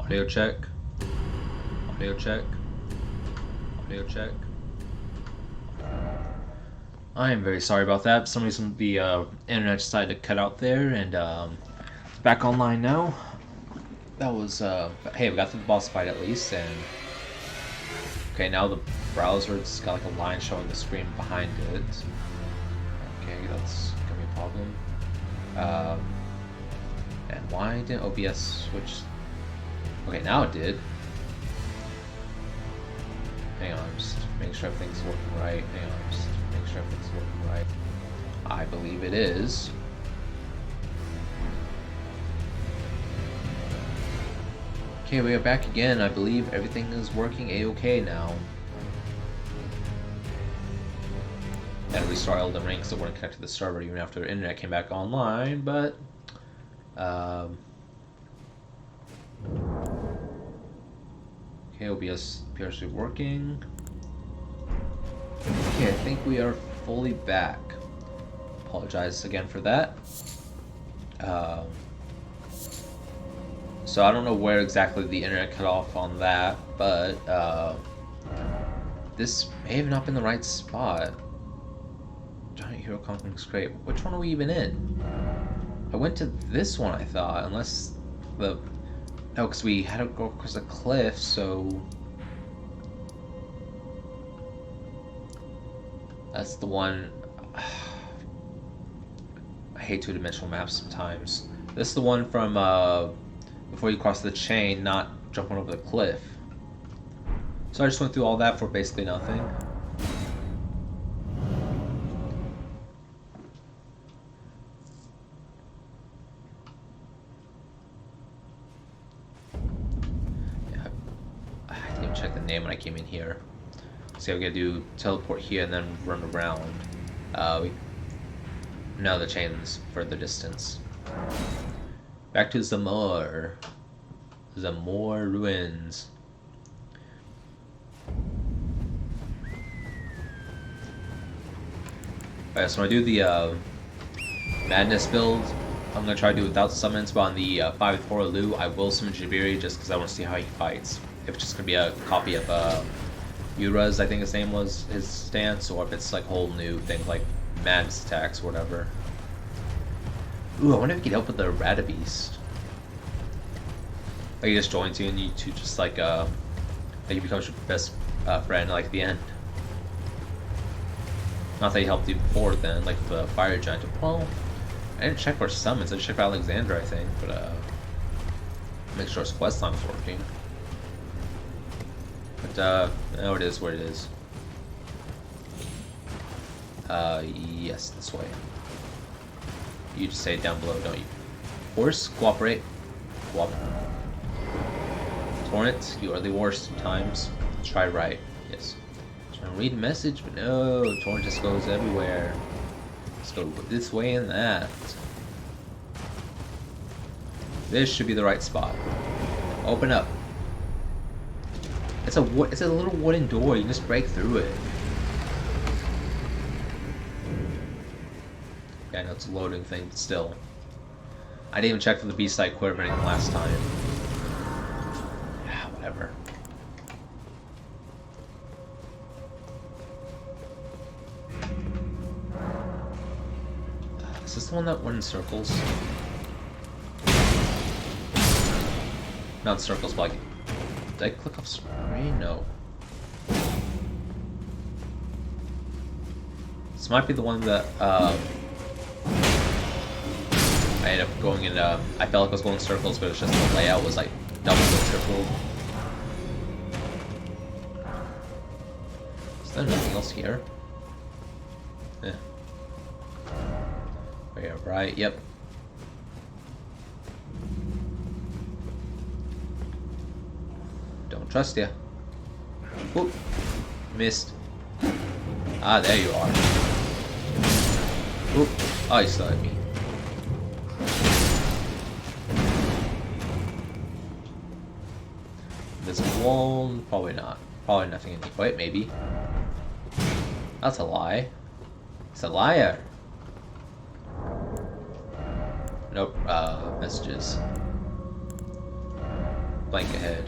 Audio check. Audio check. Audio check. I am very sorry about that. For some reason the internet decided to cut out there, and it's back online now. That was hey, we got through the boss fight at least, and okay, now the browser, it's got like a line showing the screen behind it. Okay, that's gonna be a problem. And why didn't OBS switch? Okay, now it did. Hang on, I'm just making sure everything's working right. Hang on, I'm just making sure everything's working right. I believe it is. Okay, we are back again. I believe everything is working a-okay now. Had to restart Elden Ring because it wouldn't connect to the server even after the internet came back online, but okay, OBS appears to be working. Okay, I think we are fully back. Apologize again for that. So I don't know where exactly the internet cut off on that, but this may have not been the right spot. Giant Hero Conquering Scrape. Which one are we even in? I went to this one, I thought, unless the... No, because we had to go across a cliff, so... That's the one... I hate two-dimensional maps sometimes. This is the one from, before you cross the chain, not jumping over the cliff. So I just went through all that for basically nothing. Yeah, I didn't even check the name when I came in here. So we're gonna do teleport here and then run around. Now the chain's further distance. Back to Zamor. Zamor Ruins. Alright, so when I do the Madness build, I'm going to try to do it without summons, but on the 5-4 Lu, I will summon Jabiri just because I want to see how he fights. If it's just going to be a copy of Yura's, I think his name was, his stance, or if it's like a whole new thing, like Madness attacks or whatever. Ooh, I wonder if he can help with the RADABEAST. Like he just joins you and you two just like he becomes your best friend like at the end. Not that he helped you before then, like the fire giant. Well, I didn't check for summons, I just checked for Alexander I think, but make sure his quest line was working. But no, it is what it is. Yes, this way. You just say it down below, don't you? Horse, cooperate. Cooperate. Torrent, you are the worst sometimes. Try right. Yes. Trying to read a message, but no, Torrent just goes everywhere. Let's go this way and that. This should be the right spot. Open up. It's a little wooden door, you can just break through it. Yeah, I know it's a loading thing, but still. I didn't even check for the B-side quiver anything last time. Yeah, whatever. Is this the one that went in circles? Not in circles, but like... Did I click off screen? No. This might be the one that, I ended up going in, I felt like I was going in circles, but it's just the layout was like double or triple. Is there nothing else here? Yeah. Oh, yeah, right, yep. Don't trust ya. Whoop. Missed. Ah, there you are. Oop. Oh, you still at me. This wall? Probably not. Probably nothing in here. Wait, maybe. That's a lie. It's a liar. Nope. Messages. blank ahead.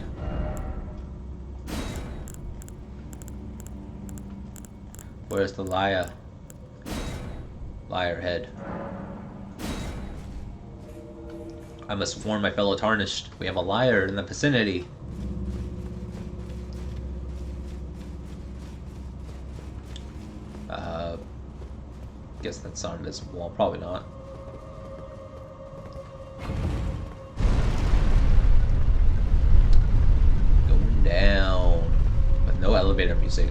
Where's the liar? Liar head. I must warn my fellow tarnished. We have a liar in the vicinity. Guess that's on this wall. Probably not. Going down with no elevator music.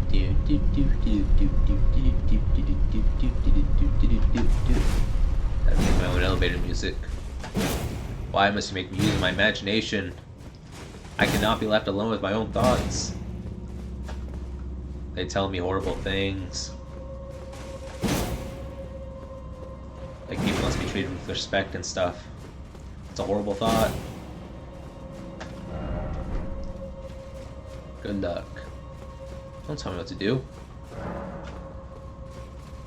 That'd make my own elevator music. Why must you make me use my imagination? I cannot be left alone with my own thoughts. They tell me horrible things. Like people must be treated with respect and stuff. It's a horrible thought. Good luck. Don't tell me what to do.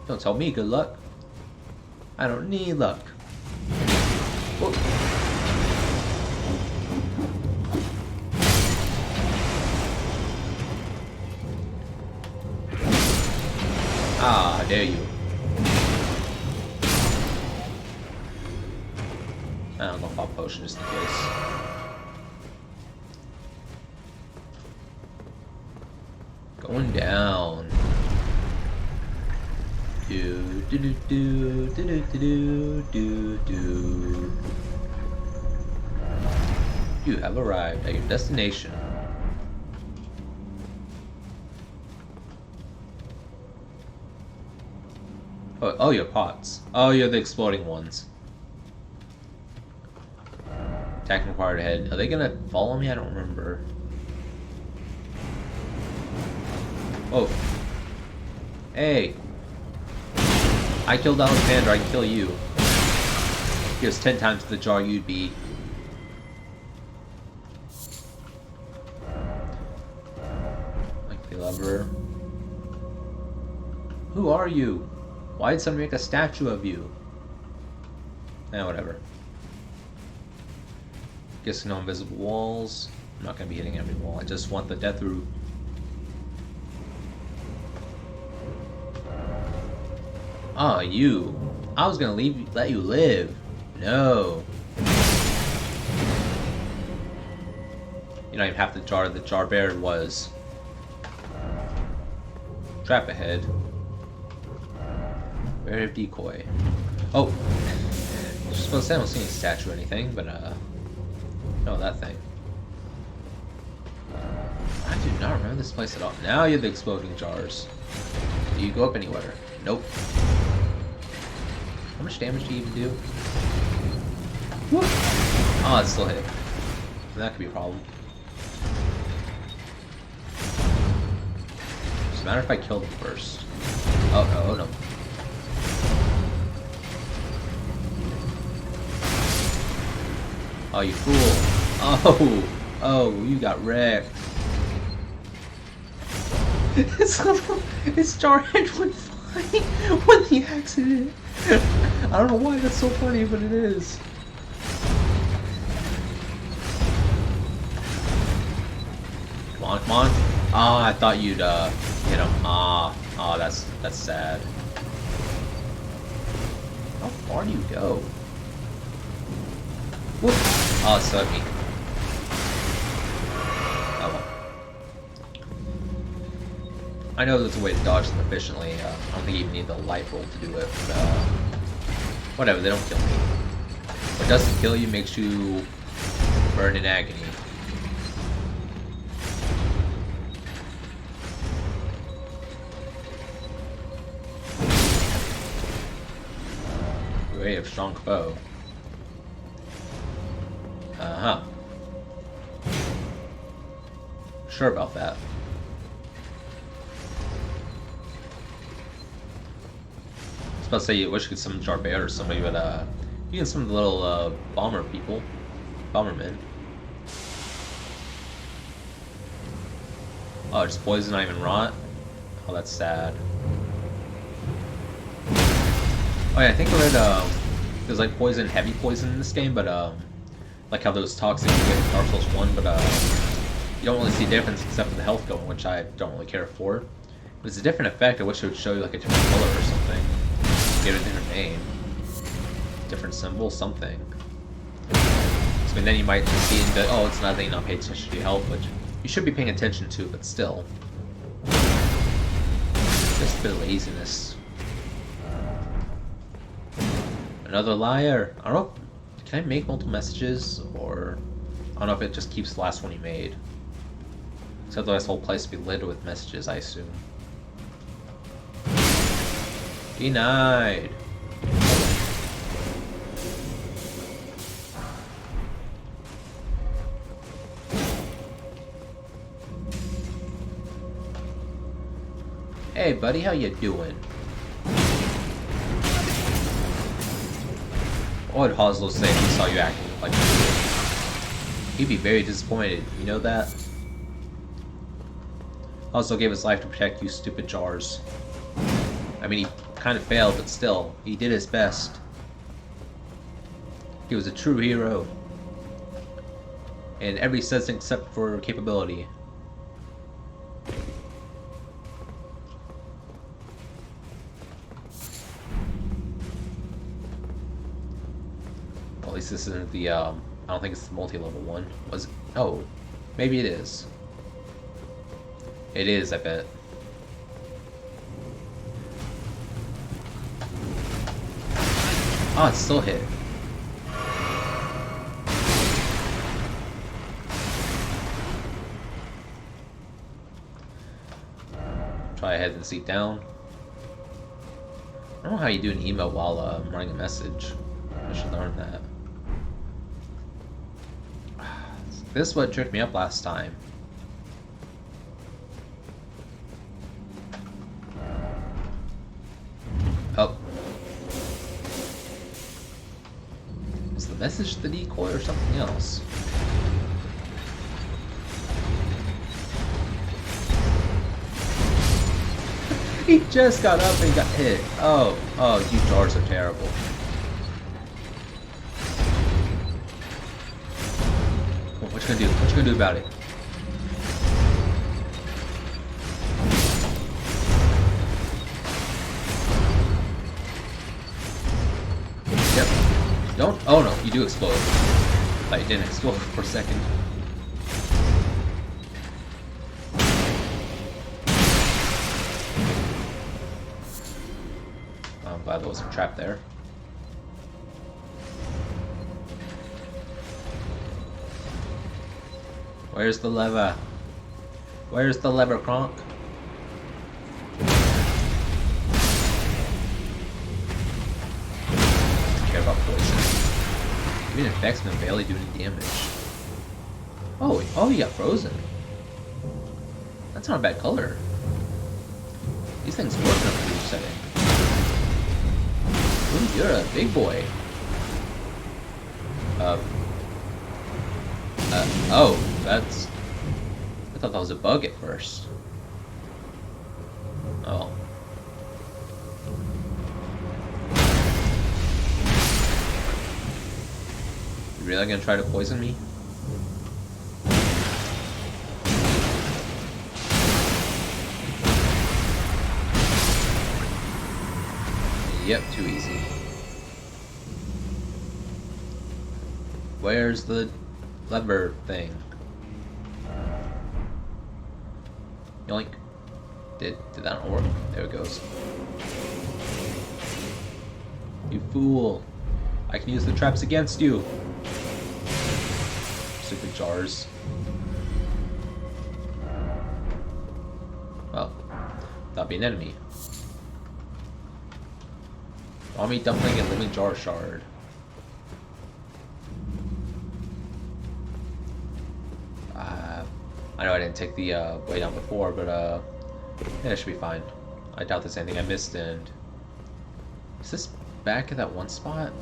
Don't tell me good luck. I don't need luck. Whoa. Ah, dare you. I don't know, pop potion just in case. Going down. Do do do do do do do do. You have arrived at your destination. Oh, you're pots. Oh, you're the exploding ones. Attack required ahead. Are they gonna follow me? I don't remember. Oh. Hey. I killed Alexander, I can kill you. Here's 10 times the jar you'd be. Like the lover. Who are you? Why did someone make a statue of you? Whatever. Guess no invisible walls. I'm not gonna be hitting every wall. I just want the death root. Ah, you. I was gonna let you live. No. You don't even have the jar bear was. Trap ahead. Rare decoy. Oh. I was supposed to say I don't see any statue or anything, but no, that thing. I do not remember this place at all. Now you're the exploding jars. Do you go up anywhere? Nope. How much damage do you even do? Woo! Oh, it still hit. That could be a problem. Does it matter if I kill them first? Oh no, oh no. Oh, you fool. Oh, you got wrecked. His jar head went flying when the accident. I don't know why that's so funny, but it is. Come on, come on. Oh, I thought you'd hit him. Oh, that's sad. How far do you go? Whoop. Oh, it stuck me. Oh well. I know there's a way to dodge them efficiently. I don't think you even need the light roll to do it, but whatever, they don't kill me. What doesn't kill you makes you burn in agony. Way of strong bow. Uh-huh. Sure about that. I was about to say, you wish you could summon Jarbear or somebody, but you can summon the little bomber people. Bombermen. Oh, just poison, not even rot? Oh, that's sad. Oh yeah, I think I read, there's like poison, heavy poison in this game, but like how those toxic you get in Dark Souls 1, but you don't really see a difference except for the health going, which I don't really care for. But it's a different effect. I wish it would show you like a different color or something. Give it a different name. Different symbol, something. So then you might just see that, oh, it's not that you're not paying attention to your health, which you should be paying attention to, but still. Just a bit of laziness. Another liar. I don't know. Can I make multiple messages, or I don't know if it just keeps the last one you made. So otherwise, the whole place would be littered with messages, I assume. Denied. Hey, buddy, how you doing? What would Hoslo say if he saw you acting like this? He'd be very disappointed. You know that? Hoslo gave his life to protect you stupid jars. I mean, he kind of failed, but still, he did his best. He was a true hero. In every sense except for capability. At least this isn't the, I don't think it's the multi-level one. Was it? Oh, maybe it is. It is, I bet. Oh, it's still hit. Try ahead and seat down. I don't know how you do an email while running a message. I should learn that. This is what tricked me up last time. Oh. Was the message the decoy or something else? He just got up and got hit. Oh, you jars are terrible. What you gonna do? What you gonna do about it? Yep. Don't. Oh no, you do explode. I thought you didn't explode for a second. I'm glad there wasn't a trap there. Where's the lever? Where's the lever, Guranq? Doesn't care about poison. Even effects can barely do any damage. Oh, he got frozen. That's not a bad color. These things work in a blue setting. Ooh, you're a big boy. Oh, that's... I thought that was a bug at first. Oh. You really gonna try to poison me? Yep, too easy. Where's the lever thing? Yoink. Did that not work? There it goes. You fool. I can use the traps against you. Stupid jars. Well, that'll be an enemy. Army dumpling and living jar shard. I know I didn't take the way down before, but yeah, it should be fine. I doubt there's anything I missed. And is this back at that one spot?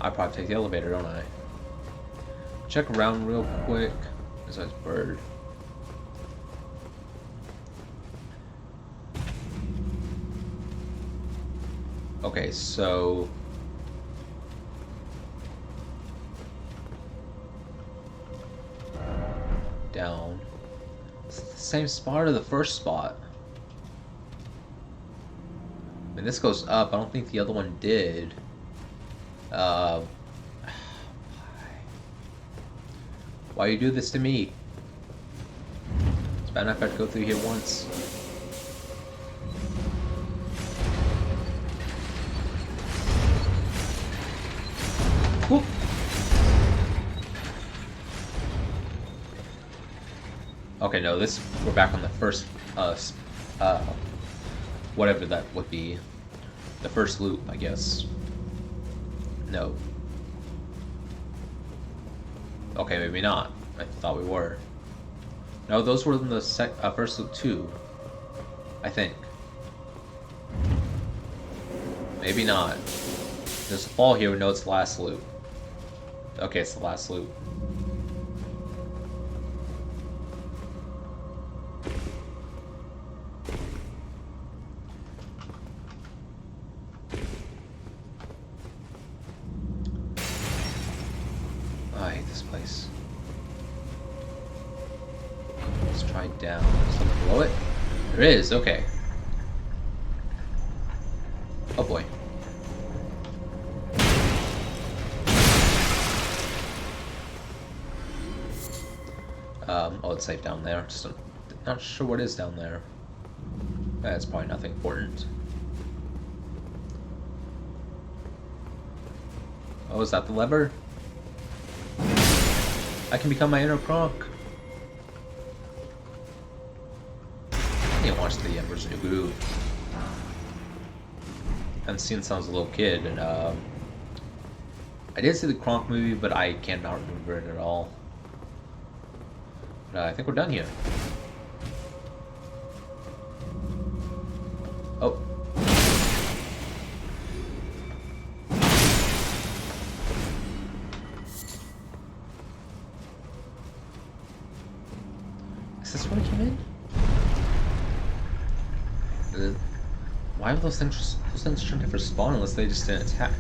I probably take the elevator, don't I? Check around real quick. There's a bird. Okay, so same spot or the first spot? I mean, this goes up. I don't think the other one did. Why you do this to me? It's bad enough I have to go through here once. Whoop. Okay, no, we're back on the first, whatever that would be. The first loop, I guess. No. Okay, maybe not. I thought we were. No, those were in the first loop too. I think. Maybe not. There's a fall here. We know it's the last loop. Okay, it's the last loop. I hate this place. Let's try down. Is something below it? There is, okay. Oh boy. Oh, it's safe down there. Just not sure what is down there. That's probably nothing important. Oh, is that the lever? I can become my inner Guranq. I didn't watch the Emperor's New Groove. I haven't seen since I was a little kid, and I did see the Guranq movie, but I cannot remember it at all. But I think we're done here. Oh. Is this where I came in? Why would those things trying to respawn unless they just didn't attack?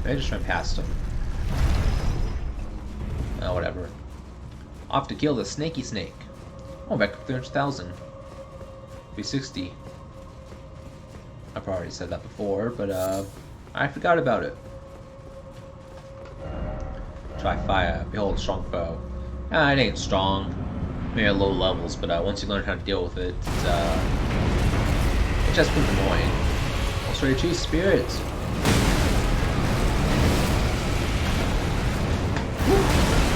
Maybe I just ran past them. Oh, whatever. Off to kill the snaky snake. Oh, back up 300,000. Be 60. I've already said that before, but I forgot about it. Try fire. Behold, strong foe. It ain't strong. Maybe at low levels, but once you learn how to deal with it, it just proves annoying. Also, ready to choose spirits.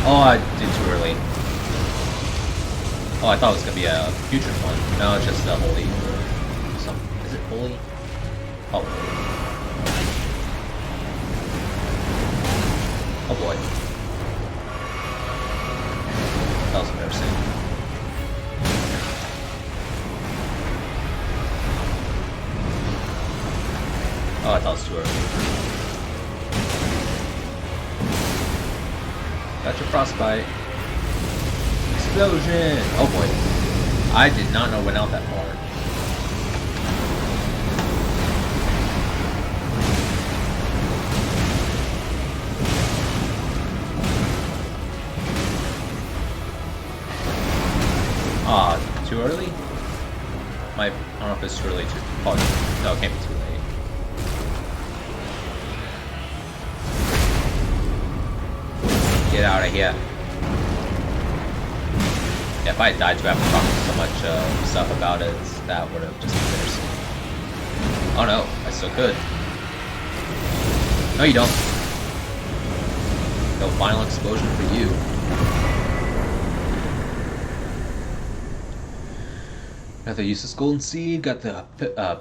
Oh, I did too early. Oh, I thought it was gonna be a future one. No, it's just a holy. Is it holy? Oh. Oh boy. That was embarrassing. Oh, I thought it was too early. Got your frostbite. Explosion! Oh boy. I did not know it went out that far. Ah, too early? I don't know if it's too early to... Oh, no, it can't be too late. Get out of here. Yeah, if I had died too after talking so much stuff about it, that would have just been embarrassing. Oh no, I still could. No, you don't. No final explosion for you. Got the useless golden seed, got the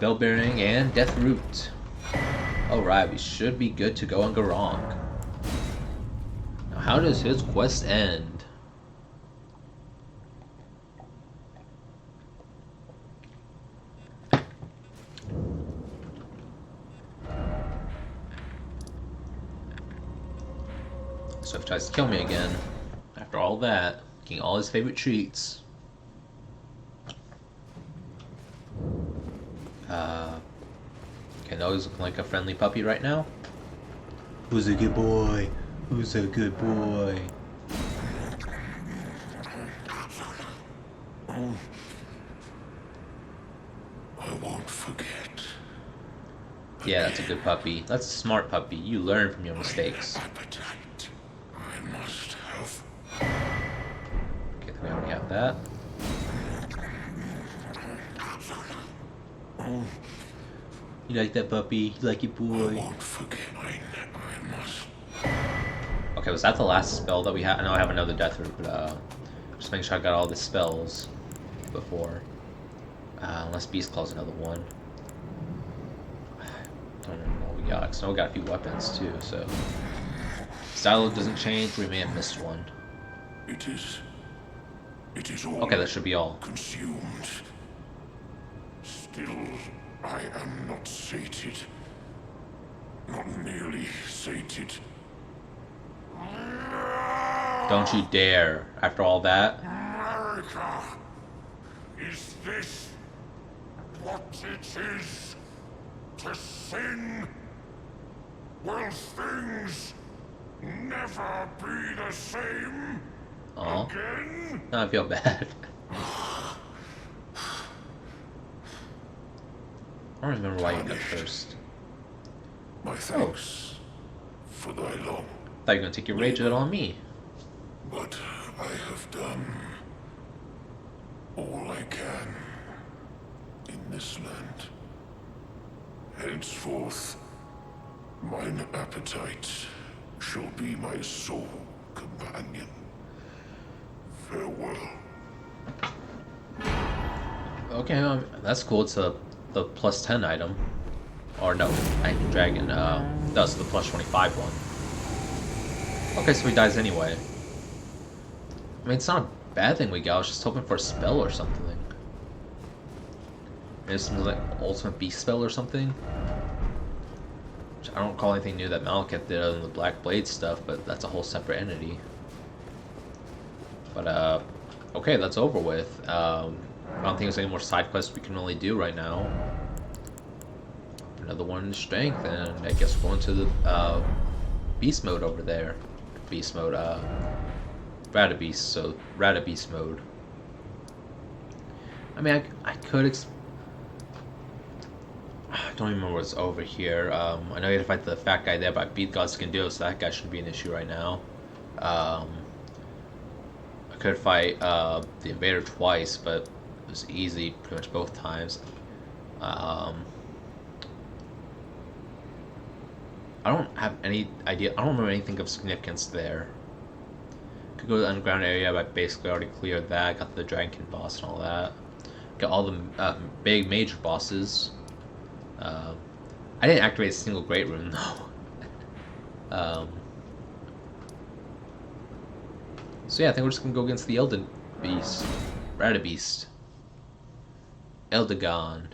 bell bearing, and death root. Alright, we should be good to go on Guranq. Now, how does his quest end? So if he tries to kill me again, after all that, getting all his favorite treats. Okay, no, he's looking like a friendly puppy right now. Who's a good boy? Who's a good boy? forget. Yeah, that's a good puppy. That's a smart puppy. You learn from your mistakes. Appetite. I must have. Okay, we already have that. You like that puppy? You like it, boy? I won't forget. I must. Okay, was that the last spell that we had? I know I have another death root, but just making sure I got all the spells before. Unless Beast Claw's another one. I don't remember what we got, because I know we got a few weapons too, so. Style doesn't change, we may have missed one. It is all. Okay, that should be all. Consumed. Still, I am not sated. Not nearly sated. Don't you dare, after all that. America! Is this what it is to sin? Will things never be the same again? Now I feel bad. I don't remember why you went first. My thanks for thy long. I thought you were gonna take your rage out on me. But I have done all I can in this land. Henceforth, mine appetite shall be my sole companion. Farewell. Okay, that's cool. It's the plus 10 item. Or no, Angry Dragon. That's the plus 25 one. Okay, so he dies anyway. I mean, it's not a bad thing we got. I was just hoping for a spell or something. Maybe something like Ultimate Beast spell or something. Which I don't call anything new that Malekith did other than the Black Blade stuff, but that's a whole separate entity. But, okay, that's over with. I don't think there's any more side quests we can really do right now. Another one in strength, and I guess we're going to the beast mode over there. Beast mode, RADABEAST, so RADABEAST mode. I mean, I could. I don't even remember what's over here. I know you have to fight the fat guy there, but I beat Gods Can Do, so that guy shouldn't be an issue right now. I could fight the Invader twice, but it was easy pretty much both times. I don't have any idea. I don't remember anything of significance there. Could go to the underground area, but I basically already cleared that. Got the Dragonkin boss and all that. Got all the big major bosses. I didn't activate a single Great Rune though. So yeah, I think we're just gonna go against the Elden Beast, RADABEAST, Eldegon.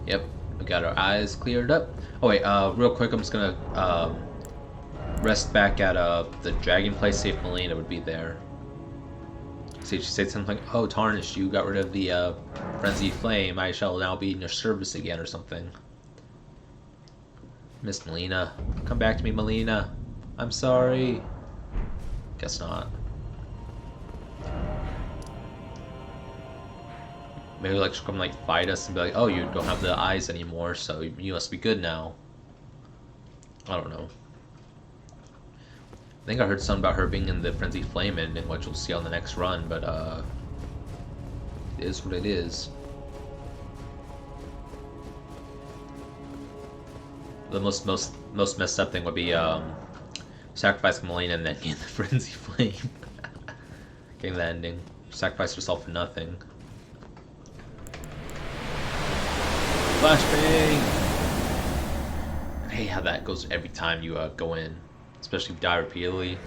Yep, we got our eyes cleared up. Oh wait, real quick, I'm just gonna rest back at the Dragon place, see if Melina would be there. See if she said something like, "Oh, Tarnished, you got rid of the Frenzy Flame. I shall now be in your service again," or something. Miss Melina, come back to me, Melina. I'm sorry. Guess not. Maybe like she'll come like fight us and be like, "Oh, you don't have the eyes anymore, so you must be good now." I don't know. I think I heard something about her being in the Frenzy Flame ending, which we'll see on the next run, but it is what it is. The most messed up thing would be sacrificing Melina and then getting the Frenzy Flame. Getting the ending. Sacrifice yourself for nothing. Flashbang! I hate how that goes every time you go in. Especially if you die repeatedly.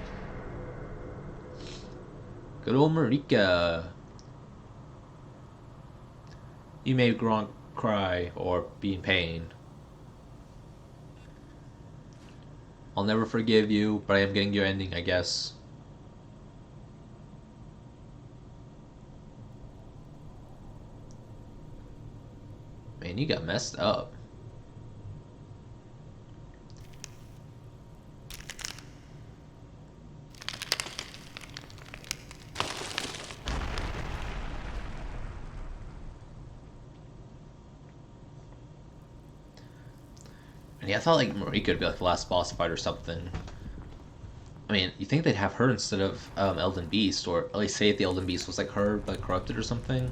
Good old Marika. You made Guranq cry or be in pain. I'll never forgive you, but I am getting your ending, I guess. Man, you got messed up. And yeah, I thought like Marika would be like the last boss fight or something. I mean, you think they'd have her instead of Elden Beast, or at least say if the Elden Beast was like her, like corrupted or something.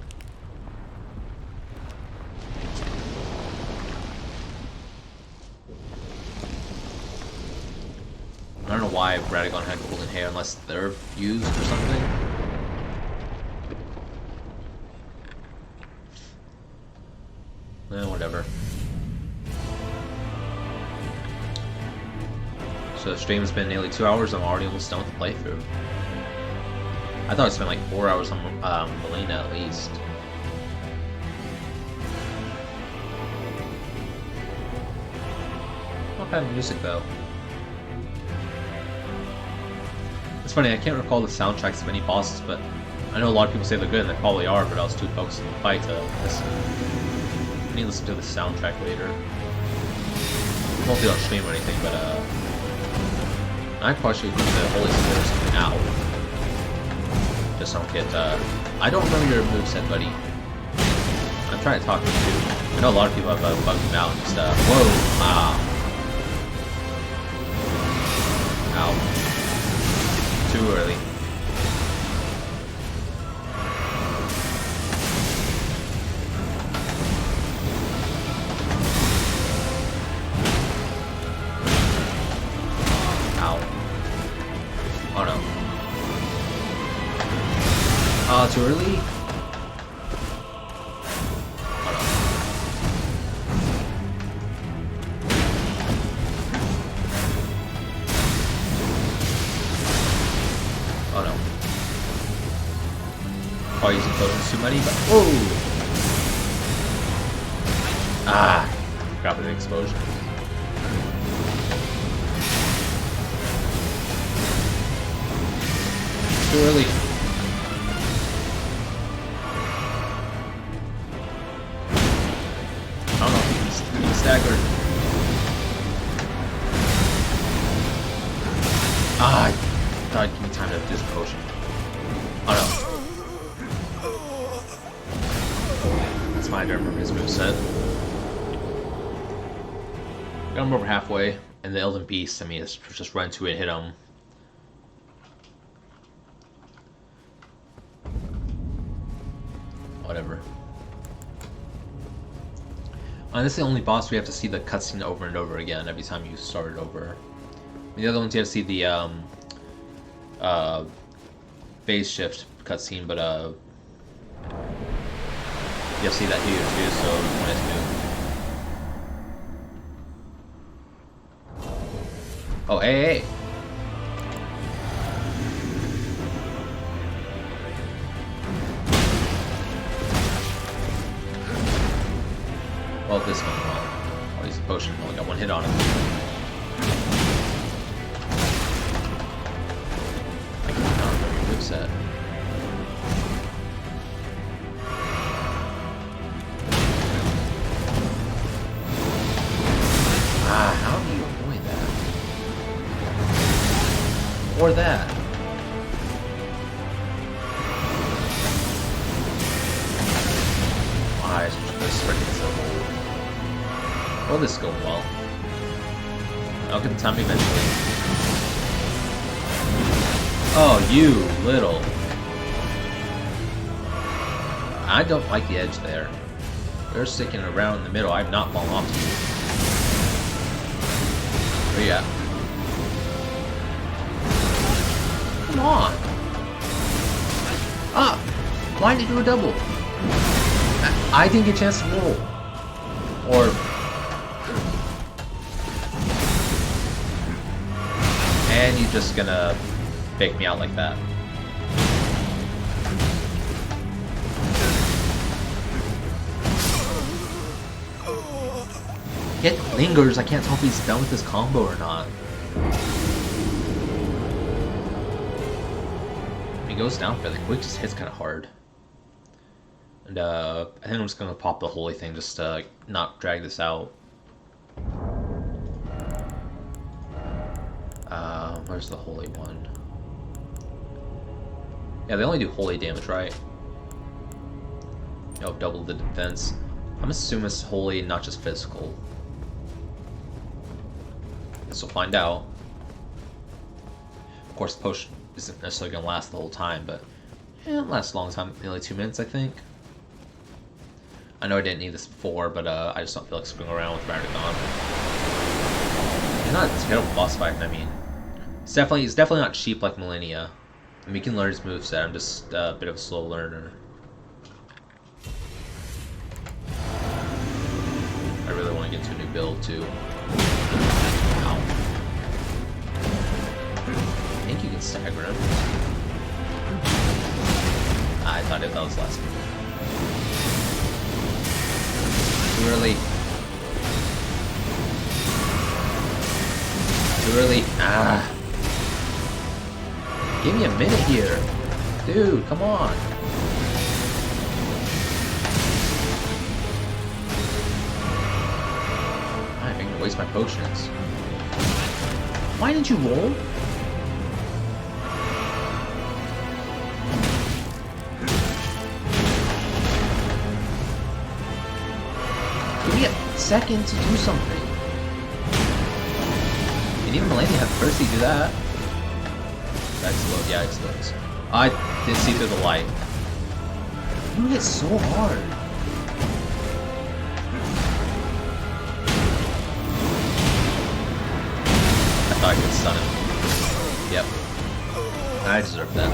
I don't know why Radagon had golden hair unless they're fused or something. Whatever. So the stream's been nearly 2 hours. I'm already almost done with the playthrough. I thought I spent like 4 hours on Melina at least. Not bad music though. It's funny, I can't recall the soundtracks of any bosses, but I know a lot of people say they're good, and they probably are, but I was too focused on the fight to listen. I need to listen to the soundtrack later. I won't be on stream or anything, but I probably should do the Holy Spirit or something now. Just don't get, I don't remember your moveset, buddy. I'm trying to talk to you too. I know a lot of people have bugged him out and just, whoa, ow. Too early. Too early? Oh no. Probably using potions too many, but whoa! Ah! Got the explosion. Too early. Staggered. Ah, I thought I'd give me time to do this potion. Oh no. That's fine, I don't remember his moveset. Got him over halfway, and the Elden Beast, I mean, it's just run to it and hit him. Whatever. This is the only boss where you have to see the cutscene over and over again every time you start it over. I mean, the other ones you have to see the phase shift cutscene, but you have to see that here too, so when it's new. Oh, hey! Well, this one, well, I'll use the potion. Only got one hit on him. I can not remember your moveset. Ah, how do you avoid that? Or that? Why is this freaking simple? Well, this is going well. I'll get the time eventually. Oh, you little. I don't like the edge there. They're sticking around in the middle. I've not fallen off to you. Where you at? Come on. Ah! Why did you do a double? I didn't get a chance to roll. Or... And you're just gonna fake me out like that. It lingers. I can't tell if he's done with this combo or not. He goes down fairly quick, just hits kind of hard. And I think I'm just gonna pop the holy thing just to not drag this out. Where's the holy one? Yeah, they only do holy damage, right? Oh, double the defense. I'm assuming it's holy, not just physical. Guess we'll find out. Of course, the potion isn't necessarily going to last the whole time, but it lasts a long time, nearly 2 minutes, I think. I know I didn't need this before, but I just don't feel like screwing around with Radagon. It's not a terrible boss fight. I mean, it's definitely not cheap like Millennia. I mean, you can learn his moveset. I'm just a bit of a slow learner. I really want to get to a new build too. Ow. I think you can stagger him. I thought that was last move. Too early. Too early. Ah. Give me a minute here. Dude, come on. I'm going to waste my potions. Why didn't you roll? Give me a second to do something. And even Melania had Percy do that. That explodes. Yeah, it explodes. I didn't see through the light. You hit so hard. I thought I could stun him. Yep. I deserve that.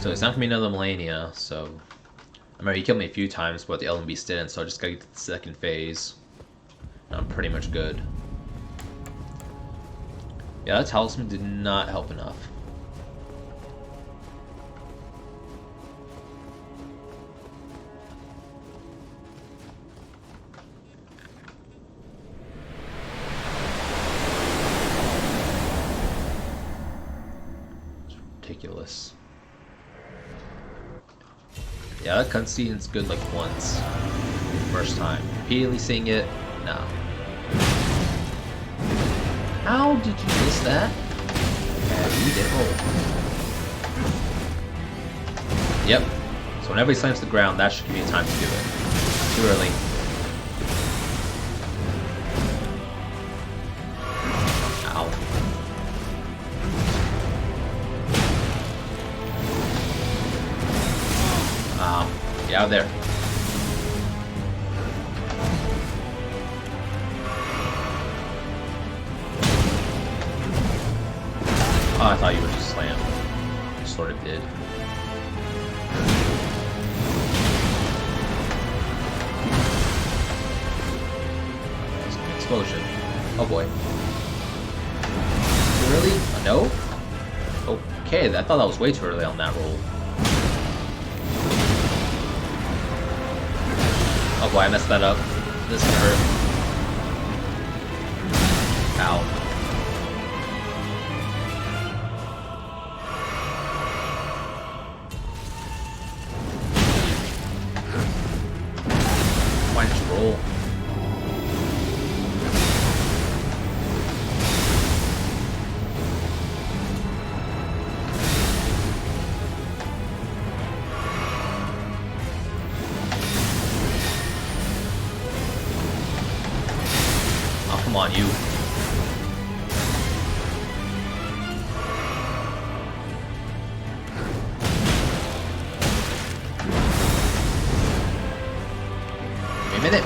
So it's not gonna be another Melania, so I remember he killed me a few times, but the Elden Beast didn't, so I just gotta get to the second phase. And I'm pretty much good. Yeah, that talisman did not help enough. It's ridiculous. Yeah, that cutscene's good like once. First time. Repeatedly seeing it, no. How did you miss that? Yeah, you did roll. Yep. So whenever he slams the ground, that should give me time to do it. Too early. Ow. Get out of there. Oh, I thought you would just slam. You sort of did. Explosion. Oh boy. Too early? A no? Okay, I thought that was way too early on that roll. Oh boy, I messed that up. This is hurt. Ow. Why didn't you roll? Come on, you. Give me a minute.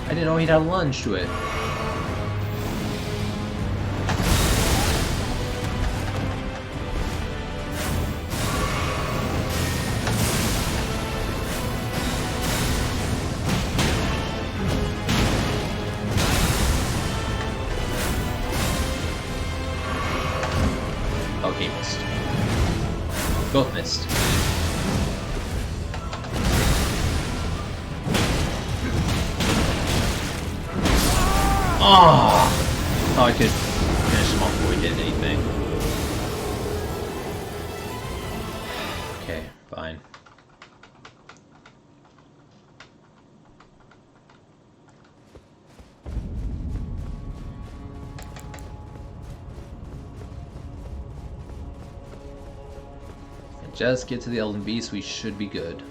I didn't know he'd have a lunge to it. Okay, missed. Both missed. Oh! Thought I could finish him off before he did anything. Okay, fine. Just get to the Elden Beast, we should be good.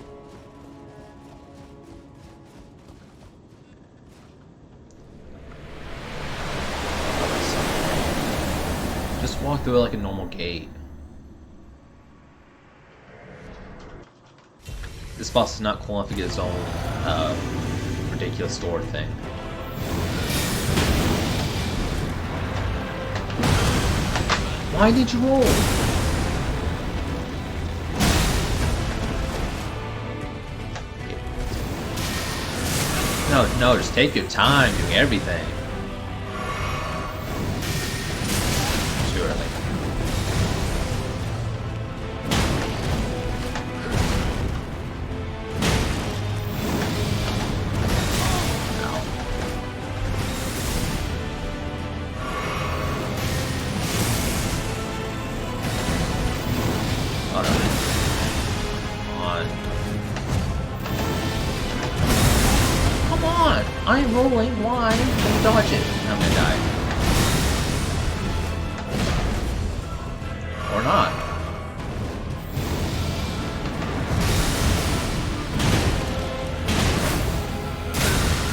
Just walk through it like a normal gate. This boss is not cool enough to get his own ridiculous sword thing. Why did you roll? No, just take your time doing everything. Too early. I'm rolling, why? Don't dodge it. I'm gonna die. Or not.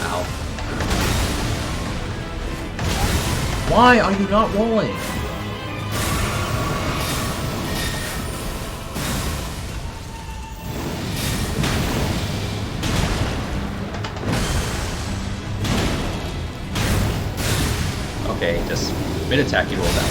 Ow. Why are you not rolling? Okay, just mid-attack, you roll down.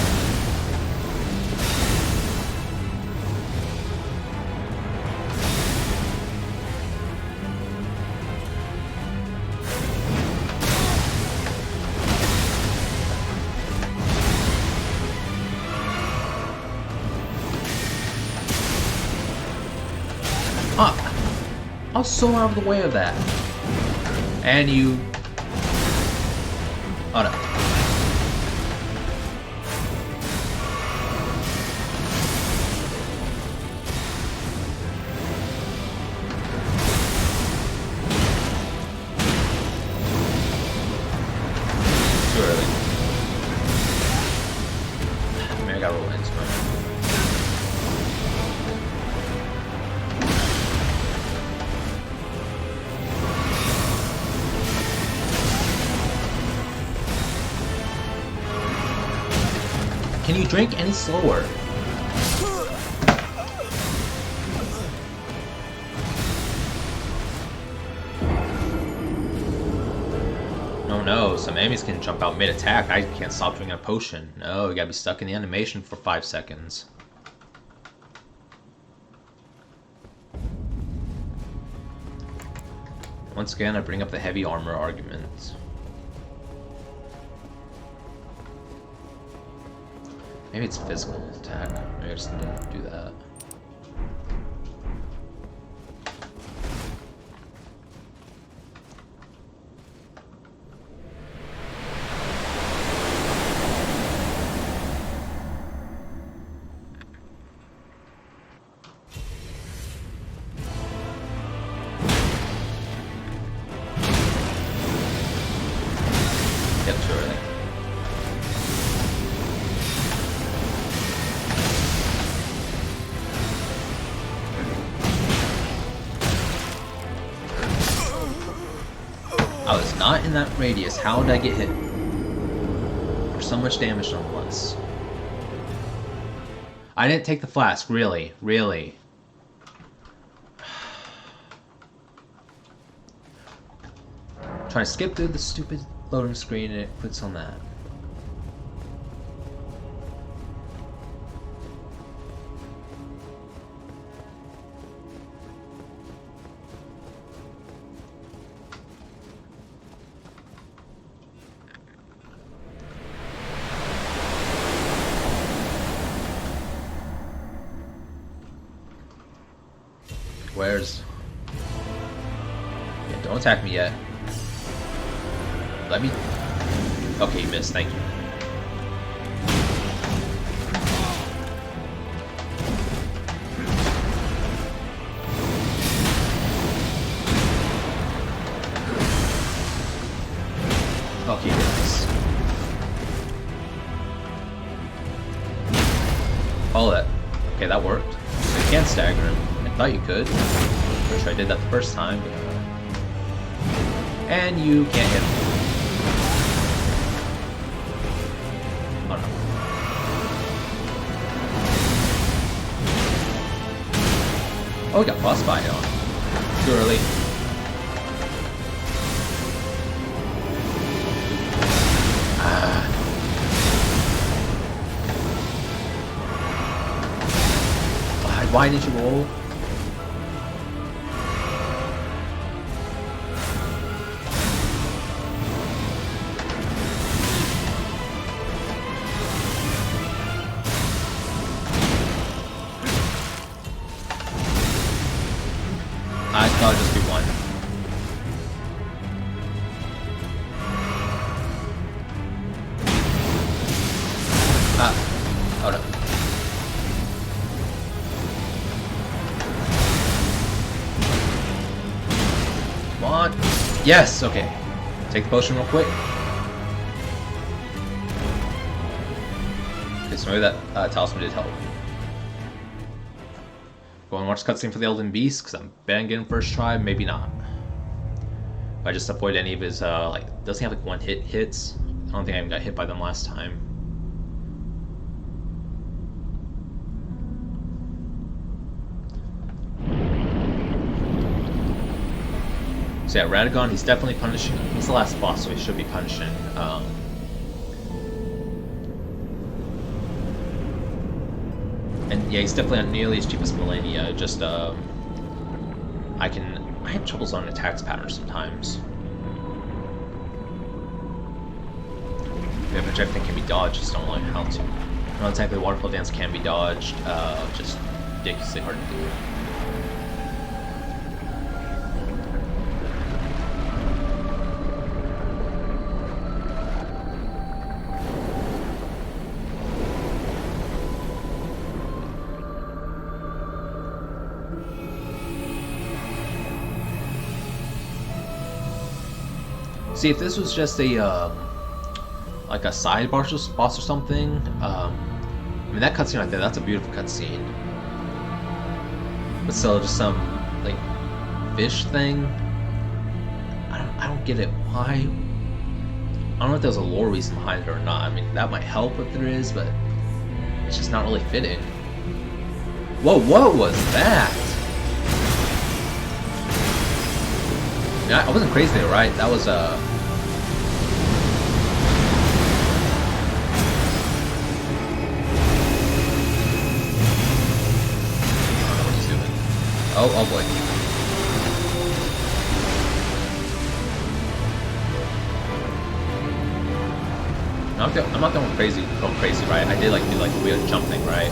I was so out of the way of that. And you... Oh no. Too early. I mean, I gotta roll into it. Can you drink any slower? No, some enemies can jump out mid-attack. I can't stop drinking a potion. No, you gotta be stuck in the animation for 5 seconds. Once again, I bring up the heavy armor argument. Maybe it's physical attack. Maybe I just didn't do that. Yep, too early. I was not in that radius. How did I get hit? For so much damage nonetheless. I didn't take the flask, really. Really. Trying to skip through the stupid loading screen and it clicks on that. Where's... Yeah, don't attack me yet. Let me... Okay, you missed, thank you. Okay, you missed. Follow that. Okay, that worked. So you can't stagger him. I thought you could. Pretty sure I did that the first time. And you can't hit him. Oh no. Oh, we got frostbite on. Too early. Why didn't you roll? I thought it'd just be one. Oh no. Come on. Yes, okay. Take the potion real quick. Okay, so maybe that talisman did help. Go and watch the cutscene for the Elden Beast, because I'm betting getting first try, maybe not. If I just avoid any of his, like, doesn't he have like one hits? I don't think I even got hit by them last time. So yeah, Radagon, he's definitely punishing. He's the last boss, so he should be punishing. And yeah, he's definitely not nearly as cheap as Millennia. Just I have troubles on attacks patterns sometimes. Yeah, which everything can be dodged, just don't know how to. Not exactly waterfall dance can be dodged. Just ridiculously hard to do. See, if this was just a like a side boss or something, I mean that cutscene right there, that's a beautiful cutscene. But still, just some like fish thing. I don't get it. Why? I don't know if there's a lore reason behind it or not. I mean, that might help if there is, but it's just not really fitting. Whoa, what was that? Yeah, I wasn't crazy there, right? That was what he's doing. Oh boy. I'm not going crazy, right? I did like do like a weird jump thing, right?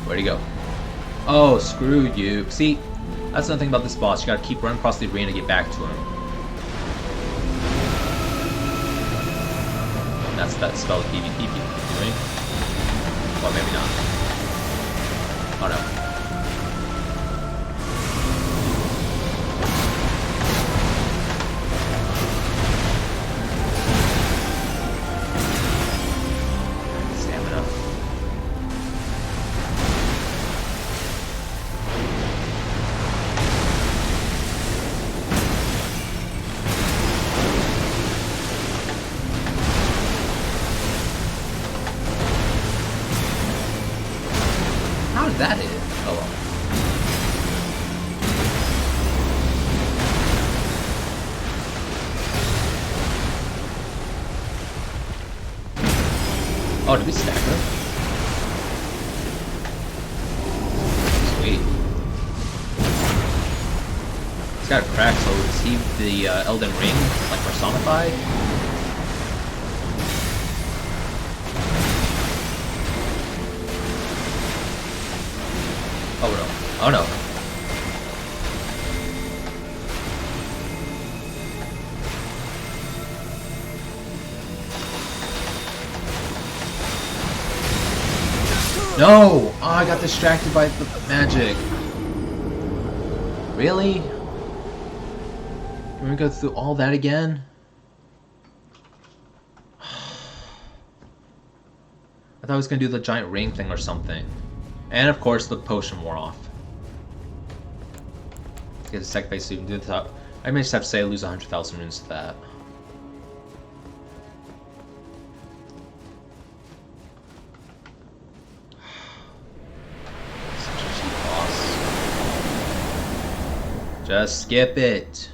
Where'd he go? Oh, screw you. See, that's another thing about this boss. You gotta keep running across the arena to get back to him. And that's that spell PvP people are doing. Well, maybe not. Oh no. That is. Oh well. Oh, did we stack her? Sweet. He's got a crack, so is he the Elden Ring, like personified? Oh no. Oh no. No! Oh, I got distracted by the magic. Really? Can we go through all that again? I thought I was gonna do the giant ring thing or something. And of course the potion wore off. Get a second phase to do that. I may just have to say I lose 100,000 runes to that. Such a cheap boss. Just skip it.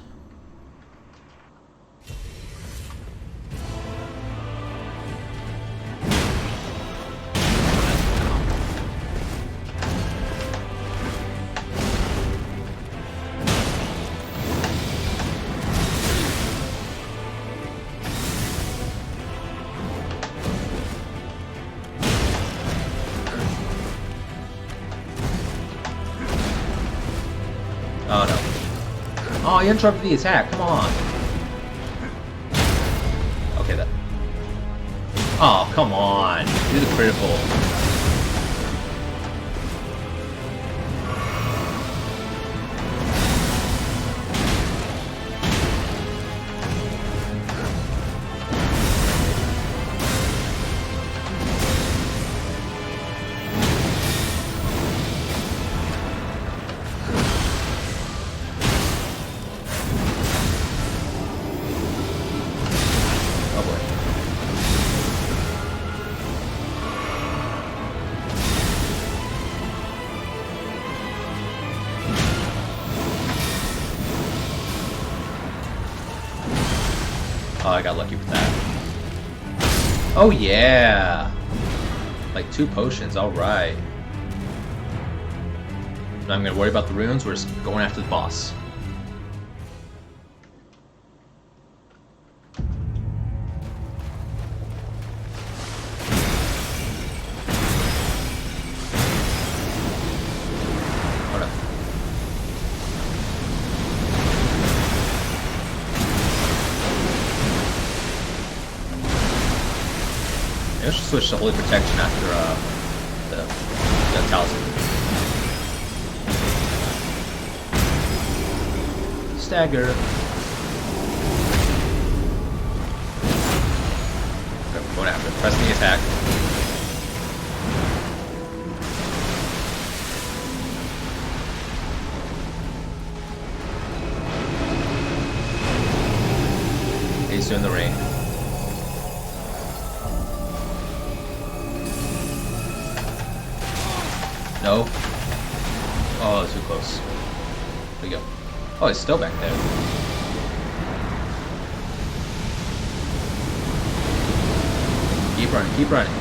Oh no. Oh, you interrupted the attack. Come on. Okay, that. Oh, come on. Do the critical. Oh, I got lucky with that. Oh yeah! Like 2 potions, alright. Not gonna worry about the runes, we're just going after the boss. I should switch to Holy Protection after the Talisman. Stagger. Okay, we're going after it. Press the attack. He's doing the ring. No. Oh, too close. There we go. Oh, it's still back there. Keep running, keep running.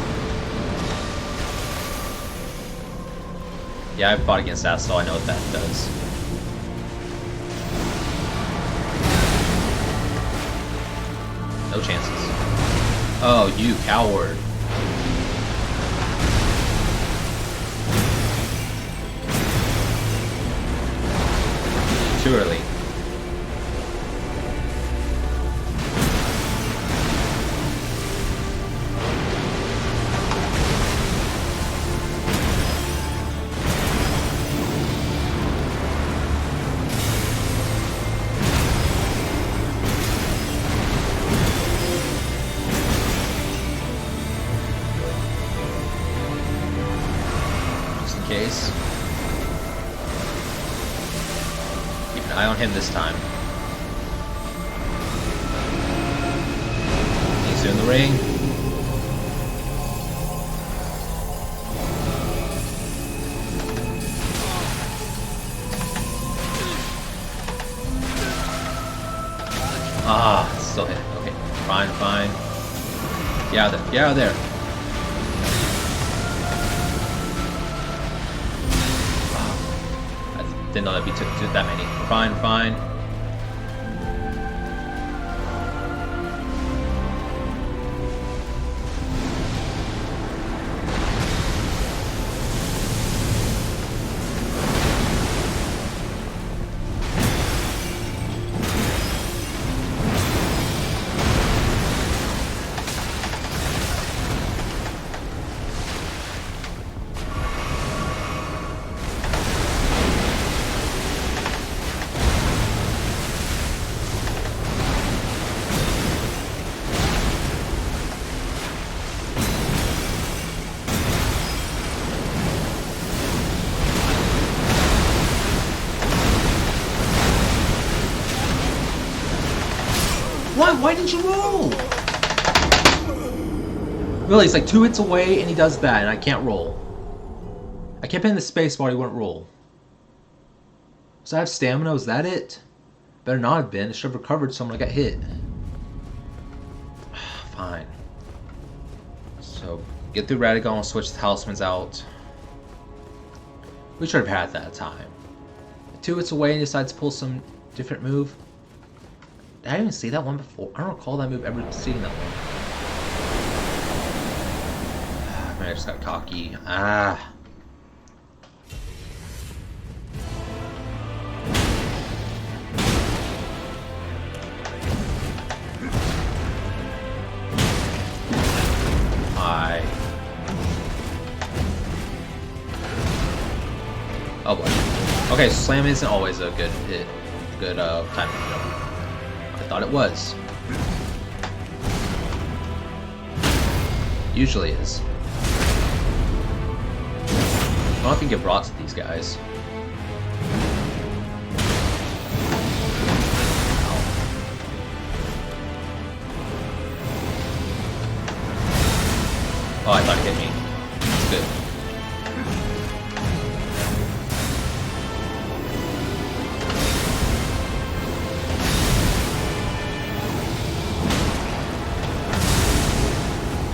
Yeah, I've fought against that, so I know what that does. No chances. Oh, you coward. Too early. Just in case. Eye on him this time. He's doing the ring. Ah, it's still hit. Okay, fine, fine. Get out of there. Get out of there. Didn't know that we took that many. Fine, fine. What? Why didn't you roll? Really, it's like 2 hits away and he does that and I can't roll. I kept hitting the space bar, he wouldn't roll. So I have stamina, was that it? Better not have been, I should have recovered so when I got hit. Fine. So, get through Radagon, switch the talismans out. We should have had that time. 2 hits away and decides to pull some different move. Did I even see that one before? I don't recall that move ever seeing that one. Man, I just got cocky. Ah. Oh boy. Okay, so slam isn't always a good hit. Good time to jump. I thought it was. Usually is. I don't know if you can get brought to these guys. Oh, I thought it hit me. It's good.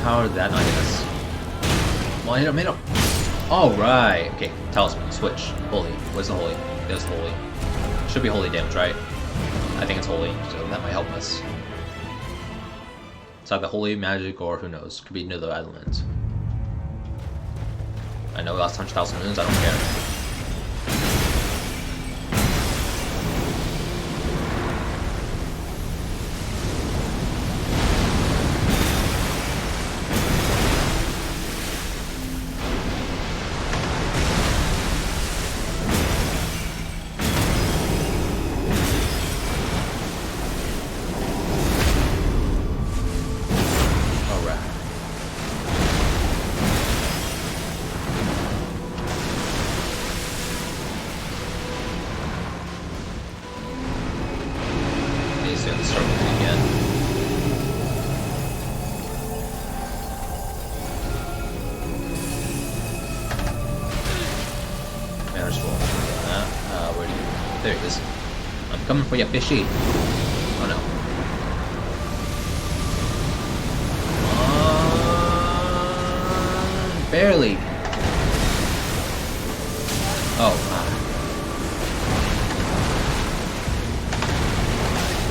How did that not hit us? Well, I made up. All right. Okay, talisman, switch. Holy. What's the holy? It was holy. Should be holy damage, right? I think it's holy, so that might help us. It's either holy, magic, or who knows. Could be another element. I know we lost 100,000 moons, I don't care. There it is. I'm coming for you, fishy. Oh no. Barely. Oh,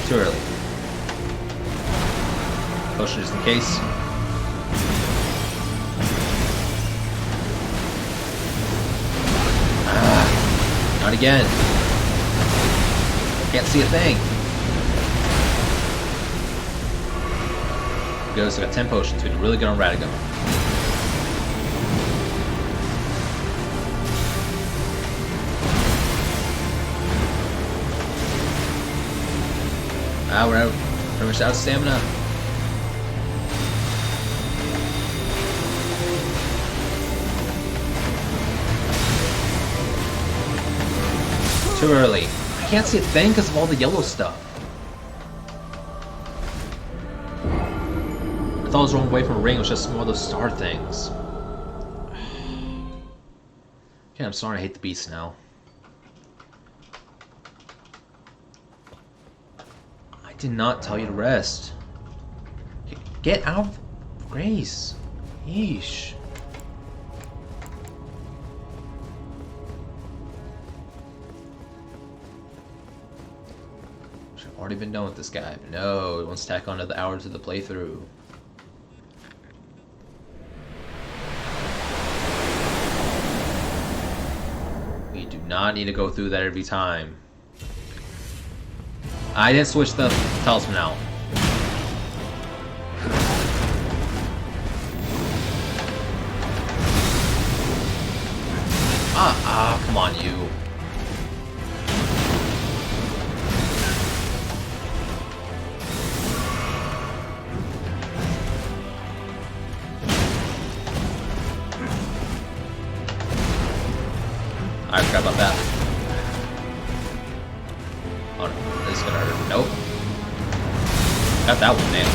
too early. Potion just in case. Not again. Can't see a thing. Good, so I got 10 potions. We did really good on Radagon. Ah, we're out. Pretty much out of stamina. Too early. I can't see a thing because of all the yellow stuff. I thought I was running away from a ring, it was just more of those star things. Okay, I'm starting to hate the beast now. I did not tell you to rest. Get out of grace. Yeesh. I've already been done with this guy, but no, he wants to tack on another hour to the playthrough. We do not need to go through that every time. I didn't switch the talisman out. Come on, you. I forgot about that. Oh no, this is gonna hurt. Nope. Got that one nailed.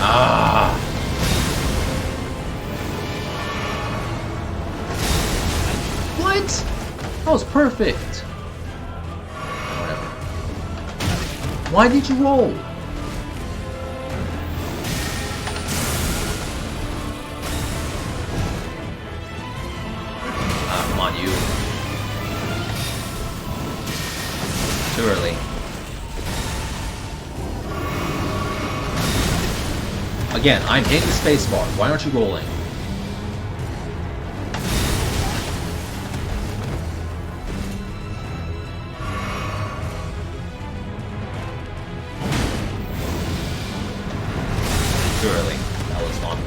Ah! What? That was perfect. Whatever. Why did you roll? Come on, you. Too early. Again, I'm hitting the spacebar. Why aren't you rolling? Too early. That was fun.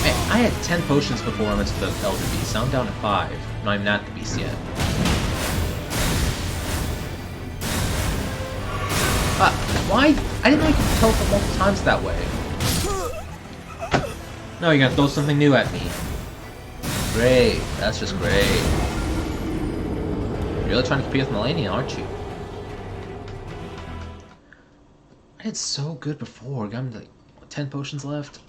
Hey, I had 10 potions before I went to the Elden Beast. Now I'm down to 5. I'm not even at the beast yet. Why? I didn't know you could teleport multiple times that way. No, you're gonna throw something new at me. Great. That's just great. You're really trying to compete with Melania, aren't you? I did so good before. Got me like 10 potions left.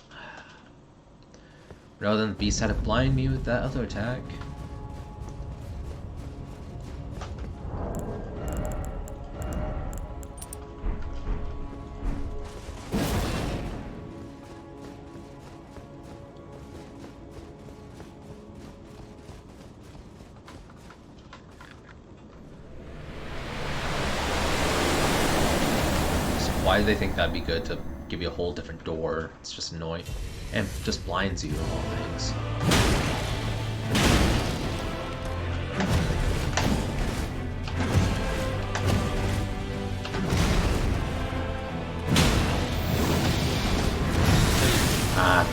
Rather than the beast had to blind me with that other attack. Why do they think that'd be good to give you a whole different door? It's just annoying. And just blinds you of all things. Ah.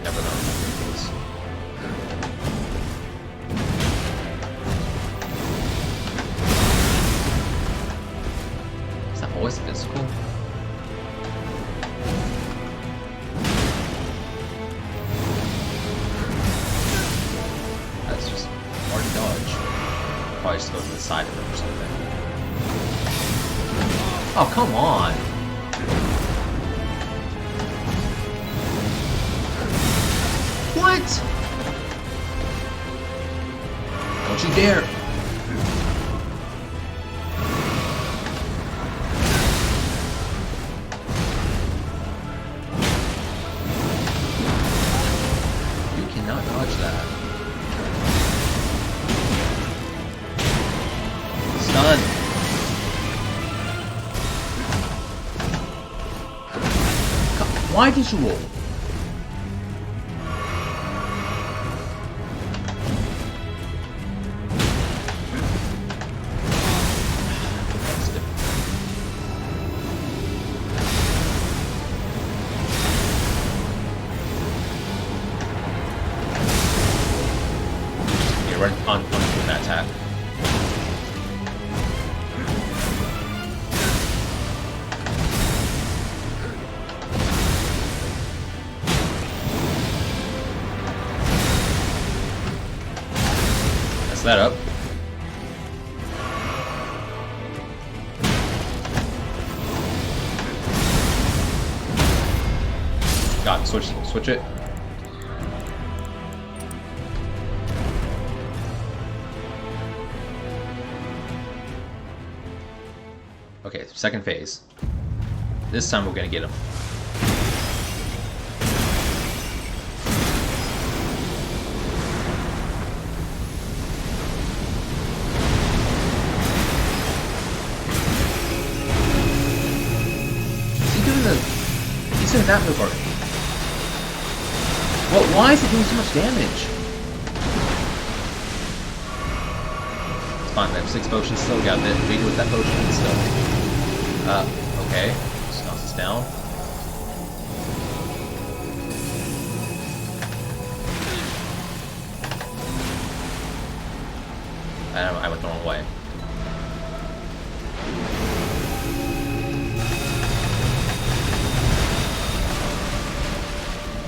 Never know what is. Is that always physical? That's just hard to dodge. Probably just go to the side of it or something. Oh, come on! What? Don't you dare! You cannot dodge that. Stun! Why did you roll? You're right on point with that attack. Mess that up. God, switch it. Okay, second phase. This time we're gonna get him. He's doing that move already. Well, why is it doing so much damage? It's fine, we have 6 potions still, got it. Beat it with that potion still. Okay. Just knocks us down. I went the wrong way.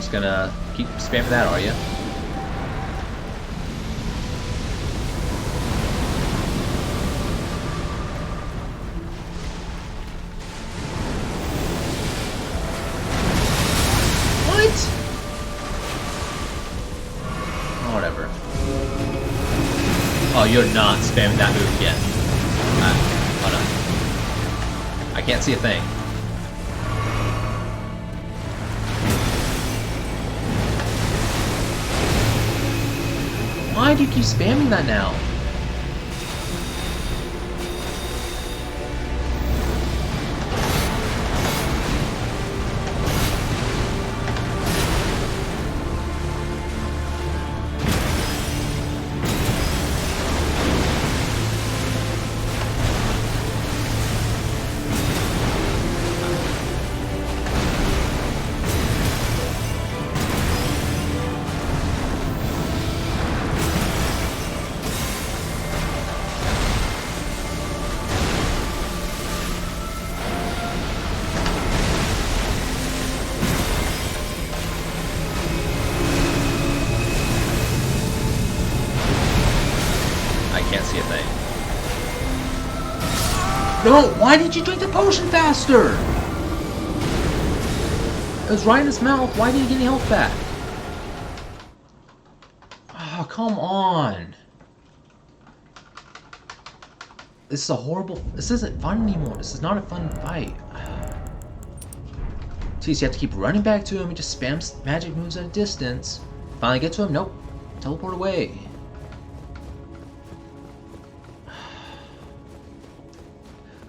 just gonna keep spamming that, are you? What? Oh, whatever. Oh, you're not spamming that move again. Hold on. I can't see a thing. Why do you keep spamming that now? No, why did you drink the potion faster? It was right in his mouth. Why didn't he get any health back? Oh, come on. This is a horrible... This isn't fun anymore. This is not a fun fight. Jeez, you have to keep running back to him and just spam magic moves at a distance. Finally get to him? Nope. Teleport away.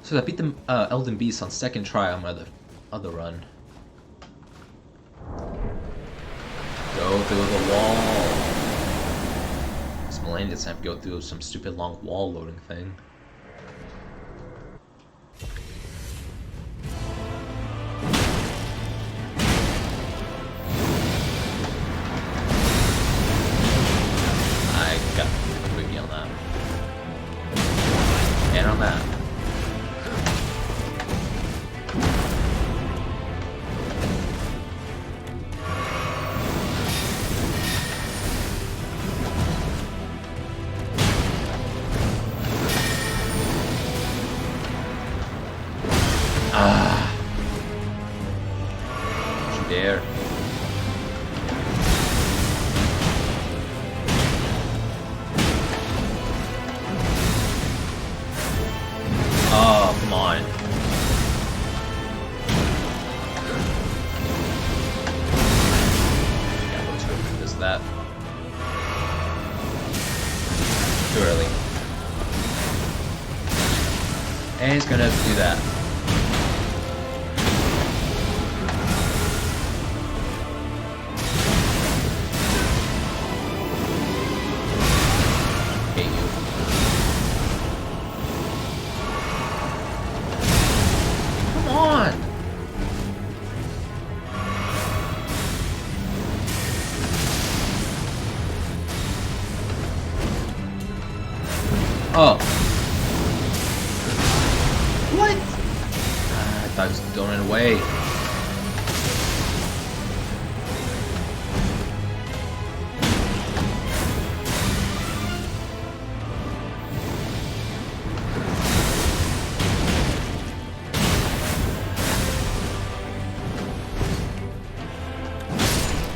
So I beat the Elden Beast on second try on my other run. Go through the wall. This Millennium doesn't have to go through some stupid long wall loading thing. I got a quickie on that. And on that. There. Oh, come on. Yeah, let's go do this, that. Too early. And he's gonna do that. Oh. What? I thought I was throwing it away.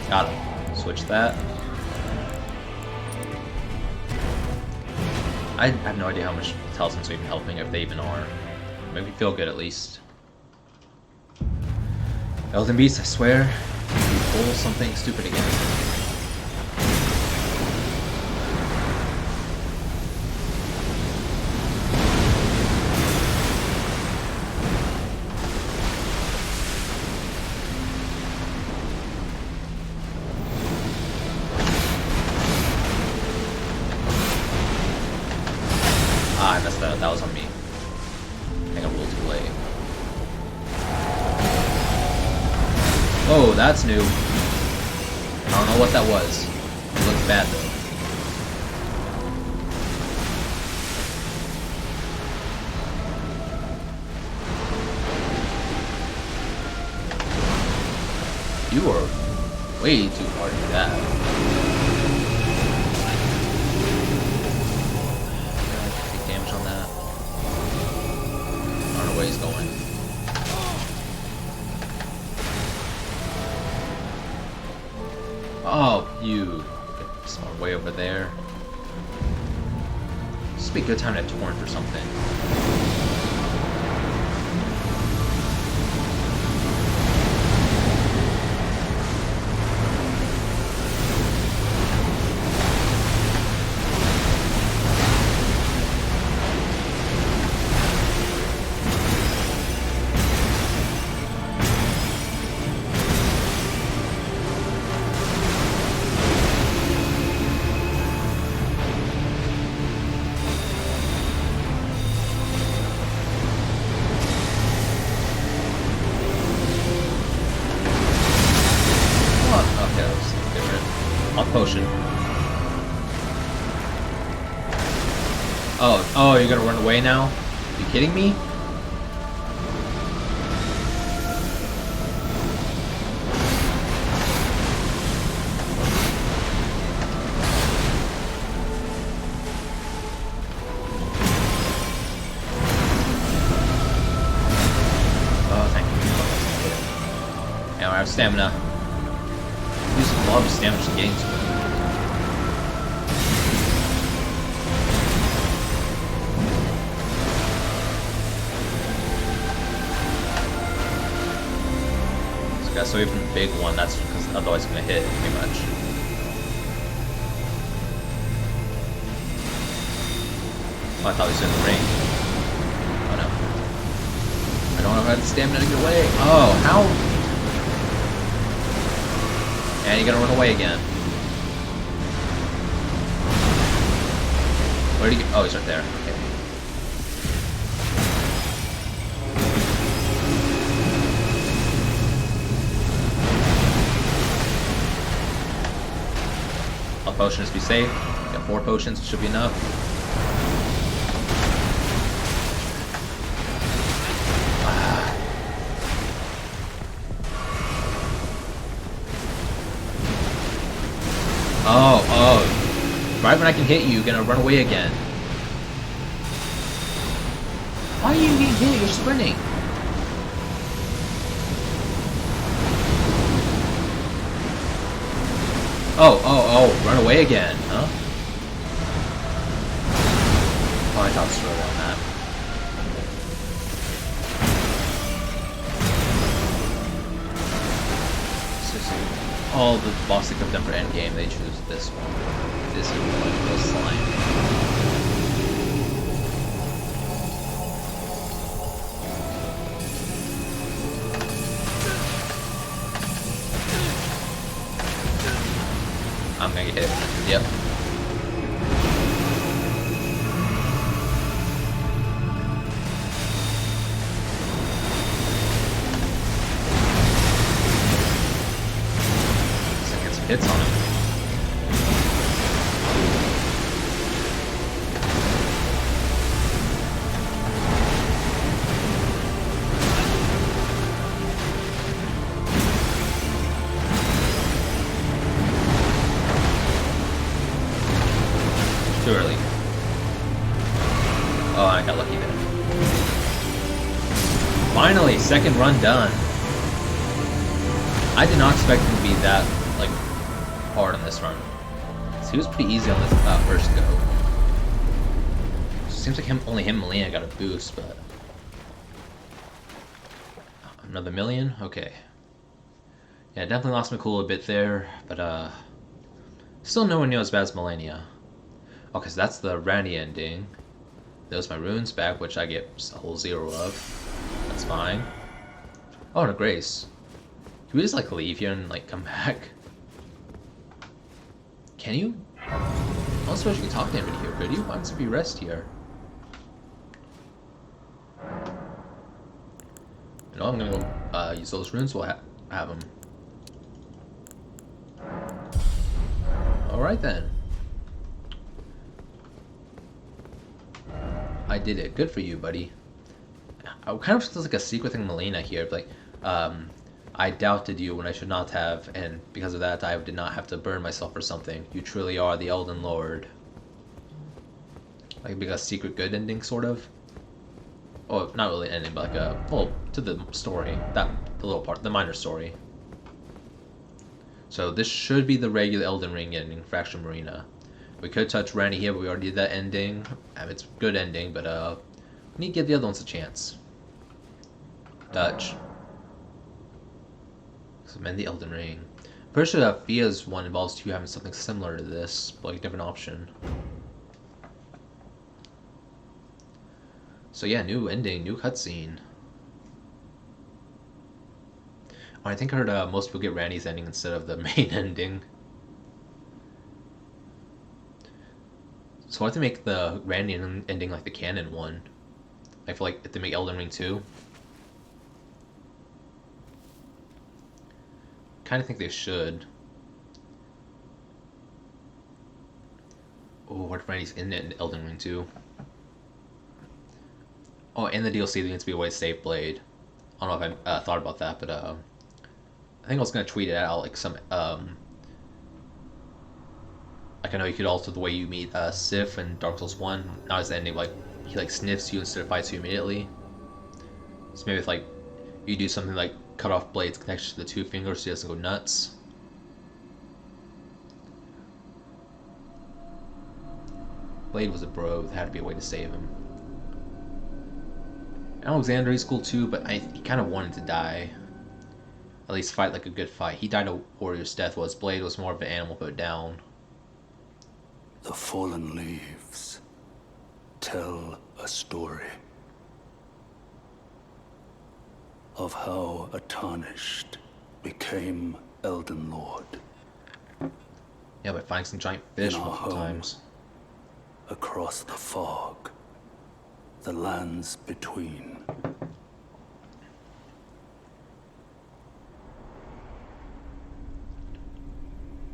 Got him. Switch that. I have no idea how much talismans are even helping, if they even are. Make me feel good at least. Elden Beast, I swear, you pull something stupid again. Ah, I messed that up. That was on me. I think I'm a little too late. Oh, that's new. I don't know what that was. It looks bad though. You are way too far to do that. Take damage on that. I don't know where he's going. Oh, you. Someone way over there. This would be a good time to torrent or something. Potion. Oh, you're gonna run away now? Are you kidding me? Oh, thank you. Now I have stamina. Use a lot of stamina to gain to it. So even the big one, that's because otherwise it's gonna hit pretty much. Oh, I thought he was in the ring. Oh no. I don't know if I have the stamina to get away. Oh, how? And you're gonna run away again. Where did he go? Oh, he's right there. Okay. Potions to be safe. Got 4 potions, should be enough. Oh. Right when I can hit you, you're gonna run away again. Why are you getting hit? You're sprinting. Oh, run away again, huh? Oh, I thought slow on that. So, all the bosses that I've done for endgame, they choose this one. This is one of the slime. I'm gonna get hit. Yep. So get some hits on him. Too early. Oh, I got lucky there. Finally, second run done. I did not expect him to be that, like, hard on this run. So he was pretty easy on this first go. Seems like only him and Melina got a boost, but... Another million? Okay. Yeah, definitely lost my cool a bit there, but, still nowhere near as bad as Melania. Okay, so that's the Randy ending. There's my runes back, which I get a whole 0 of. That's fine. Oh, and a Grace. Can we just, like, leave here and, like, come back? Can you? I don't suppose you can talk to anybody here, could you? Why does it be rest here? You know, I'm gonna go use those runes, we'll have them. Alright then. I did it. Good for you, buddy. I kind of feels like a secret thing Melina here, but like, I I doubted you when I should not have, and because of that, I did not have to burn myself or something. You truly are the Elden Lord. Like a secret good ending, sort of. Oh, not really an ending, but like a well to the story. The little part, the minor story. So this should be the regular Elden Ring ending, Fractured Marina. We could touch Randy here, but we already did that ending. I mean, it's a good ending, but we need to give the other ones a chance. Touch. Amend the Elden Ring. Pretty sure that Fia's one involves you having something similar to this, but like a different option. So yeah, new ending, new cutscene. Oh, I think I heard most people get Randy's ending instead of the main ending. So I have to make the Randy ending like the canon one. I feel like if they make Elden Ring 2. Kind of think they should. Oh, what if Randy's in Elden Ring 2? Oh, and the DLC needs to be a way to save Blade. I don't know if I thought about that, but I think I was gonna tweet it out like some like I know you could alter the way you meet Sif in Dark Souls 1. Now his ending, like he like sniffs you instead of fights you immediately. So maybe if like you do something like cut off Blade's connection to the two fingers so he doesn't go nuts. Blade was a bro. There had to be a way to save him. Alexander, he's cool too, but he kind of wanted to die. At least fight like a good fight. He died a warrior's death, whereas Blade was more of an animal put down. The fallen leaves tell a story of how a tarnished became Elden Lord. Yeah, by finding some giant fish multiple times. Across the fog, the lands between.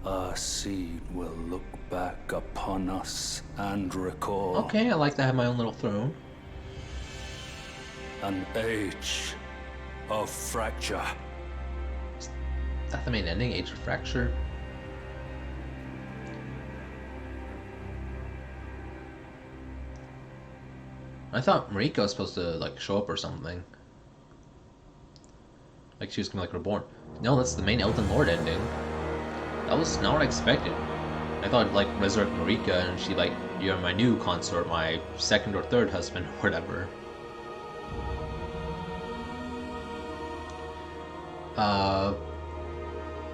Our seed will look back upon us and recall. Okay, I like to have my own little throne. An age of fracture. Is that the main ending? Age of Fracture? I thought Mariko was supposed to like show up or something. Like she was gonna be like reborn. No, that's the main Elden Lord ending. That was not what I expected. I thought I'd like resurrect Marika and she like, you're my new consort, my second or third husband, or whatever. I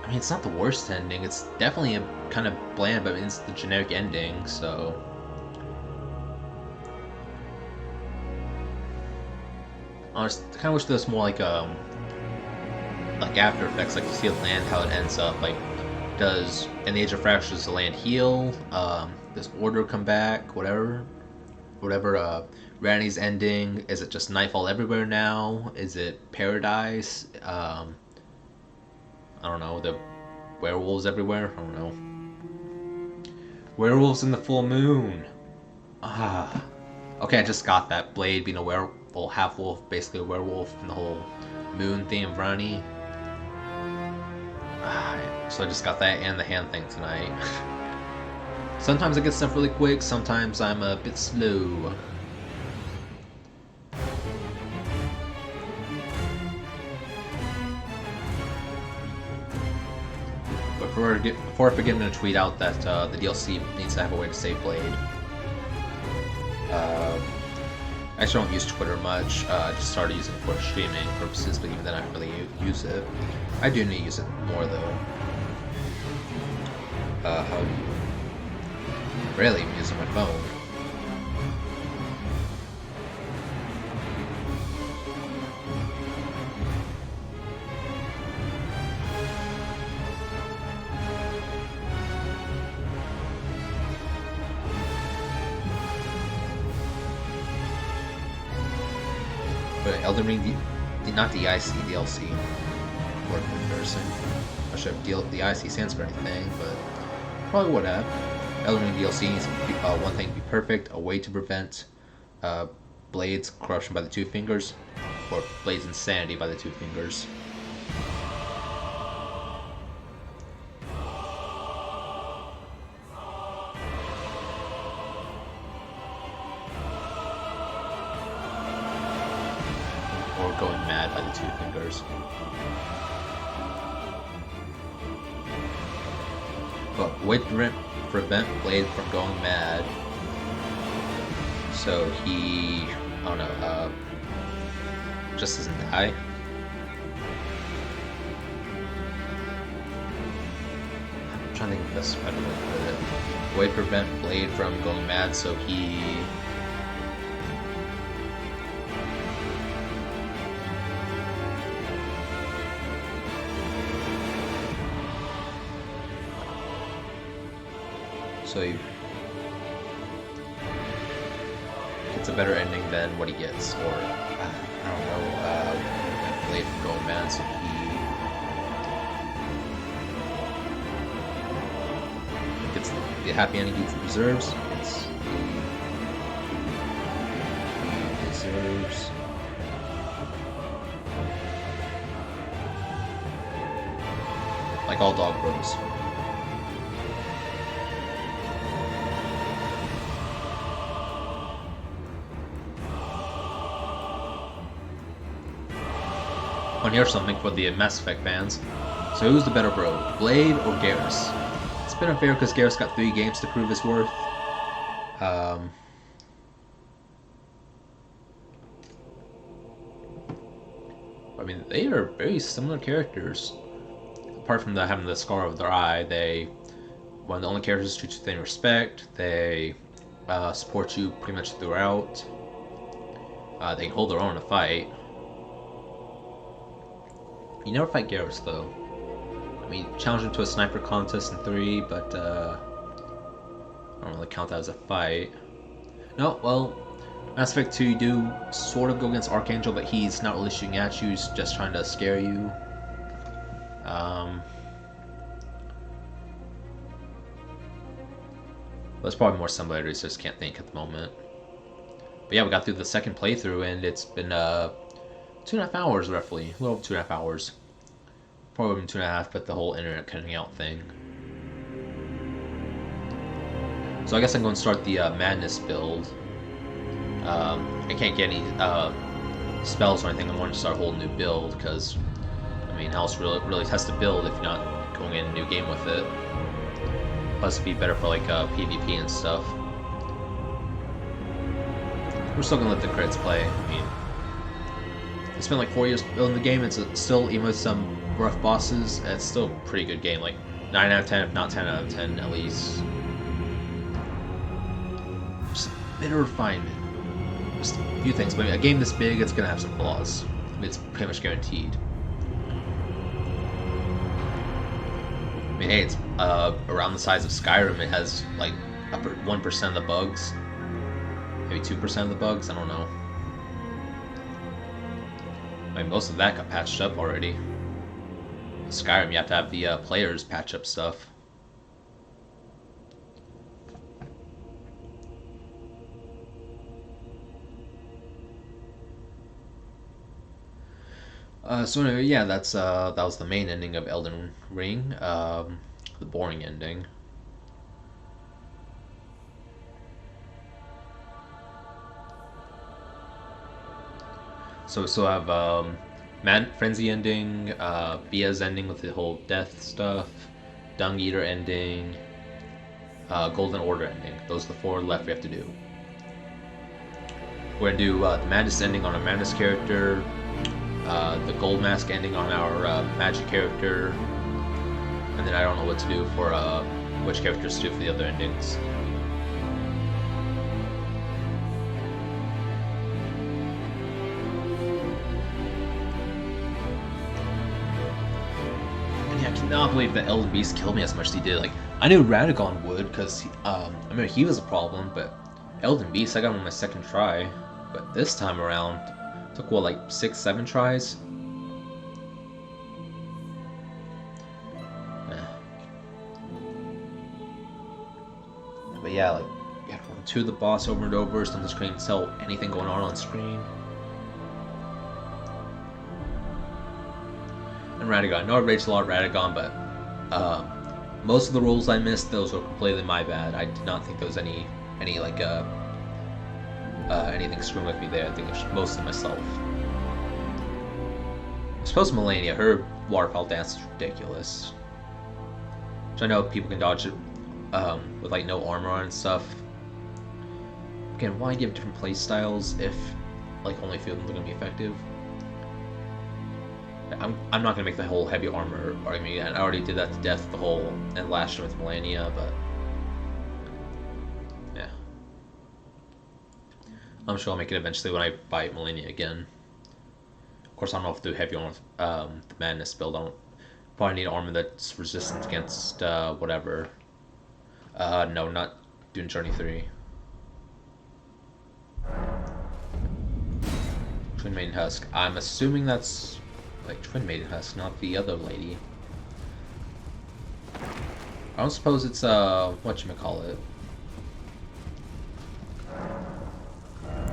mean, it's not the worst ending. It's definitely a kind of bland, but it's the generic ending, so. I kind of wish there was more like after effects, like you see the land, how it ends up. Like, does in the Age of Fractures does the land heal? Does order come back? Whatever. Randy's ending. Is it just nightfall everywhere now? Is it paradise? I don't know. The werewolves everywhere. I don't know. Werewolves in the full moon. Ah. Okay, I just got that. Blade being a werewolf, half wolf, basically a werewolf, and the whole moon theme of Ronnie. So I just got that and the hand thing tonight. Sometimes I get stuff really quick, sometimes I'm a bit slow. Before I forget, I'm going to tweet out that the DLC needs to have a way to save Blade. I actually don't use Twitter much. I just started using it for streaming purposes, but even then I don't really use it. I do need to use it more though. Rarely even using my phone. But Elden Ring, not the IC DLC. Or comparison. I should have the IC stands for anything, but probably would have. Elden Ring DLC needs one thing to be perfect: a way to prevent Blade's corruption by the two fingers, or Blade's insanity by the two fingers. going mad by the two fingers. But way to prevent Blade from going mad, so he, I don't know, just doesn't die. I'm trying to think of the best way to put it. Way to prevent Blade from going mad, so he. So he gets a better ending than what he gets, or I don't know, Blade from going mad, so he gets the happy ending he deserves. He deserves. Like all dog bros. And here's something for the Mass Effect fans. So who's the better bro, Blade or Garrus? It's been unfair because Garrus got 3 games to prove his worth. I mean, they are very similar characters. Apart from having the scar over their eye, they one of the only characters who treat you with any respect. They support you pretty much throughout. They can hold their own in a fight. You never fight Garrus, though. I mean, challenge him to a sniper contest in 3, but I don't really count that as a fight. No, well, Mass Effect 2, you do sort of go against Archangel, but he's not really shooting at you, he's just trying to scare you. There's probably more similarities, I just can't think at the moment. But yeah, we got through the second playthrough, and it's been 2.5 hours roughly, a little over 2.5 hours. Probably been 2.5, but the whole internet cutting out thing. So I guess I'm going to start the Madness build. I can't get any spells or anything. I'm going to start a whole new build because, I mean, how else really test a build if you're not going in a new game with it? Plus, it'd be better for like PvP and stuff. We're still gonna let the crits play. I mean, it's been like 4 years building the game. It's still, even with some rough bosses, it's still a pretty good game. Like 9 out of 10, if not 10 out of 10 at least. Just a bit of refinement. Just a few things. But a game this big, it's gonna have some flaws. It's pretty much guaranteed. I mean, hey, it's around the size of Skyrim. It has like upper 1% of the bugs, maybe 2% of the bugs. I don't know. I mean, most of that got patched up already. Skyrim, you have to have the players patch up stuff. So anyway, yeah, that was the main ending of Elden Ring, the boring ending. So we still have Frenzy ending, Bia's ending with the whole death stuff, Dung Eater ending, Golden Order ending. Those are the 4 left we have to do. We're gonna do the Madness ending on our Madness character, the Gold Mask ending on our Magic character, and then I don't know what to do for which characters to do for the other endings. And yeah, I cannot believe that Elden Beast killed me as much as he did. Like, I knew Radagon would, because I mean, he was a problem, but Elden Beast, I got him on my second try. But this time around, it took what, like 6-7 tries? But yeah, like, you have to run to the boss over and over, sometimes couldn't tell anything going on screen. And Radagon, I know I raged a lot at Radagon, but most of the rolls I missed, those were completely my bad. I did not think there was any like anything screwing with me there. I think it was mostly myself. I suppose Melania, her waterfall dance is ridiculous. Which I know people can dodge it with like no armor on and stuff. Again, why give different play styles if like only a few of them are going to be effective? I'm not going to make the whole heavy armor argument. I already did that to death the whole and last year with Melania, but yeah. I'm sure I'll make it eventually when I buy Melania again. Of course, I don't know if the heavy armor, the Madness build, I don't probably need armor that's resistant against whatever. No, not doing Journey 3. Twin Maiden Husk. I'm assuming that's like Twin Maiden Husk, not the other lady. I don't suppose it's whatchamacallit.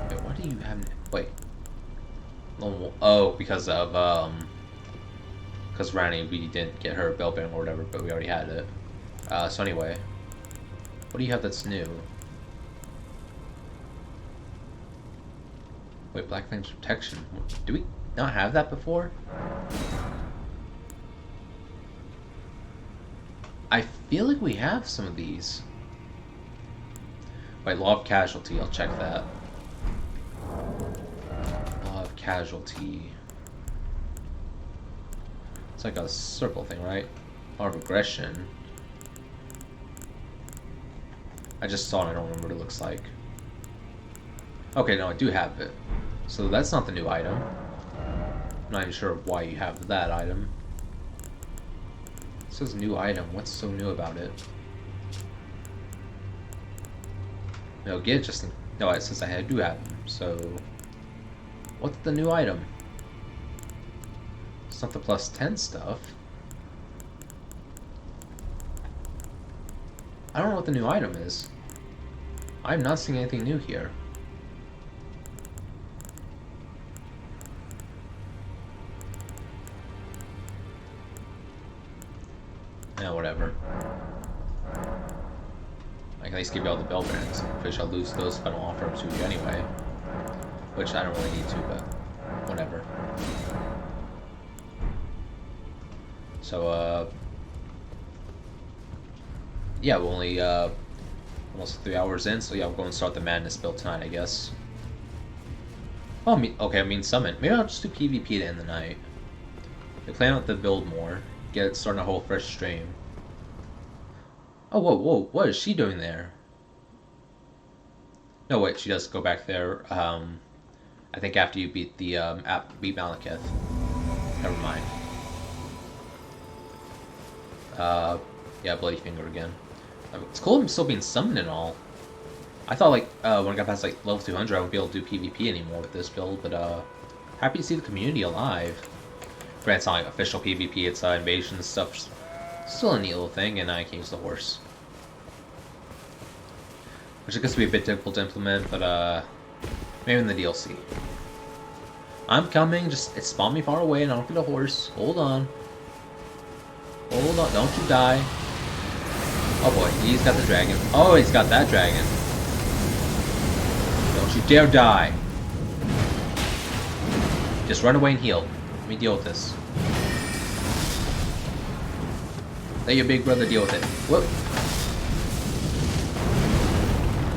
Wait, what do you have? Wait. Oh, because of because Rani, we didn't get her bell band or whatever, but we already had it. So anyway, what do you have that's new? Wait, Black Flame's Protection. Do we not have that before? I feel like we have some of these. Wait, Law of Casualty, I'll check that. Law of Casualty. It's like a circle thing, right? Law of Aggression. I just saw it, I don't remember what it looks like. Okay, no, I do have it. So that's not the new item. I'm not even sure why you have that item. It says new item. What's so new about it? No, get just... No, it says I do have them. So... What's the new item? It's not the plus 10 stuff. I don't know what the new item is. I'm not seeing anything new here. Yeah, whatever. I can at least give you all the bell bands. I'm pretty sure I'll lose those if I don't offer them to you anyway. Which I don't really need to, but whatever. So, yeah, we're only, almost 3 hours in, so yeah, we'll go and start the Madness build tonight, I guess. Oh, okay, I mean summon. Maybe I'll just do PvP to end the night. We plan out the build more. Get it starting a whole fresh stream. Oh, whoa, what is she doing there? No, wait, she does go back there, I think after you beat the, beat Malekith. Never mind. Yeah, Bloody Finger again. It's cool I'm still being summoned and all. I thought, like, when I got past, like, level 200, I wouldn't be able to do PvP anymore with this build, but, happy to see the community alive. Granted, it's not like official PvP, it's invasion and stuff. Still a neat little thing, and I can use the horse. Which I guess would be a bit difficult to implement, but maybe in the DLC. I'm coming, just spawn me far away and I'll get a horse. Hold on. Hold on, don't you die. Oh boy, he's got the dragon. Oh, he's got that dragon. Don't you dare die. Just run away and heal. Let me deal with this. Let your big brother deal with it. Whoop.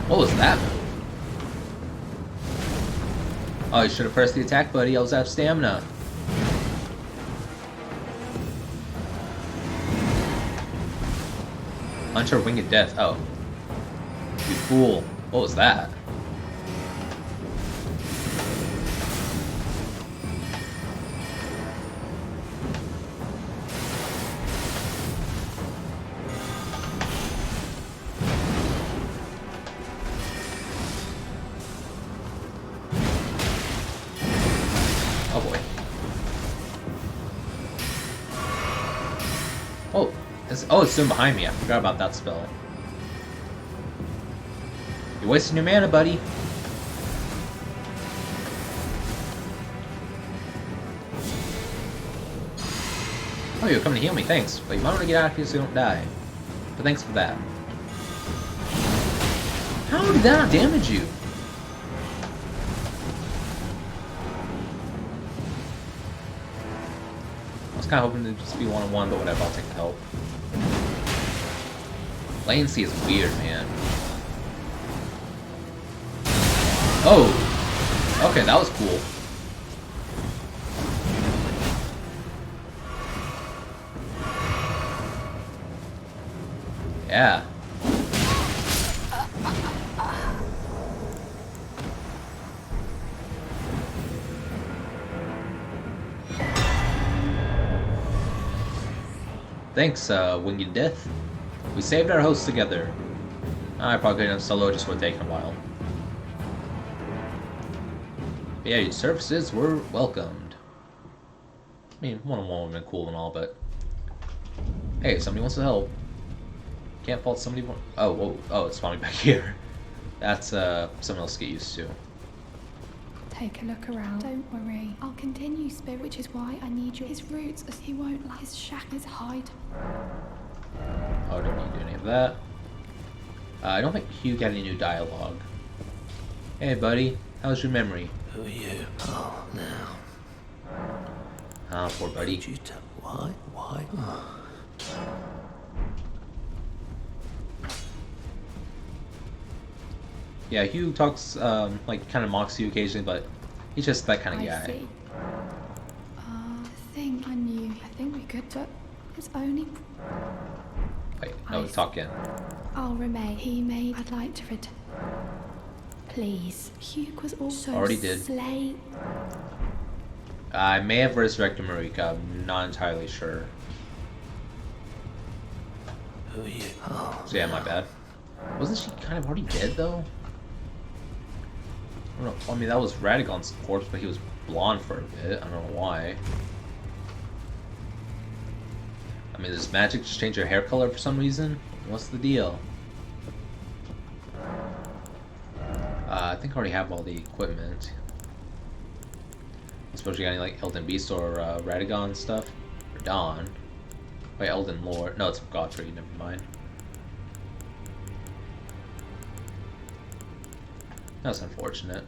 What was that move? Oh, you should have pressed the attack, buddy. I was out of stamina. Hunter Winged Death. Oh. You fool. What was that? Oh boy. Oh, it's soon behind me. I forgot about that spell. You're wasting your mana, buddy. Oh, you're coming to heal me, thanks. But you might want to get out of here so you don't die. But thanks for that. How did that not damage you? was kind of hoping to just be one-on-one, but whatever, I'll take the help. Latency is weird, man. Oh! Okay, that was cool. Yeah. Thanks, Winged Death. We saved our host together. I probably could have done solo, just would have taken a while. But yeah, your services were welcomed. I mean, one-on-one would have been cool and all, but... Hey, if somebody wants to help. Can't fault somebody... Oh, whoa, oh, it's spawning back here. That's, something else to get used to. Take a look around. Don't worry. I'll continue, Spirit, which is why I need your... His roots, as he won't like his shack, his hide. Oh, I don't need to do any of that. I don't think Hugh got any new dialogue. Hey, buddy. How's your memory? Who are you? Oh, now. Ah, poor buddy. Did you tell? Why? Why? Yeah, Hugh talks, like, kind of mocks you occasionally, but he's just that kind of guy. I see. I think I knew. I think we could, but it's only... Wait, no, talk again. I'll remain. He made... I'd like to return. Please. Hugh was also... Already did. Slay. I may have resurrected Marika, I'm not entirely sure. Who are you? Oh, So yeah, my bad. Wasn't she kind of already dead, though? I don't know. I mean, that was Radagon's corpse, but he was blonde for a bit. I don't know why. I mean, does magic just change your hair color for some reason? What's the deal? I think I already have all the equipment. I suppose you got any, like, Elden Beast or Radagon stuff? Or Dawn? Wait, Elden Lore. No, it's Godfrey, never mind. That's unfortunate.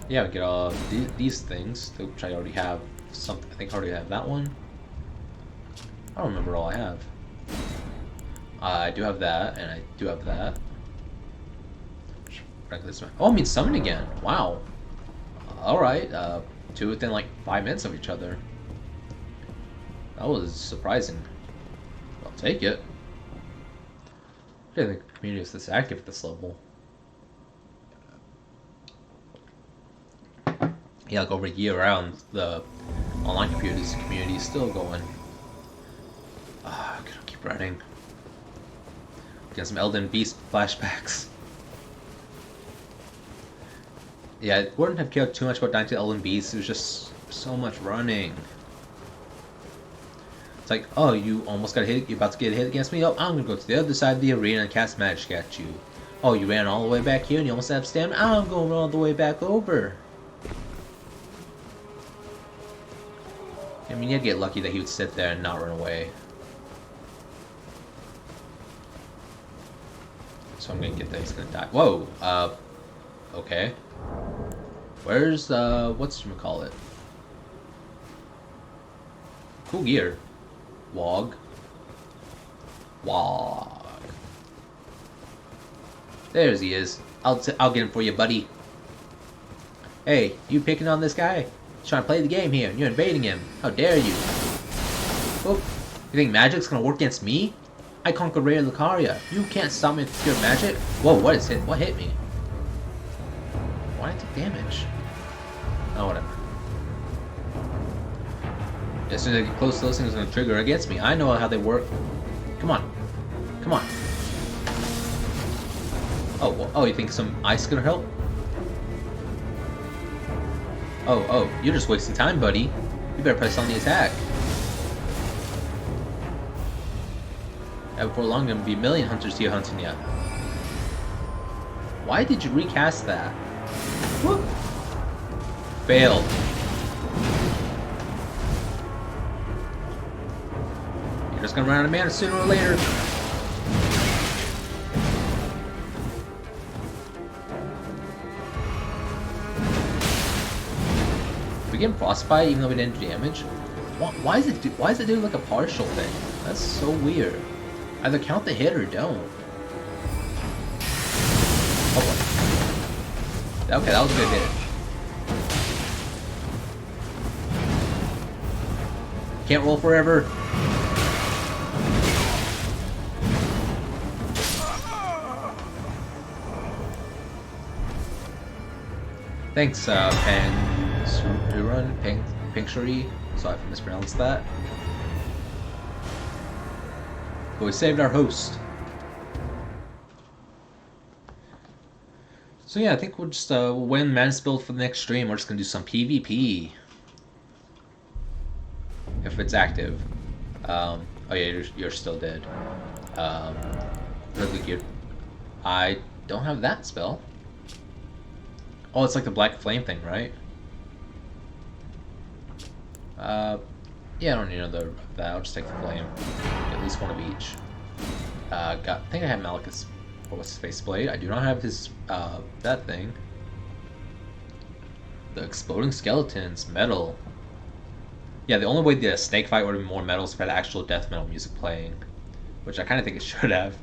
Yeah, we get all these things, which I already have. Something I think I already have that one. I don't remember all I have. I do have that, and I do have that. Oh, I mean summon again. Wow. Alright, two within like 5 minutes of each other. That was surprising. I'll take it. I didn't think the community was this active at this level. Yeah, like over a year around, the online community is still going. I'm gonna keep running. Get some Elden Beast flashbacks. Yeah, I wouldn't have cared too much about dying to Elden Beast. It was just so much running. It's like, oh, you almost got hit. You're about to get hit against me. Oh, I'm gonna go to the other side of the arena and cast magic at you. Oh, you ran all the way back here and you almost have stamina. I'm going all the way back over. I mean, you'd get lucky that he would sit there and not run away. So I'm gonna get that he's gonna die. Whoa. Okay. Where's whatchamacallit? Cool gear. Wog. There's he is. I'll get him for you, buddy. Hey, you picking on this guy? He's trying to play the game here, and you're invading him. How dare you? Oh, you think magic's gonna work against me? I conquered Rhea Lucaria. You can't stop me with pure magic. Whoa, what is it? What hit me? Why did I take damage? Oh, whatever. As soon as I get close to those things, it's gonna trigger against me. I know how they work. Come on. Come on. Oh, well, oh, you think some ice is gonna help? Oh, you're just wasting time, buddy. You better press on the attack. And before long, there's gonna be a million hunters here hunting you. Why did you recast that? Whoop. Failed. You're just gonna run out of mana sooner or later. we get frostbite even though we didn't do damage? Why is it doing like a partial thing? That's so weird. Either count the hit or don't. Oh boy. Okay, that was a good hit. Can't roll forever. Thanks, Pinkshuri. Sorry if I mispronounced that. But we saved our host. So yeah, I think we'll just when Madness build for the next stream, we're just gonna do some PvP. If it's active. Oh yeah, you're still dead. Really cute. I don't have that spell. Oh, it's like the Black Flame thing, right? Yeah, I don't need another of that. I'll just take the Flame. At least one of each. I think I have Malekith's, what was his face blade? I do not have his, that thing. The Exploding Skeletons, metal. Yeah, the only way the snake fight would have been more metal is if it had actual death metal music playing. Which I kind of think it should have.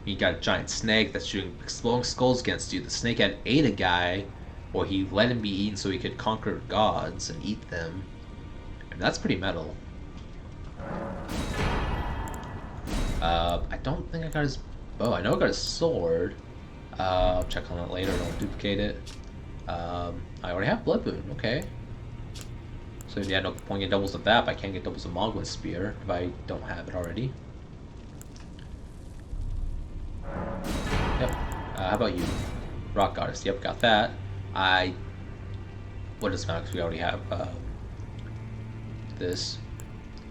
You got a giant snake that's shooting exploding skulls against you. The snake had ate a guy, or he let him be eaten so he could conquer gods and eat them. And that's pretty metal. I don't think I got his bow. I know I got his sword. I'll check on that later. Don't duplicate it. I already have Blood Boon. Okay. So yeah, no point getting doubles of that, but I can't get doubles of Mogwin's Spear if I don't have it already. Yep. How about you? Rock Goddess. Yep, got that. What does matter because we already have this.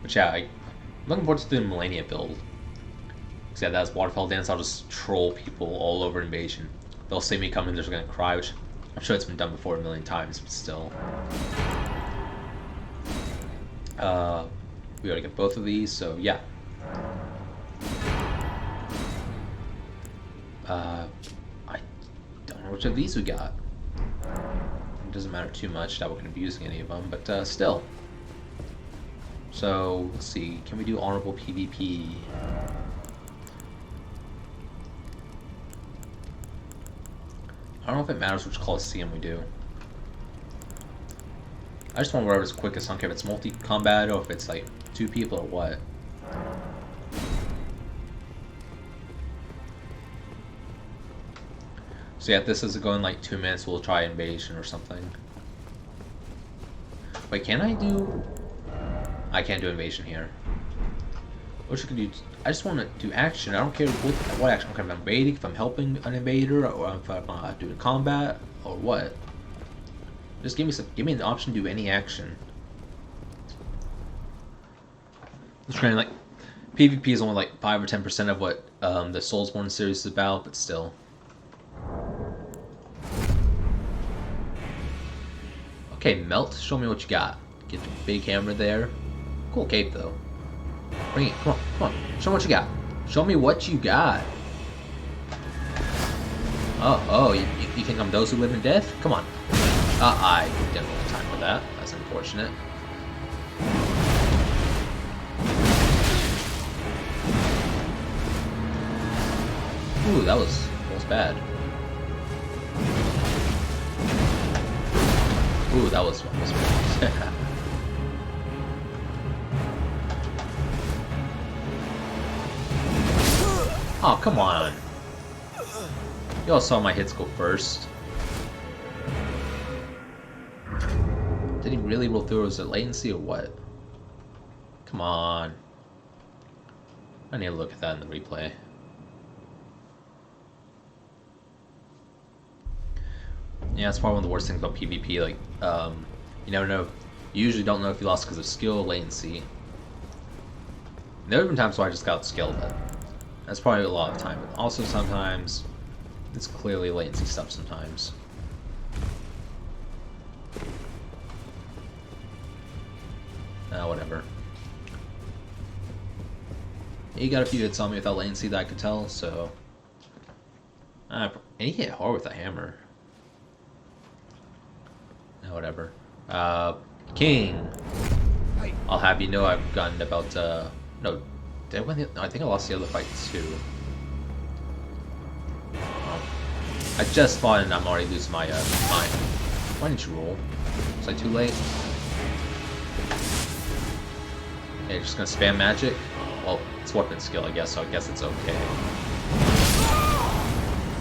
Which yeah, I'm looking forward to the Millennia build. Because yeah, that's Waterfall Dance. I'll just troll people all over Invasion. They'll see me coming, they're just gonna cry, which I'm sure it's been done before a million times, but still. We already get both of these, so yeah. I don't know which of these we got. It doesn't matter too much that we're going to be using any of them, but still. So, let's see, can we do honorable PvP? I don't know if it matters which Coliseum we do. I just want whatever's quickest. I don't care if it's multi-combat or if it's like 2 people or what. So yeah, if this isn't going like 2 minutes, we'll try Invasion or something. Wait, can I do... I can't do Invasion here. What you can do... I just want to do action. I don't care what action. Okay, if I'm invading, if I'm helping an invader, or if I'm doing combat, or what. Just give me an option to do any action. Just trying like PvP is only like 5 or 10% of what the Soulsborne series is about, but still. Okay, Melt, show me what you got. Get the big hammer there. Cool cape though. Bring it, come on. Show me what you got. Show me what you got. Oh, you think I'm those who live in death? Come on. I didn't have time for that. That's unfortunate. Ooh, that was bad. Ooh, that was bad. Oh, come on. You all saw my hits go first. Did he really roll through? Was it latency or what? Come on. I need to look at that in the replay. Yeah, it's probably one of the worst things about PvP. Like, you never know. You usually don't know if you lost because of skill or latency. There have been times where I just got skilled, but that's probably a lot of time. But also sometimes it's clearly latency stuff sometimes. Whatever. He got a few hits on me without latency that I could tell, so... and he hit hard with a hammer. Whatever. King. I'll have you know I've gotten about, no, did I win the, no, I think I lost the other fight too. Oh. I just fought and I'm already losing my, mind. Why didn't you roll? Was I too late? Yeah, you're just gonna spam magic? Well, it's weapon skill, I guess, so I guess it's okay.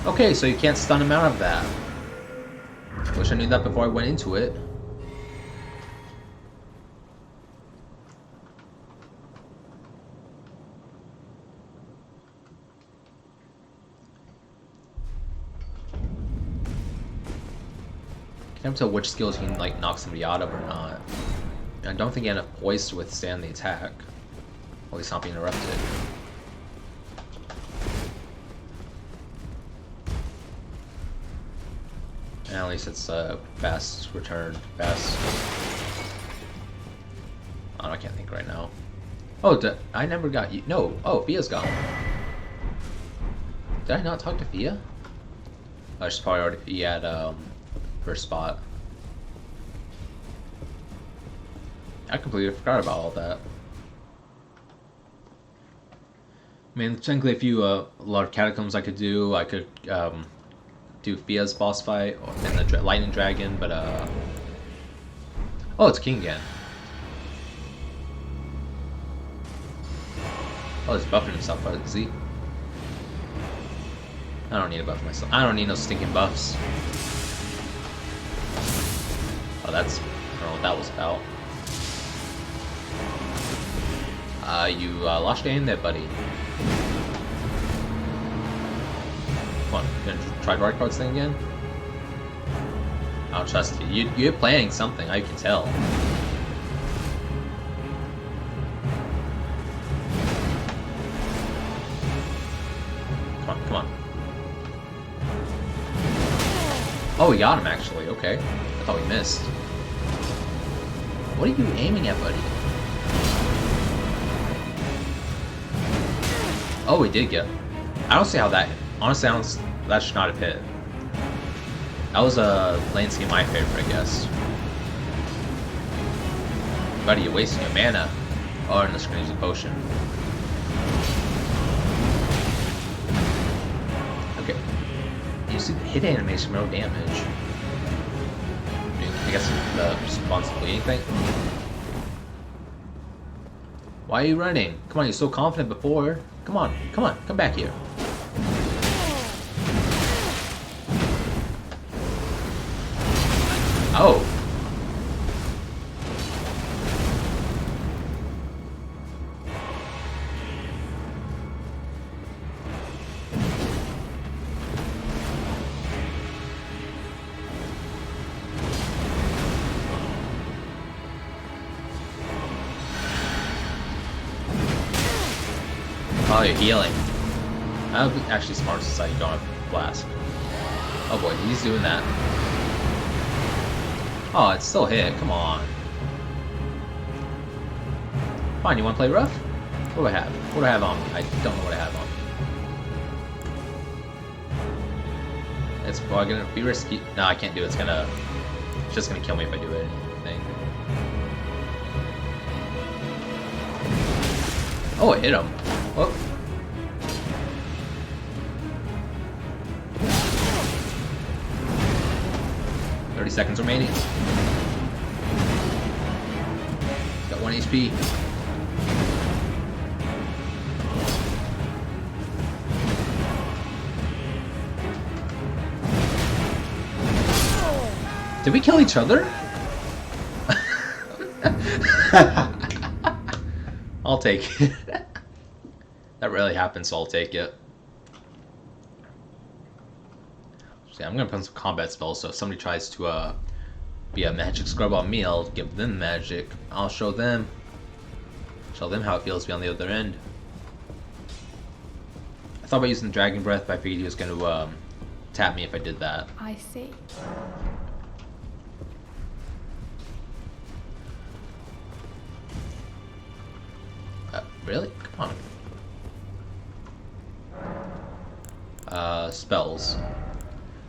Okay, so you can't stun him out of that. Wish I knew that before I went into it. Can't tell which skills you can like knock somebody out of or not. I don't think you have enough poise to withstand the attack. At least not be interrupted. And at least it's fast return, fast. Oh, I can't think right now. Oh, I never got you. No. Oh, Fia's gone. Did I not talk to Fia? I should probably already be at first spot. I completely forgot about all that. I mean, technically, a few a lot of catacombs I could do. I could do Fia's boss fight and the lightning dragon, but oh, it's King again. Oh, he's buffing himself, is he? I don't need to buff myself. I don't need no stinking buffs. Oh, that's, I don't know what that was about. You lost your aim there, buddy. Come on, you gonna try Guard Cards thing again? I don't trust you. You're playing something, I can tell. Come on, come on. Oh, we got him actually, okay. I thought we missed. What are you aiming at, buddy? Oh, we did get him. I don't see how that hit. Honestly, that should not have hit. That was a lane scheme my favorite, I guess. Buddy, you're wasting your mana. Oh, and the screen's a potion. Okay. You see the hit animation, no damage. I guess the response to bleeding thing. Why are you running? Come on, you're so confident before. Come on, come back here. Oh. Oh, you're healing. That would be actually smart society going up blast. Oh boy, he's doing that. Oh, it's still hit. Come on. Fine, you want to play rough? What do I have? What do I have on me? I don't know what I have on. It's probably gonna be risky. No, I can't do it. It's just gonna kill me if I do anything. Oh, I hit him. Whoop. 30 seconds remaining. Got 1 HP. Did we kill each other? I'll take it. That rarely happens, so I'll take it. So yeah, I'm gonna put some combat spells, so if somebody tries to be a magic scrub on me, I'll give them magic. I'll show them how it feels to be on the other end. I thought about using Dragon Breath, but I figured he was gonna tap me if I did that. I see. Really? Come on. Spells.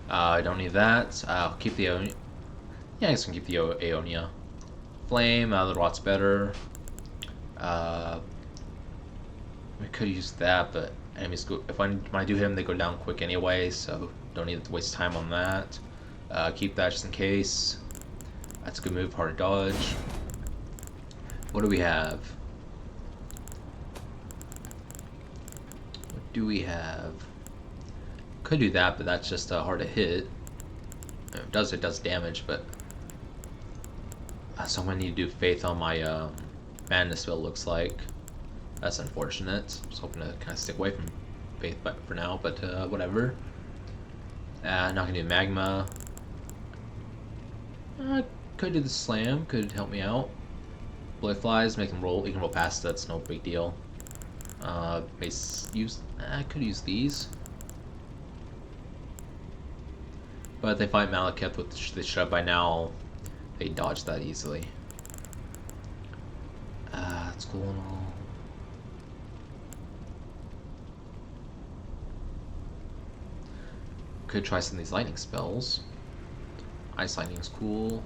I don't need that. I'll keep the Aeonia. Yeah, I guess I can keep the Aeonia. Flame, the rot's better. We could use that, but enemies go. When I do hit them, they go down quick anyway, so don't need to waste time on that. Keep that just in case. That's a good move, hard to dodge. What do we have? What do we have? Could do that, but that's just hard to hit. It does damage, but so I'm gonna need to do faith on my madness spell. Looks like that's unfortunate. I was hoping to kind of stick away from faith for now, but whatever. Not gonna do magma. Could do the slam. Could help me out. Blood flies, make them roll. You can roll past. That's no big deal. I could use these. But if they fight Malekith, which they should have by now, they dodge that easily. That's cool and all. Could try some of these lightning spells. Ice lightning's cool.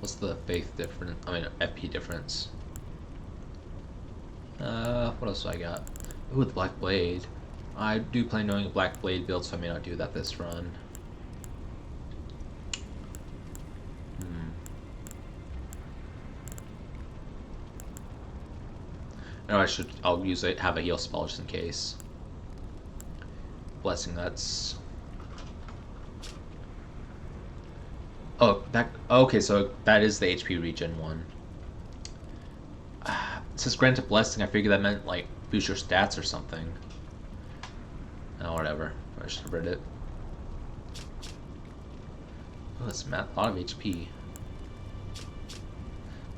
What's the faith difference? I mean, FP difference. What else do I got? Ooh, the Black Blade. I do plan on doing a Black Blade build, so I may not do that this run. No, I'll use it, have a heal spell just in case. Blessing, that's... Oh, okay, so that is the HP regen one. It says granted blessing, I figured that meant, like, boost your stats or something. Oh, whatever. I just read it. Oh, that's a lot of HP.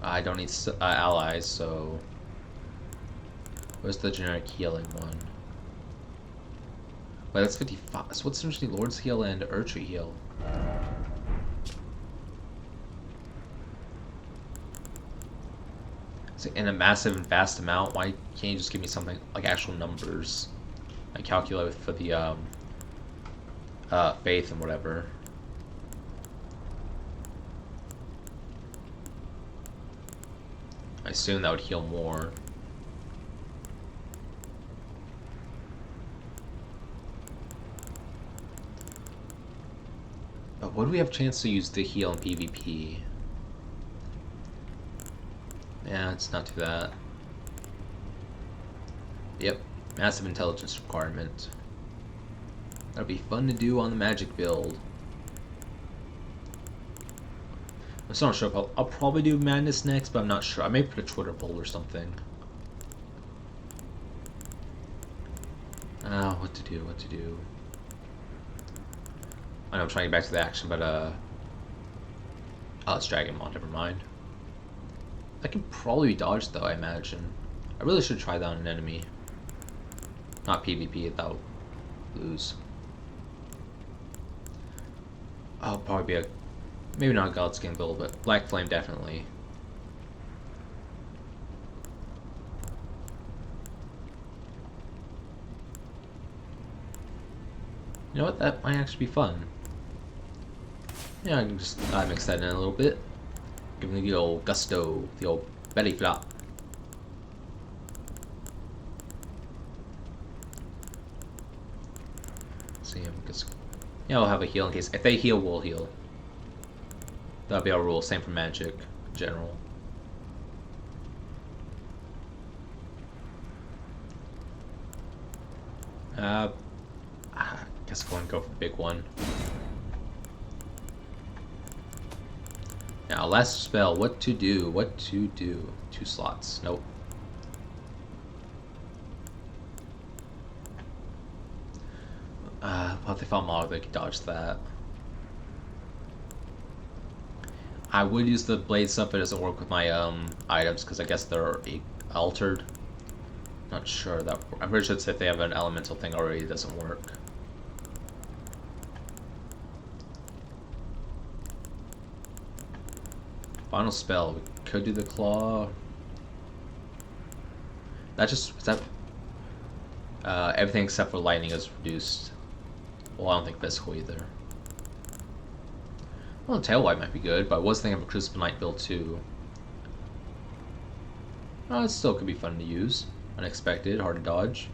I don't need allies, so... Where's the generic healing one? Wait, that's 55. So what's essentially Lord's Heal and Urtry Heal? It's in a massive and vast amount. Why can't you just give me something like actual numbers? I calculate for the faith and whatever. I assume that would heal more. But would we have a chance to use the heal in PvP? Yeah, it's not too bad. Yep, massive intelligence requirement. That'll be fun to do on the magic build. I'm still not sure if I'll probably do madness next, but I'm not sure. I may put a Twitter poll or something. What to do. I know I'm trying to get back to the action, but oh, it's Dragonmon, never mind. That can probably be dodged though, I imagine. I really should try that on an enemy. Not PvP, that would lose. I'll probably be maybe not a Godskin build, but Black Flame definitely. You know what, that might actually be fun. Yeah, I can just mix that in a little bit. Give me the old gusto, the old belly flop. See him, because yeah, I'll have a heal in case if they heal, we'll heal. That'll be our rule. Same for magic in general. I guess I'm going to go for the big one. Now, last spell. What to do? What to do? 2 slots. Nope. Well, if they found Mog, they could dodge that. I would use the blade stuff, but it doesn't work with my items because I guess they're altered. Not sure that. I'm pretty sure it's if they have an elemental thing already, it doesn't work. Final spell. We could do the claw. That just is that. Everything except for lightning is reduced. Well, I don't think physical either. Well, Tail White might be good, but I was thinking of a Crucible Knight build too. Oh, it still could be fun to use. Unexpected, hard to dodge.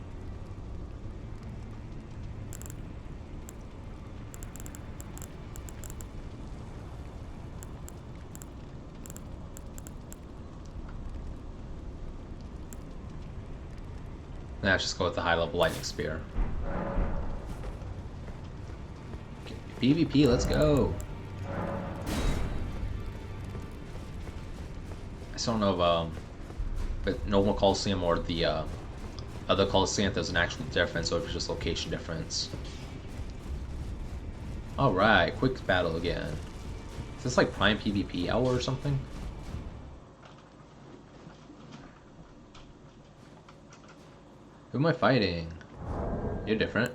Now let's just go with the high level lightning spear. Okay, PvP, let's go. I still don't know if normal Coliseum or the other Coliseum there's an actual difference, or if it's just location difference. Alright, quick battle again. Is this like Prime PvP hour or something? Who am I fighting? You're different.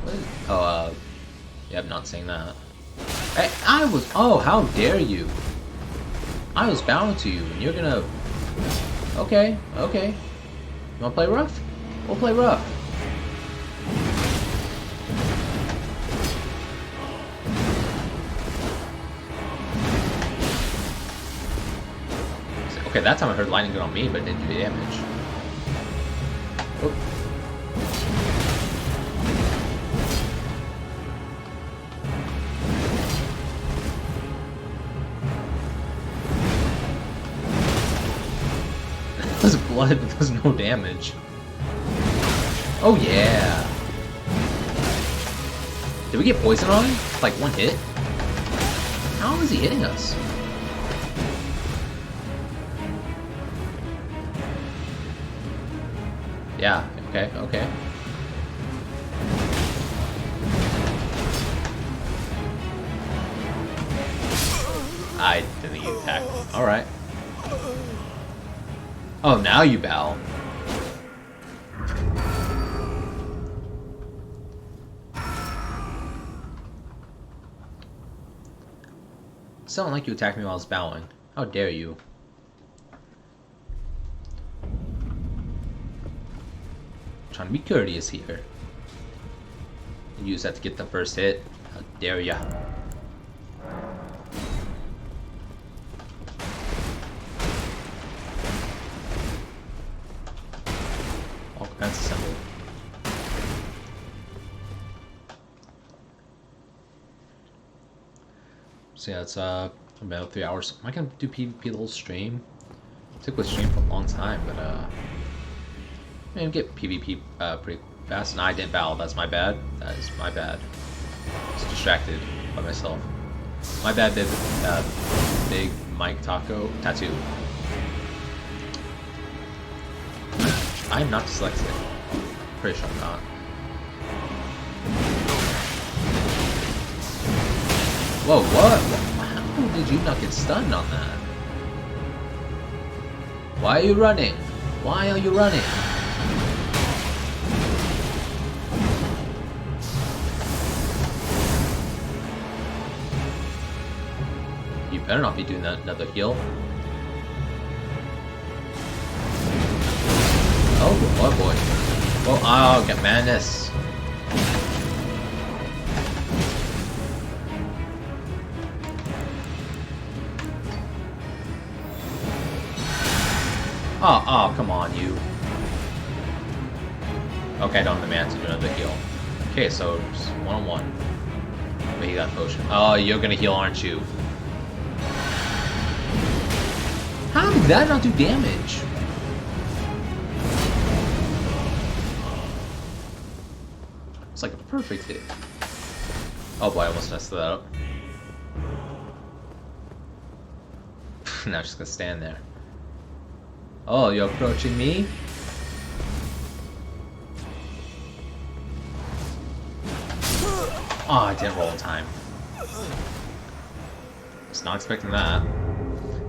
What is, oh, yeah, I'm not saying that. Hey, oh, how dare you! I was bound to you, and you're gonna... Okay, okay. You wanna play rough? We'll play rough. Okay, that time I heard lightning go on me, but it didn't do damage. Oh. There's blood, but there's no damage. Oh yeah! Did we get poison on him? Like one hit? How is he hitting us? Yeah, okay, okay. I didn't think you attacked. Alright. Oh, now you bow. Sounded like you attacked me while I was bowing. How dare you? Trying to be courteous here. Use that to get the first hit. How dare ya? All commands assembled. So yeah, it's about 3 hours. Am I gonna do PvP the whole stream? Took with stream for a long time, but man, get PvP pretty fast, and I didn't bow. That's my bad. That is my bad. I was distracted by myself. My bad, big Mike Tattoo. I am not dyslexic. Pretty sure I'm not. Whoa, what? How did you not get stunned on that? Why are you running? Why are you running? You better not be doing that another heal. Oh boy. Oh, get madness. Oh, come on, you. Okay, I don't have the mana to do another heal. Okay, so just one-on-one. But he got a potion. Oh, you're gonna heal, aren't you? How did that not do damage? It's like a perfect hit. Oh boy, I almost messed that up. Now I'm just gonna stand there. Oh, you're approaching me? Oh, I didn't roll in time. Was not expecting that.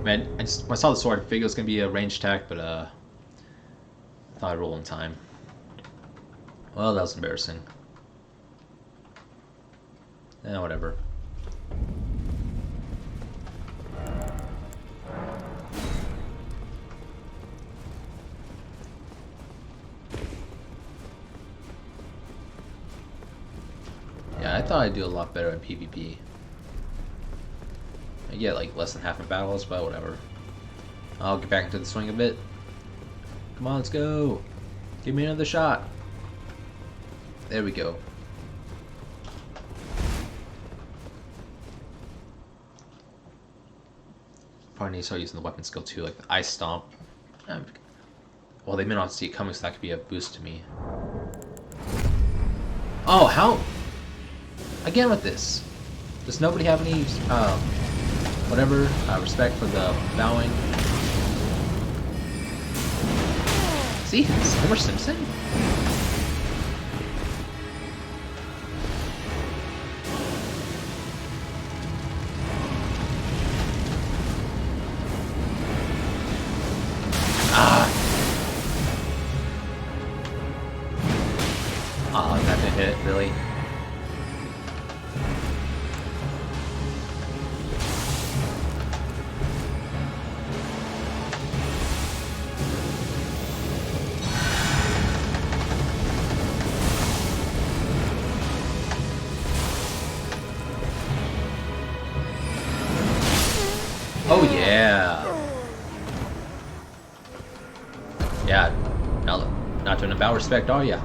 Man, when I saw the sword, I figured it was gonna be a ranged attack, but I thought I'd roll in time. Well, that was embarrassing. Whatever. Yeah, I thought I'd do a lot better in PvP. I get like less than half in battles, but whatever. I'll get back into the swing a bit. Come on, let's go. Give me another shot. There we go. Probably need to start using the weapon skill too, like the Ice Stomp. Well, they may not see it coming, so that could be a boost to me. Oh, how? Again with this. Does nobody have any, whatever, respect for the bowing? See? It's Homer Simpson? Oh, that didn't hit, really? Oh yeah! Yeah, now not doing a bow respect, are ya?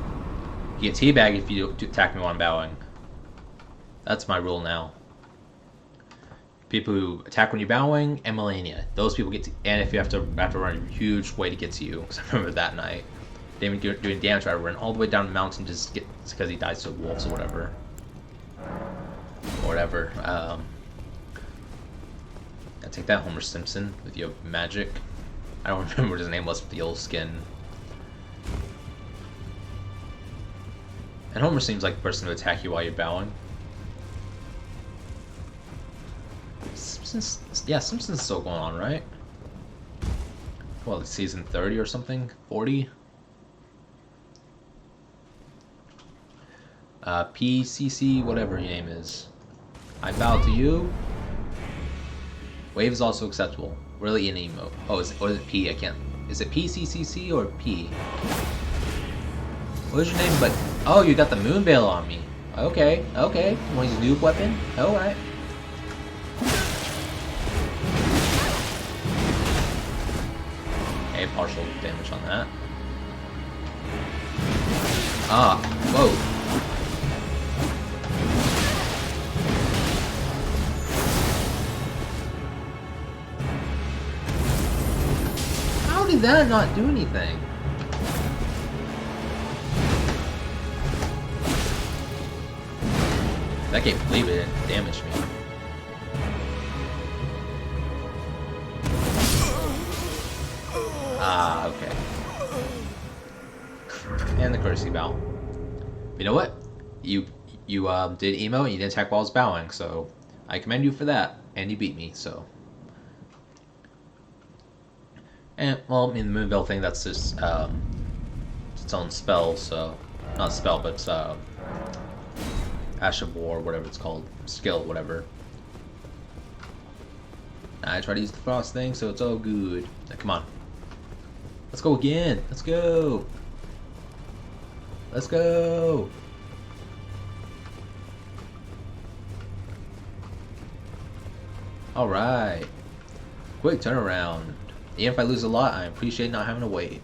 You get teabag if you attack me while I'm bowing. That's my rule now. People who attack when you're bowing, and Melania. Those people get to, and if you have to run a huge way to get to you, because I remember that night. They even doing damage, I run all the way down the mountain just because he dies to wolves or whatever. Or whatever. I take that, Homer Simpson, with your magic. I don't remember what his name was with the old skin. And Homer seems like the person to attack you while you're bowing. Simpsons, yeah, Simpsons is still going on, right? Well, it's season 30 or something? 40? PCC, whatever your name is. I bow to you. Wave is also acceptable. Really any emote. Oh, is it P? I can't. Is it PCCC or P? What is your name? But oh, you got the moon veil on me. Okay, okay. You want to use a noob weapon? All right. Okay, partial damage on that. Ah, whoa. How did that not do anything? I can't believe it didn't damage me. Ah, okay. And the courtesy bow. You know what? You did emo and you didn't attack while I was bowing, so I commend you for that. And you beat me, so. And well, I mean the Moonveil thing, that's just its own spell, so not spell, but Ash of War, whatever it's called, skill, whatever. I try to use the frost thing, so it's all good. Now, come on, let's go again. Let's go. Let's go. All right. Quick turnaround. Even if I lose a lot, I appreciate not having to wait.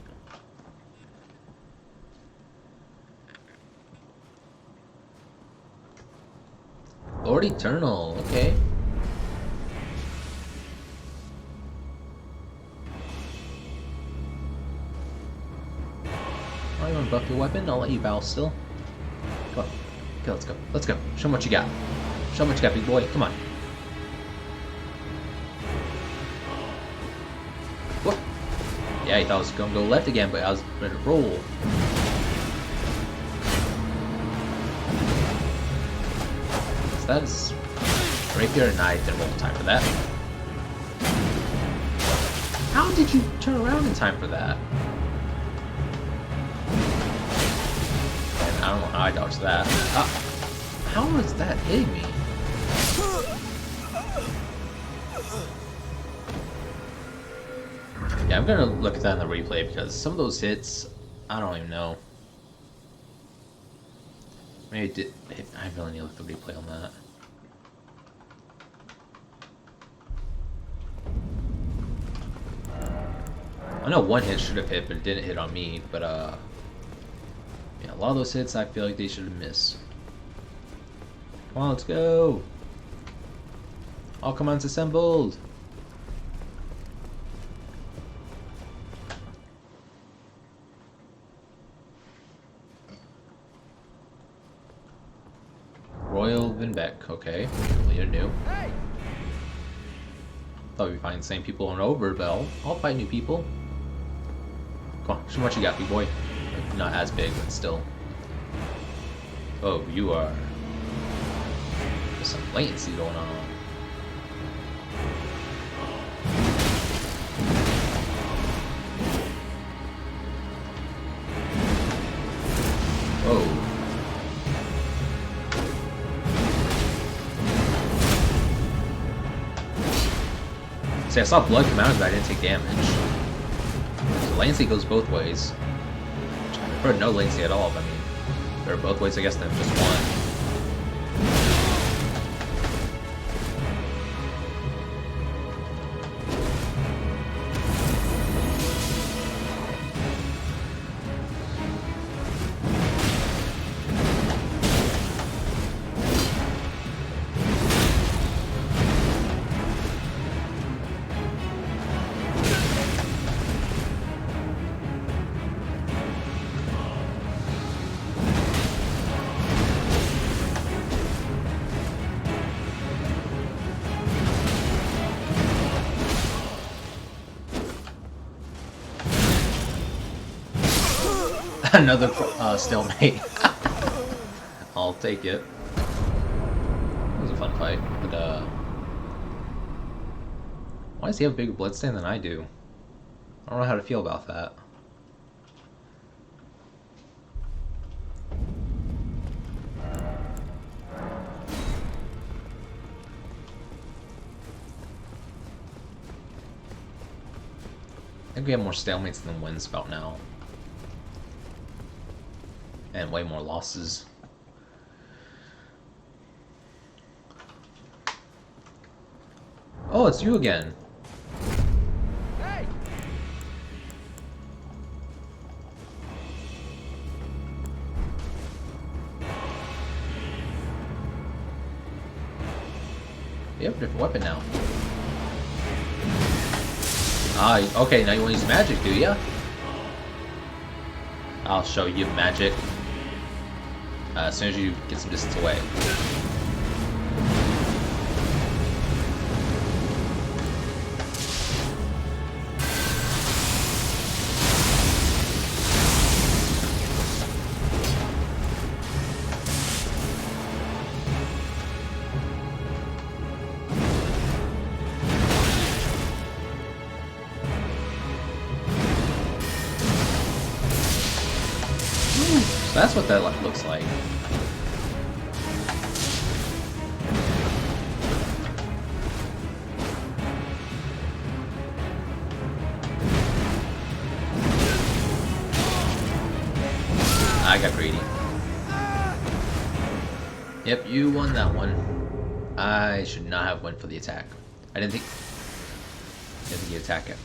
Lord Eternal, okay. Oh, you want to buff your weapon? I'll let you bow still. Come on. Okay, let's go. Let's go. Show me what you got. Show me what you got, big boy. Come on. Whoop. Yeah, he thought I was going to go left again, but I was ready to roll. So that is rapier and knife, didn't roll in time for that. How did you turn around in time for that? And I don't know how I dodged that. How was that hitting me? Yeah, I'm gonna look at that in the replay because some of those hits, I don't even know. Maybe it did. I really need to look at the replay on that. I know one hit should have hit, but it didn't hit on me. But yeah, a lot of those hits I feel like they should have missed. Come on, let's go. All commands assembled. Royal Vinbeck, okay. You're new. Hey! Thought we'd find the same people over, but I'll fight new people. Come on, show me what you got, big boy. Not as big, but still. Oh, you are. There's some latency going on. Oh. See, I saw blood come out of it, but I didn't take damage. So latency goes both ways. I prefer no latency at all, but I mean, there are both ways, I guess, than just one. Another stalemate. I'll take it. It was a fun fight, but why does he have a bigger bloodstain than I do? I don't know how to feel about that. I think we have more stalemates than wins about now. And way more losses. Oh, it's you again. Hey! You have a different weapon now. Ah, okay, now you want to use magic, do ya? I'll show you magic. As soon as you get some distance away. So that's what that looks like. I got greedy. Yep, you won that one. I should not have went for the attack. I didn't think you attack it.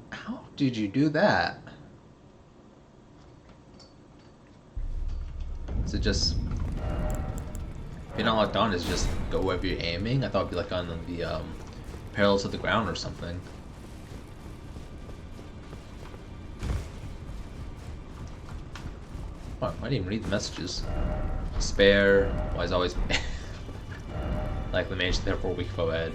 How did you do that? Is it just... If you're not locked on, is it just go wherever you're aiming? I thought it'd be like on the parallels of the ground or something. Oh, I didn't even read the messages. Spare, why is always... like the mage, therefore weak foe head.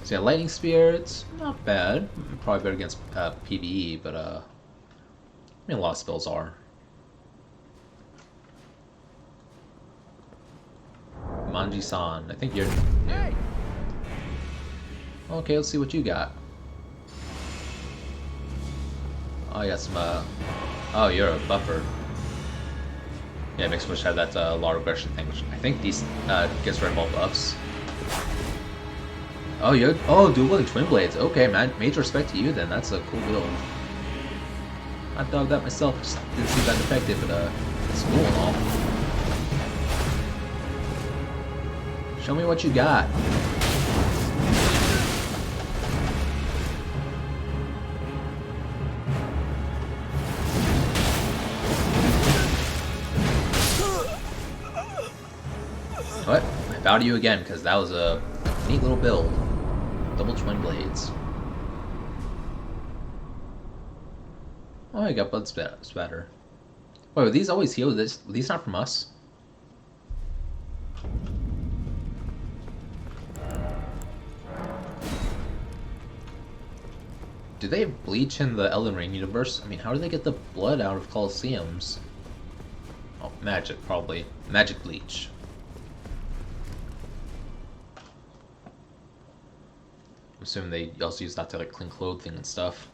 So yeah, lightning spear, it's not bad. Probably better against PvE, but I mean a lot of spells are. Manji-san, I think you're new. Hey! Okay, let's see what you got. Oh, yeah, some, oh, you're a buffer. Yeah, Mixed Wish had that law regression thing, which I think these gets rid of all buffs. Oh, you're... Oh, dual wielding twin blades. Okay, man. Major respect to you then. That's a cool build. I thought of that myself, just didn't seem that effective, but it's cool and all. Show me what you got. What? I bow to you again, because that was a neat little build. Double twin blades. Oh, I got blood spatter. Wait, were these always healed? Were these not from us? Do they have bleach in the Elden Ring universe? I mean, how do they get the blood out of Colosseums? Oh, magic, probably. Magic bleach. I'm assuming they also use that to like clean clothing and stuff.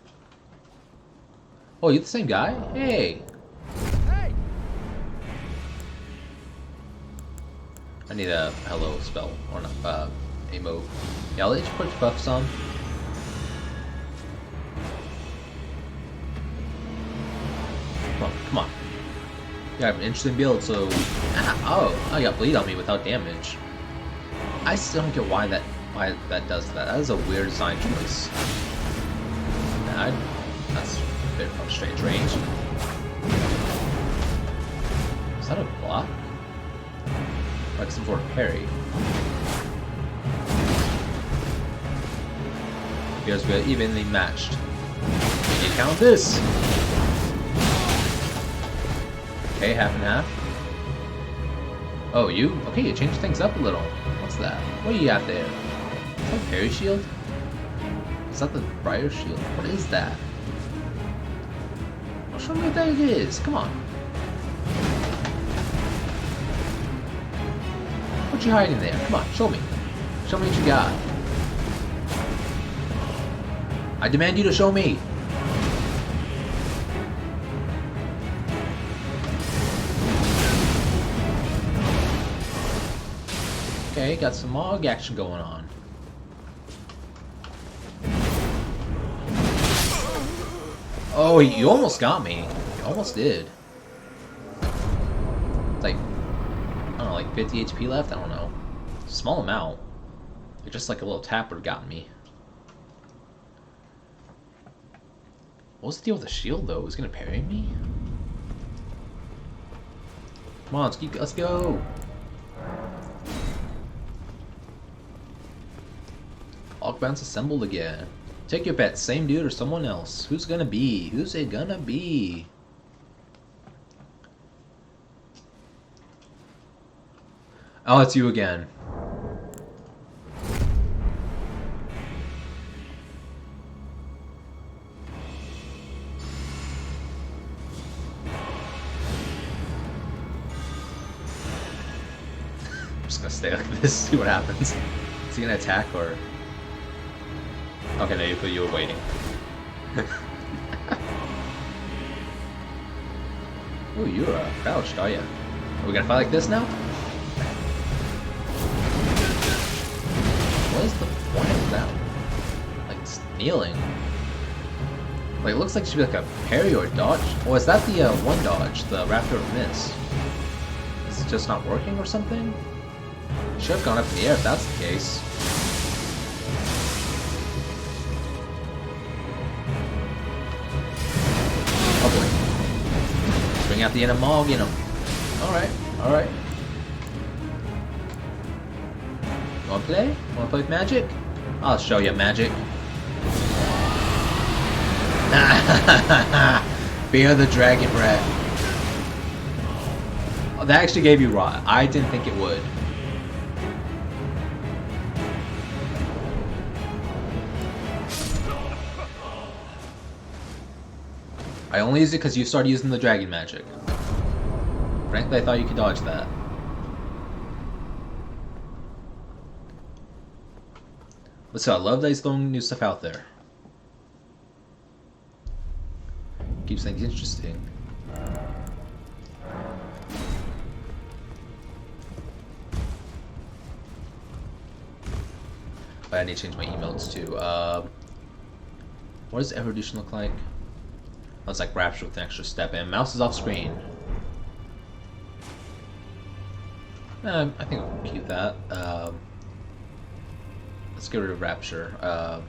Oh, you the same guy? Hey! Hey! I need a hello spell, or not, emote. Yeah, I'll let you put your buffs on. Come on, come on. Yeah, I have an interesting build, so... oh, I got bleed on me without damage. I still don't get why that does that. That is a weird design choice. That's a bit of a strange range. Is that a block? Like some sort of parry. Because we're evenly matched. Can you count this? Okay, half and half. Oh, you? Okay, you changed things up a little. What's that? What do you got there? Is that a parry shield? Is that the briar shield? What is that? Well, show me what that is. Come on. What you hiding there? Come on, show me. Show me what you got. I demand you to show me. Okay, got some Mog action going on. Oh, you almost got me. You almost did. Like, I don't know, like 50 HP left? I don't know. Small amount. Like, just like a little tap would have gotten me. What was the deal with the shield, though? Was it gonna parry me? Come on, let's go! Log bounce assembled again. Take your bet, same dude or someone else. Who's gonna be? Who's it gonna be? Oh, it's you again. I'm just gonna stay like this, see what happens. Is he gonna attack or... Okay, no, you were waiting. Ooh, you're crouched, are you? Are we gonna fight like this now? What is the point of that? Like, it's kneeling. Like, it looks like it should be like a parry or a dodge. Oh, is that the one dodge, the Raptor of Miss? Is it just not working or something? It should have gone up in the air if that's the case. Bring out the inner Mog in him. Alright, alright. You wanna play? You wanna play with magic? I'll show you magic. Fear the dragon breath. Oh, that actually gave you rot. I didn't think it would. I only used it because you started using the dragon magic. Frankly, I thought you could dodge that. But still, I love that he's throwing new stuff out there. Keeps things interesting. But I need to change my emotes too. What does evolution look like? That's like Rapture with an extra step, and mouse is off screen. I think I'll keep that. Let's get rid of Rapture.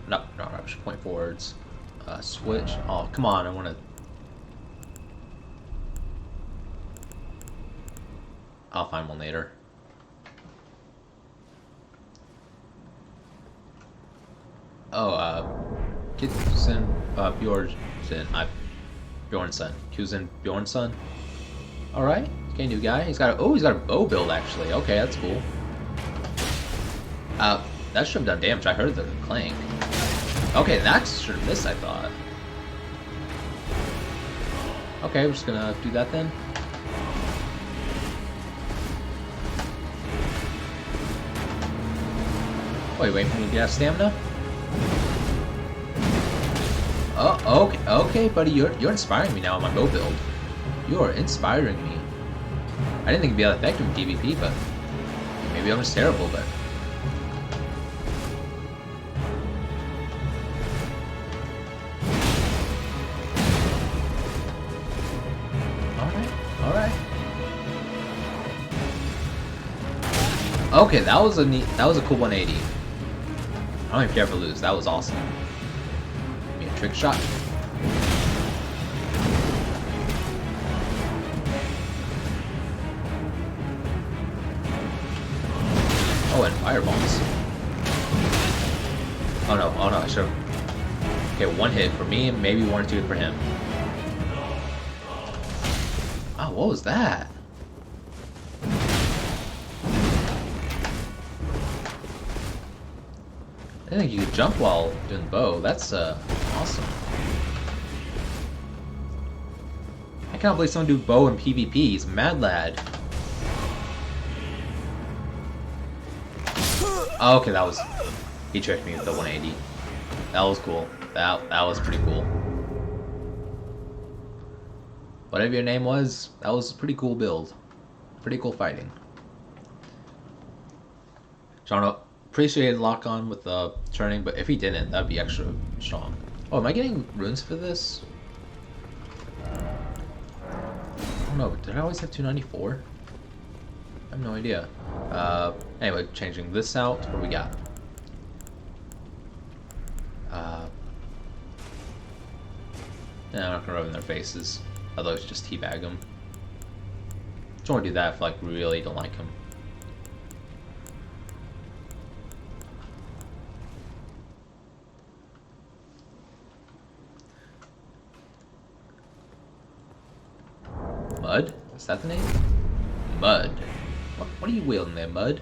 Not Rapture, point forwards. Switch. Oh, come on, I want to... I'll find one later. Oh, Kitsen Bjornsson. Bjornsson. Bjornsson. Alright, okay, new guy. He's got a bow build actually. Okay, that's cool. That should have done damage. I heard the clank. Okay, that should have missed, I thought. Okay, we're just gonna do that then. Wait for me to get out of stamina? Oh, okay, buddy, you're inspiring me now on my bow build. You are inspiring me. I didn't think it'd be that effective in PvP, but maybe I'm just terrible, but... Alright. Okay, that was a cool 180. I don't even care if I lose, that was awesome. Give me a trick shot. Oh, and fireballs. Oh no, I should've... Okay, one hit for me, and maybe one or two for him. Oh, what was that? I didn't think you could jump while doing the bow. That's awesome. I cannot believe someone do bow in PvP. He's a mad lad. Oh, okay, that was... He tricked me with the 180. That was cool. That was pretty cool. Whatever your name was, that was a pretty cool build. Pretty cool fighting. John, appreciated lock on with the turning, but if he didn't, that'd be extra strong. Oh, am I getting runes for this? I don't know, did I always have 294? I have no idea. Anyway, changing this out, what do we got? Yeah, I'm not gonna rub in their faces. Otherwise, just teabag them. Just want to do that if like really don't like him. Mud? Is that the name? Mud. What are you wielding there, Mud?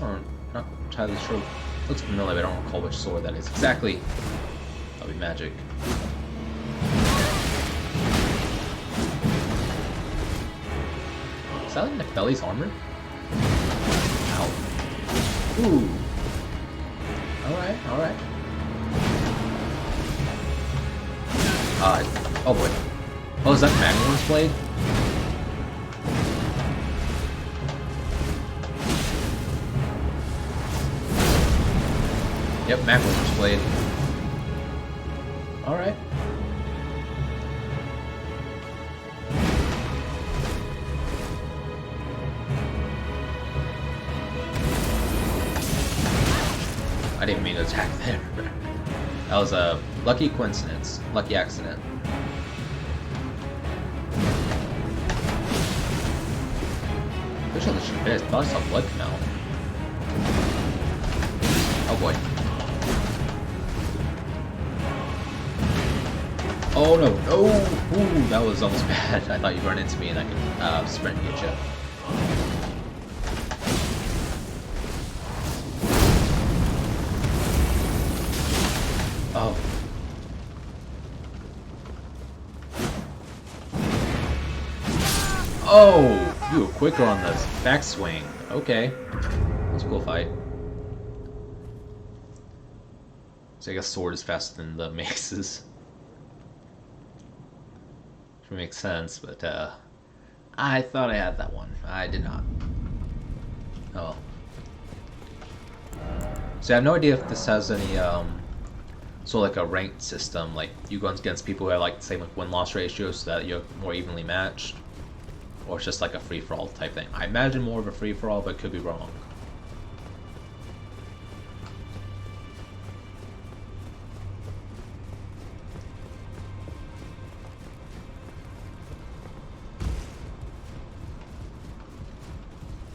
Oh, not entirely sure. Looks familiar, but I don't recall which sword that is exactly. That'll be magic. Is that like Nefeli's armor? Ow. Ooh. Alright. Oh boy. Oh, is that Magnum's blade? Yep, Magnum's blade. Alright. I didn't mean to attack there. That was a lucky coincidence. Lucky accident. Wish I was just pissed. Thought I saw blood come out. Oh boy. Oh no, no! Ooh, that was almost bad. I thought you'd run into me and I could sprint and get you. Oh. Oh! You were quicker on the backswing. Okay. That's a cool fight. So I guess sword is faster than the maces. Which makes sense, but I thought I had that one. I did not. Oh. So I have no idea if this has any So like a ranked system, like you go against people who have like the same like win-loss ratio so that you're more evenly matched, or it's just like a free-for-all type thing. I imagine more of a free-for-all, but could be wrong.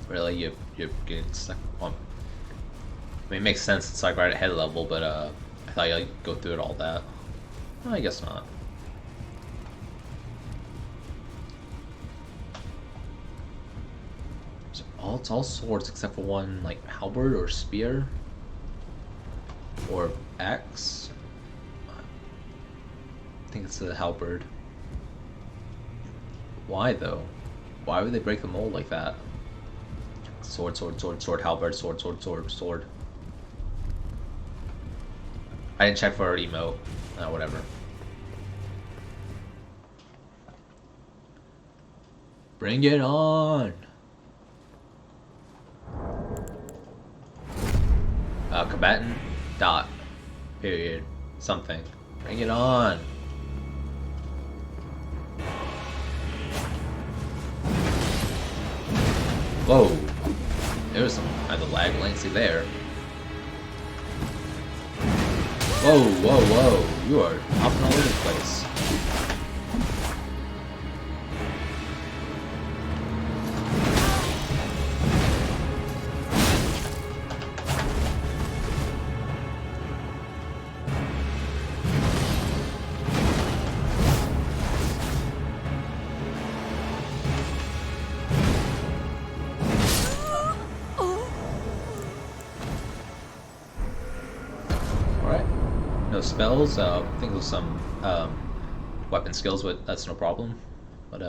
Really, you're getting stuck on. I mean, it makes sense. It's like right at head level, but I thought you'd like, go through it all that. Well, I guess not. So it's all swords except for one like halberd or spear or axe. I think it's the halberd. Why though? Why would they break the mold like that? Sword, sword, sword, sword, halberd, sword, sword, sword, sword. I didn't check for an emote. Whatever. Bring it on! Combatant, dot, period, something. Bring it on! Whoa! There was some kind of lag latency there. Whoa, whoa, whoa! You are hopping all over the place. No spells. I think there's some weapon skills, but that's no problem. But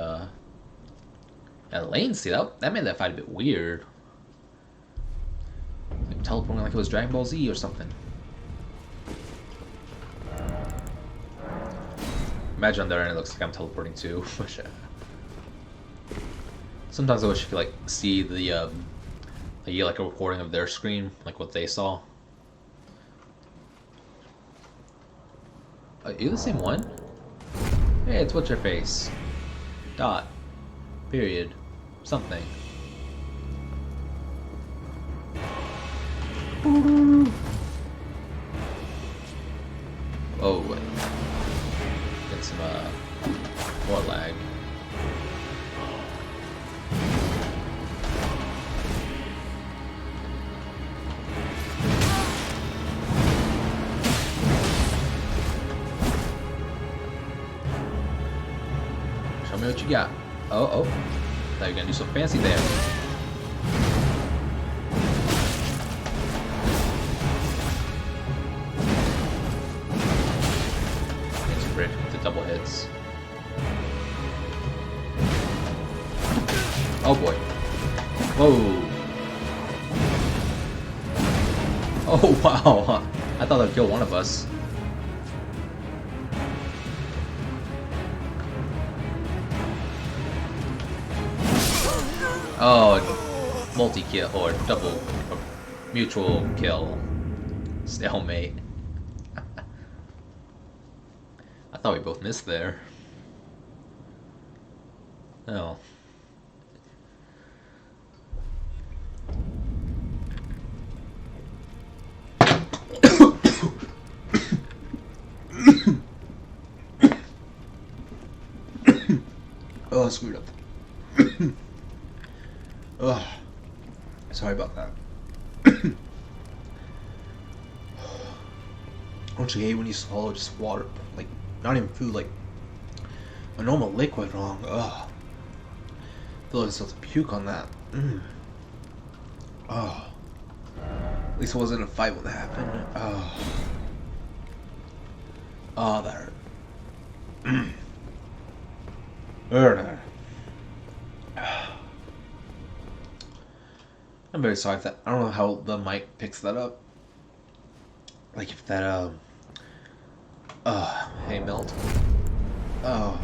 yeah, latency, that made that fight a bit weird. Like teleporting like it was Dragon Ball Z or something. Imagine on their end it looks like I'm teleporting too. Sometimes I wish you could like see the like a recording of their screen, like what they saw. Are you the same one? Hey, it's what's your face? Dot. Period. Something. Oh, get some more lag. Show me what you got. Oh. Thought you were gonna do something fancy there. It's a brick with the double hits. Oh boy. Whoa. Oh wow. I thought that would kill one of us. Oh, multi-kill, or double, or mutual kill. Stalemate. I thought we both missed there. Oh. Oh, I screwed up. Ugh. Sorry about that. Don't you hate when you swallow just water? Like, not even food, like a normal liquid wrong. Ugh. I feel like I'm supposed to puke on that. Oh. At least it wasn't a fight when that happened. Oh. Oh, that hurt. I'm very sorry if that. I don't know how the mic picks that up. Like if that hey, melt. Oh.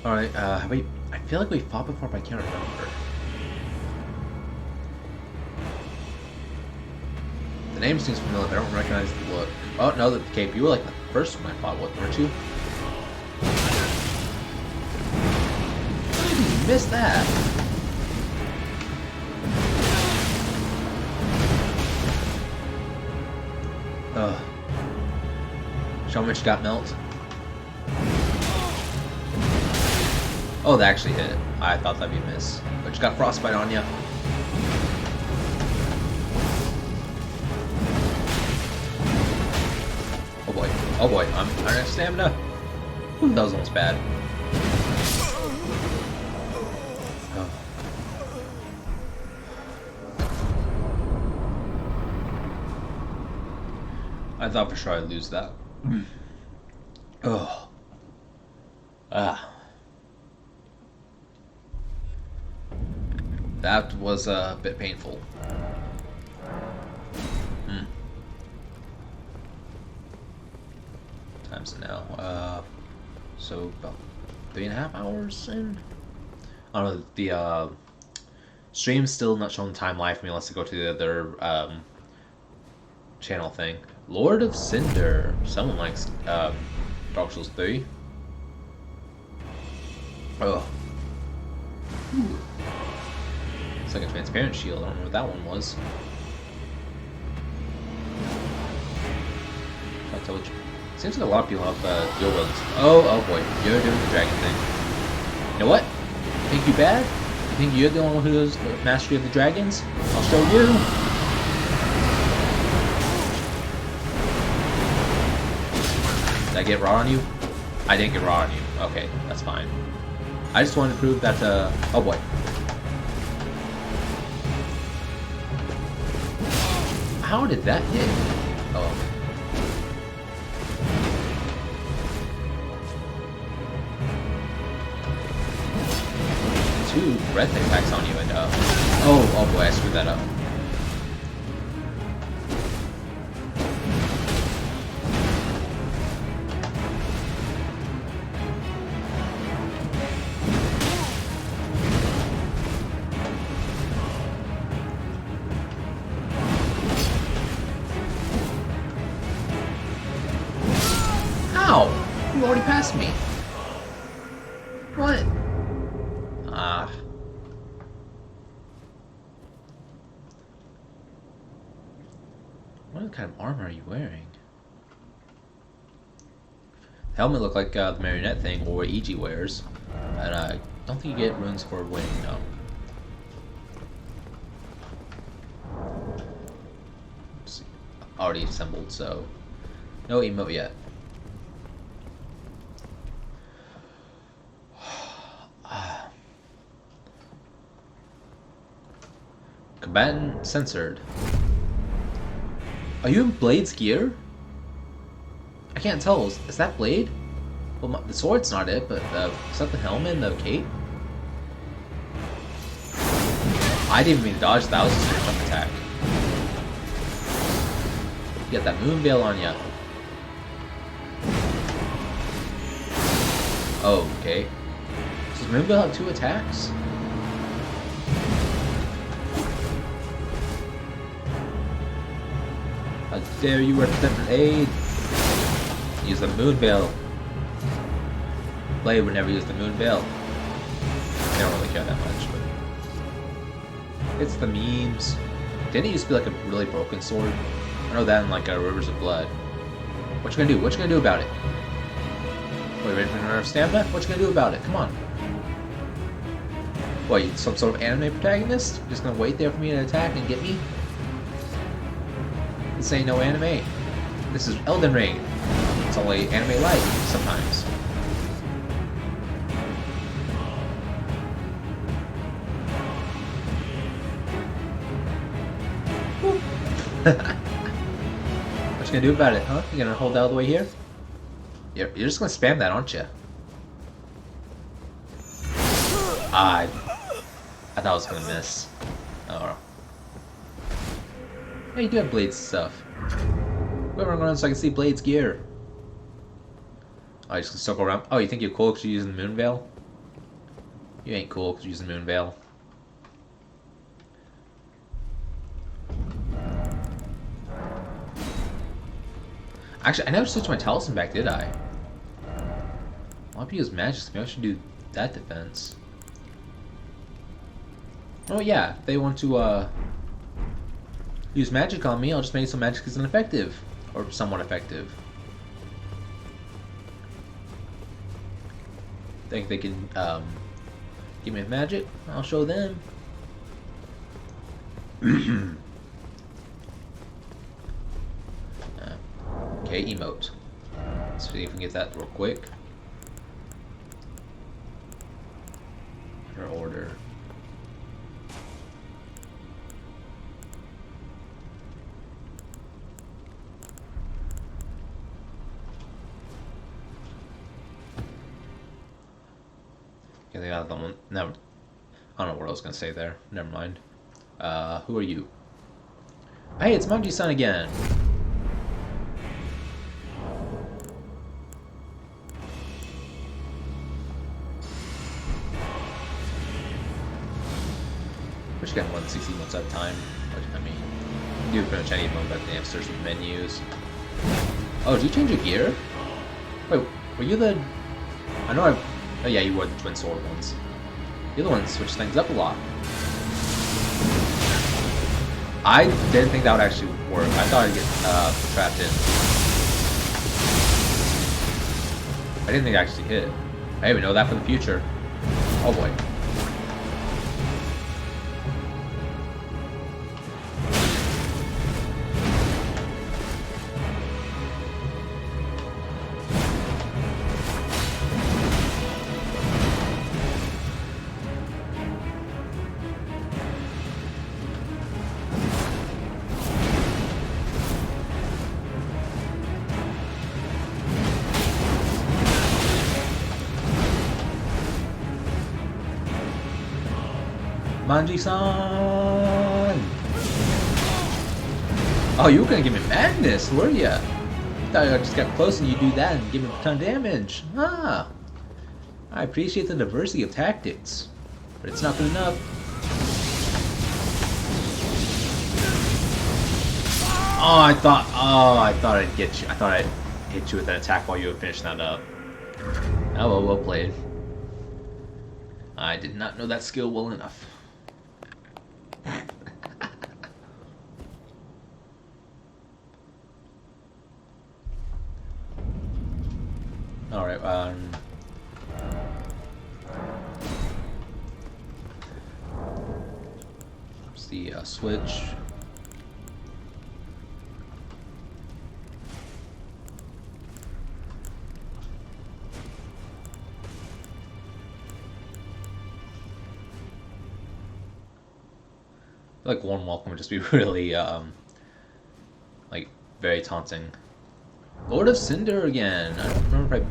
Alright, have we, I feel like we fought before, but I can't remember. The name seems familiar, but I don't recognize the look. Oh, no, the cape. You were like the first one I fought with, weren't you? How did you miss that? Ugh. Show me what you got, Melt. Oh, that actually hit. I thought that'd be a miss. But you got frostbite on you. Oh boy. Oh boy. I'm out of stamina. Ooh, that was almost bad. Oh. I thought for sure I'd lose that. Oh. Ah. That was a bit painful. Time's it now? So about 3.5 hours in? I don't know, the stream's still not showing time live for me unless I go to the other channel thing. Lord of Cinder. Someone likes Dark Souls 3. Oh. Ooh. It's like a transparent shield. I don't know what that one was. I told you. Seems like a lot of people have dual wields. Oh boy, you're doing the dragon thing. You know what? You think you bad? You think you're the only one who has the mastery of the dragons? I'll show you. Did I get raw on you? I didn't get raw on you. Okay, that's fine. I just wanted to prove that. Oh boy. How did that hit? Oh. Two breath attacks on you and oh boy, I screwed that up. How? You already passed me. What? Ah. What kind of armor are you wearing? The helmet looked like the marionette thing or what EG wears. And I don't think you get runes for winning, no. Let's see. Already assembled, so no emote yet. Combatant censored. Are you in Blade's gear? I can't tell. Is that Blade? Well, the sword's not it, but is that the helmet and the cape? I didn't even dodge that. Was a straight jump attack. You got that moon veil on ya. Oh, okay. Does moon veil have 2 attacks? How dare you represent Blade? Use the moon veil. Blade would never use the moon veil. I don't really care that much, but it's the memes. Didn't it used to be like a really broken sword? I know that in like Rivers of Blood. What you gonna do? What you gonna do about it? Wait, ready for another stamina? What you gonna do about it? Come on. What, you some sort of anime protagonist? You're just gonna wait there for me to attack and get me? This ain't no anime. This is Elden Ring. It's only anime-like sometimes. What you gonna do about it, huh? You gonna hold out all the way here? You're just gonna spam that, aren't you? I thought I was gonna miss. Oh. Hey, you do have Blade's stuff. Go around so I can see Blade's gear. Oh, you just gonna circle around? Oh, you think you're cool because you're using the moon veil? You ain't cool because you're using the moon veil. Actually, I never switched my talisman back, did I? A lot of people use magic, so maybe I should do that defense. Oh yeah, if they want to use magic on me, I'll just make it so magic is ineffective. Or somewhat effective. Think they can give me magic? I'll show them. Okay, emote. Let's see if we can get that real quick. Order. Okay, they got the one. Never. I don't know what I was gonna say there. Never mind. Who are you? Hey, it's Manji-san again. We're just getting 160 months at a time. Which, I mean, you do pretty much any mode, but they have certain menus. Oh, did you change your gear? Wait, were you the... I know I've... Oh yeah, you were the twin sword ones. You're the one that switched things up a lot. I didn't think that would actually work. I thought I'd get trapped in. I didn't think it actually hit. Hey, we know that for the future. Oh boy. Manji-san! Oh, you were gonna give me madness, were ya? I thought I just got close and you do that and give me a ton of damage. Ah! I appreciate the diversity of tactics, but it's not good enough. Oh, I thought I'd get you. I thought I'd hit you with an attack while you were finishing that up. Oh well, well played. I did not know that skill well enough. Alright, let's see, switch. Like warm welcome would just be really, like very taunting. Lord of Cinder again. I don't remember if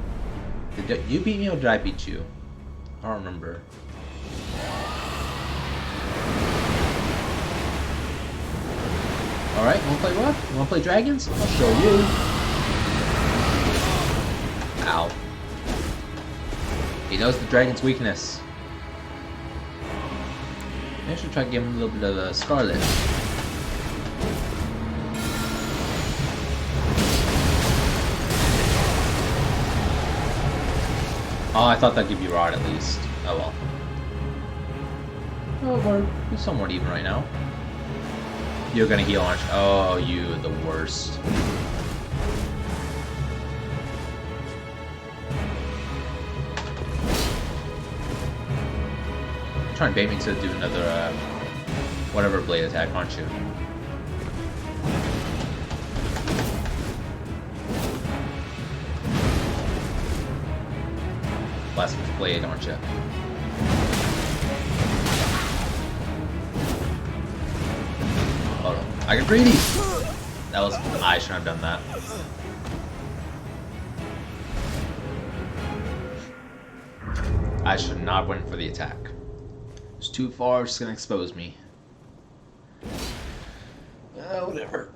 did you beat me or did I beat you? I don't remember. Alright, wanna play what? You wanna play dragons? I'll show you. Ow. He knows the dragon's weakness. Maybe I should try to give him a little bit of Scarlet. Oh, I thought that'd give you Rod at least. Oh well. Oh, we're somewhat even right now. You're gonna heal, aren't you? Oh, you, the worst. You're trying to bait me to do another, whatever blade attack, aren't you? Blasphemous blade, aren't you? Oh no, I got greedy! That was... I shouldn't have done that. I should not have went for the attack. It's too far, it's gonna expose me. Whatever.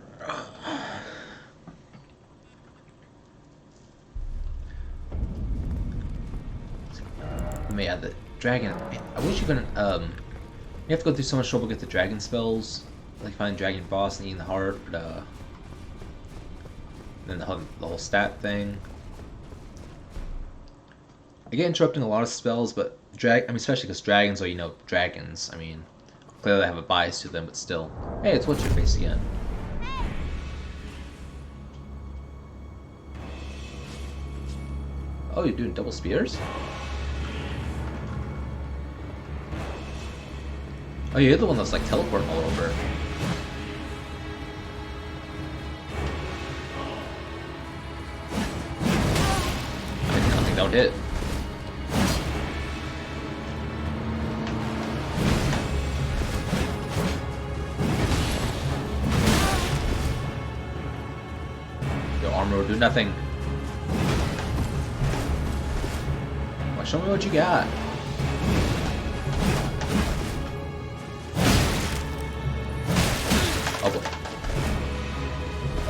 Yeah, the dragon. I wish you couldn't. You have to go through so much trouble to get the dragon spells, like find dragon boss and eating the heart. But then the whole stat thing. I get interrupted in a lot of spells, but especially because dragons are, dragons. I mean, clearly I have a bias to them, but still. Hey, it's what's your face again. Oh, you're doing double spears? Oh, you're the one that's like teleporting all over. I don't think that would hit. Your armor will do nothing. Well, show me what you got. Oh boy.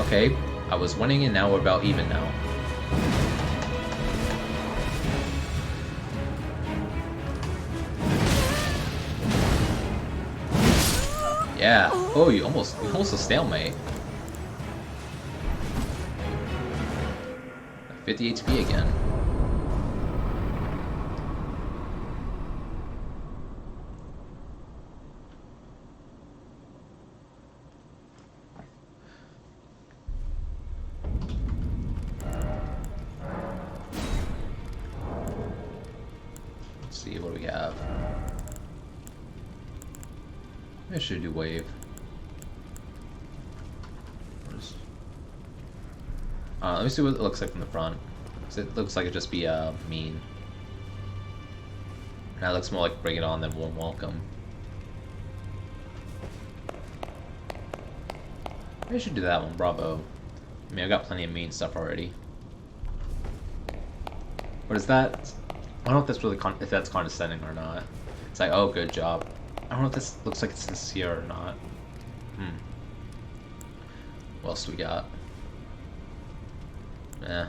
Okay, I was winning and now we're about even now. Yeah. Oh, you almost a stalemate. 50 HP again. Let's see, what do we have? I should do wave. Let me see what it looks like from the front. It looks like it'd just be mean. Now it looks more like bring it on than warm welcome. Maybe I should do that one, bravo. I mean, I've got plenty of mean stuff already. What is that? I don't know if that's really if that's condescending or not. It's like, oh, good job. I don't know if this looks like it's sincere or not. What else do we got? Eh.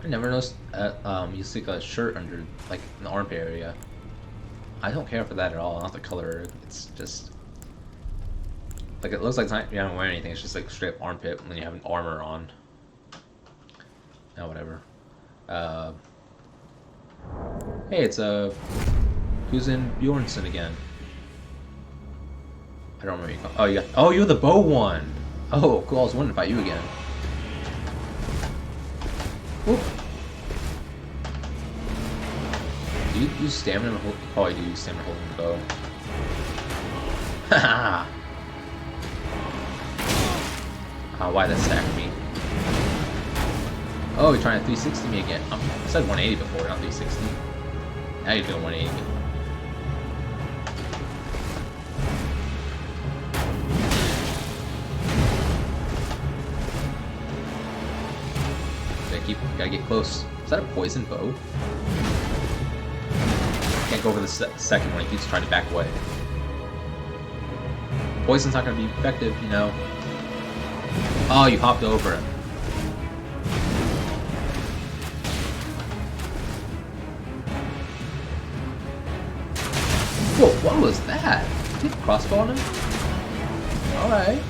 I never noticed you stick a shirt under, like, in the armpit area. I don't care for that at all, not the color. It's just like, it looks like you haven't wearing anything. It's just like straight up armpit when you have an armor on. Oh, whatever. Hey, it's who's in Bjornsson again? I don't remember. Oh, you're the bow one. Oh, cool. I was wondering about you again. Oop. Do you use stamina? Probably do use stamina holding the bow. Haha. Why that stacked me? Oh, you're trying to 360 me again. I said 180 before, not 360. Now you're doing 180. Gotta get close. Is that a poison bow? Can't go over the second one. He keeps trying to back away. Poison's not gonna be effective, you know. Oh, you hopped over him. Whoa, what was that? Did you crossbow on him? Alright.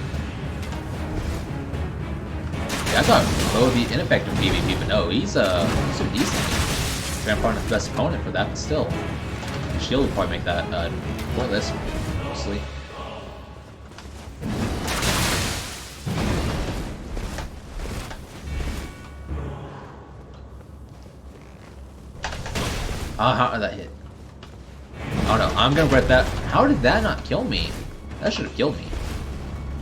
Yeah, I thought Bo would be ineffective in PvP, but no, he's so decent. Grandpa not the best opponent for that, but still. Shield would probably make that pointless, mostly. How did that hit? Oh no, I'm gonna regret that. How did that not kill me? That should have killed me.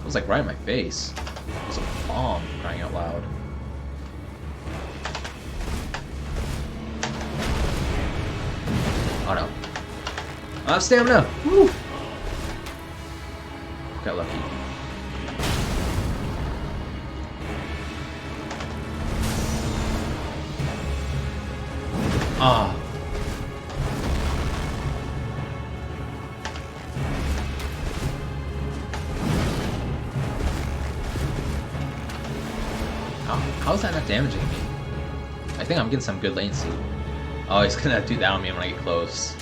It was like right in my face. It was a bomb, crying out loud. Oh no. I have stamina! Woo! Got lucky. Ah. How is that not damaging me? I think I'm getting some good latency. Oh, he's gonna do that on me when I get close.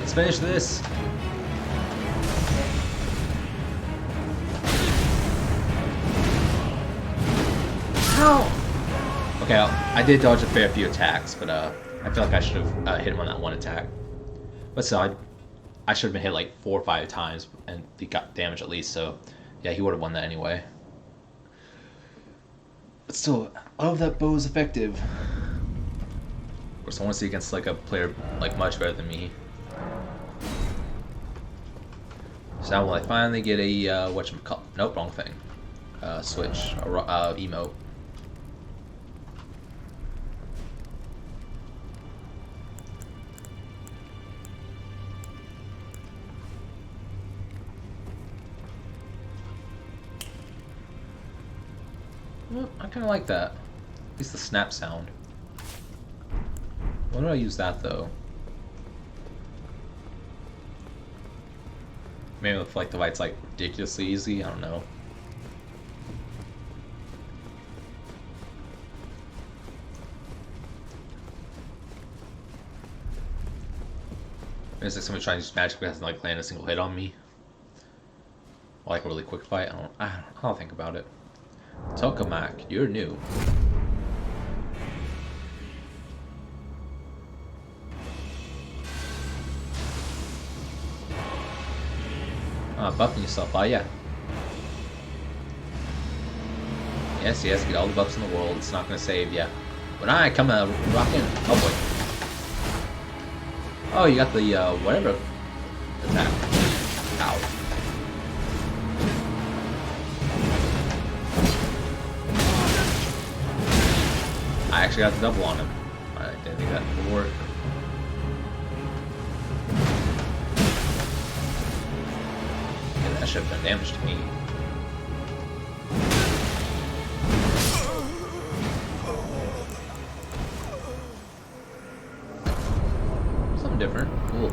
Let's finish this. Ow! Okay, I did dodge a fair few attacks, but I feel like I should have hit him on that one attack. But still, I should have been hit like 4 or 5 times, and he got damage at least, so yeah, he would have won that anyway. But still, I love that bow is effective. Of course, I want to see against like a player like much better than me. So now will I finally get a whatchamacallit? Nope, wrong thing. Switch, emote. Well, I kind of like that. At least the snap sound. When do I use that though? Maybe if like the fight's like ridiculously easy. I don't know. Maybe it's like somebody trying to use magic but hasn't like land a single hit on me. Or like a really quick fight. I don't think about it. Tokamak, you're new. Buffing yourself, are ya? Yes, get all the buffs in the world. It's not gonna save ya. When I come rockin'. Oh boy. Oh, you got the whatever attack. Ow. I actually got the double on him. I didn't think that would work. Yeah, that should have done damage to me. Something different. Cool.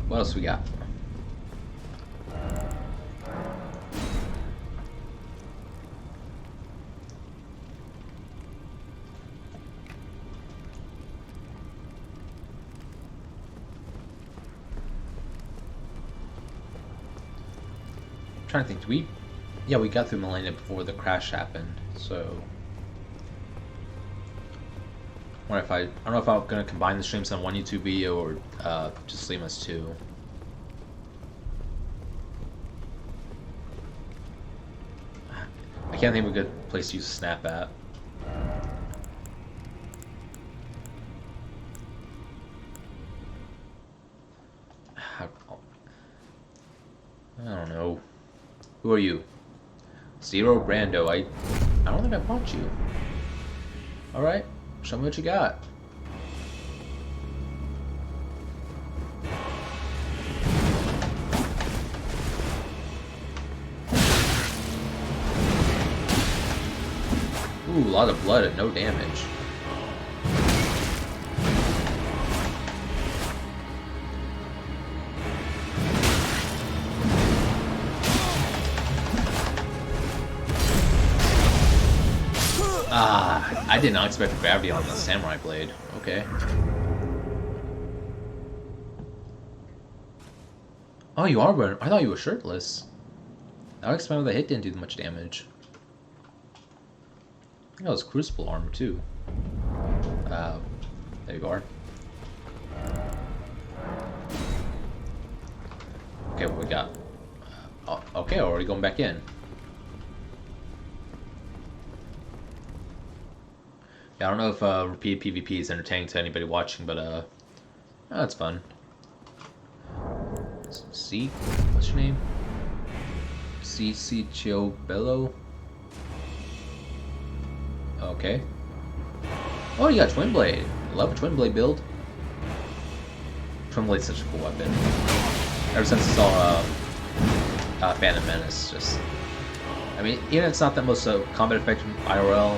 What else we got? I'm trying to think, yeah, we got through Millennia before the crash happened, so I don't know if I'm gonna combine the streams on one YouTube video or just leave them as 2. I can't think of a good place to use Snap at. I don't know. Who are you? Zero Brando. I don't think I bought you. Alright. Show me what you got. Ooh, a lot of blood and no damage. I did not expect the gravity on the samurai blade. Okay. Oh, you are wearing. I thought you were shirtless. That would explain why the hit didn't do much damage. I think that was crucible armor too. There you are. Okay, what we got? Okay, already going back in. Yeah, I don't know if repeated PvP is entertaining to anybody watching, but oh, it's fun. C, what's your name? C Chiobello. Okay. Oh, you got Twin Blade. I love a Twin Blade build. Twin Blade's such a cool weapon. Ever since I saw Phantom Menace, just I mean, even if it's not the most combat effective IRL,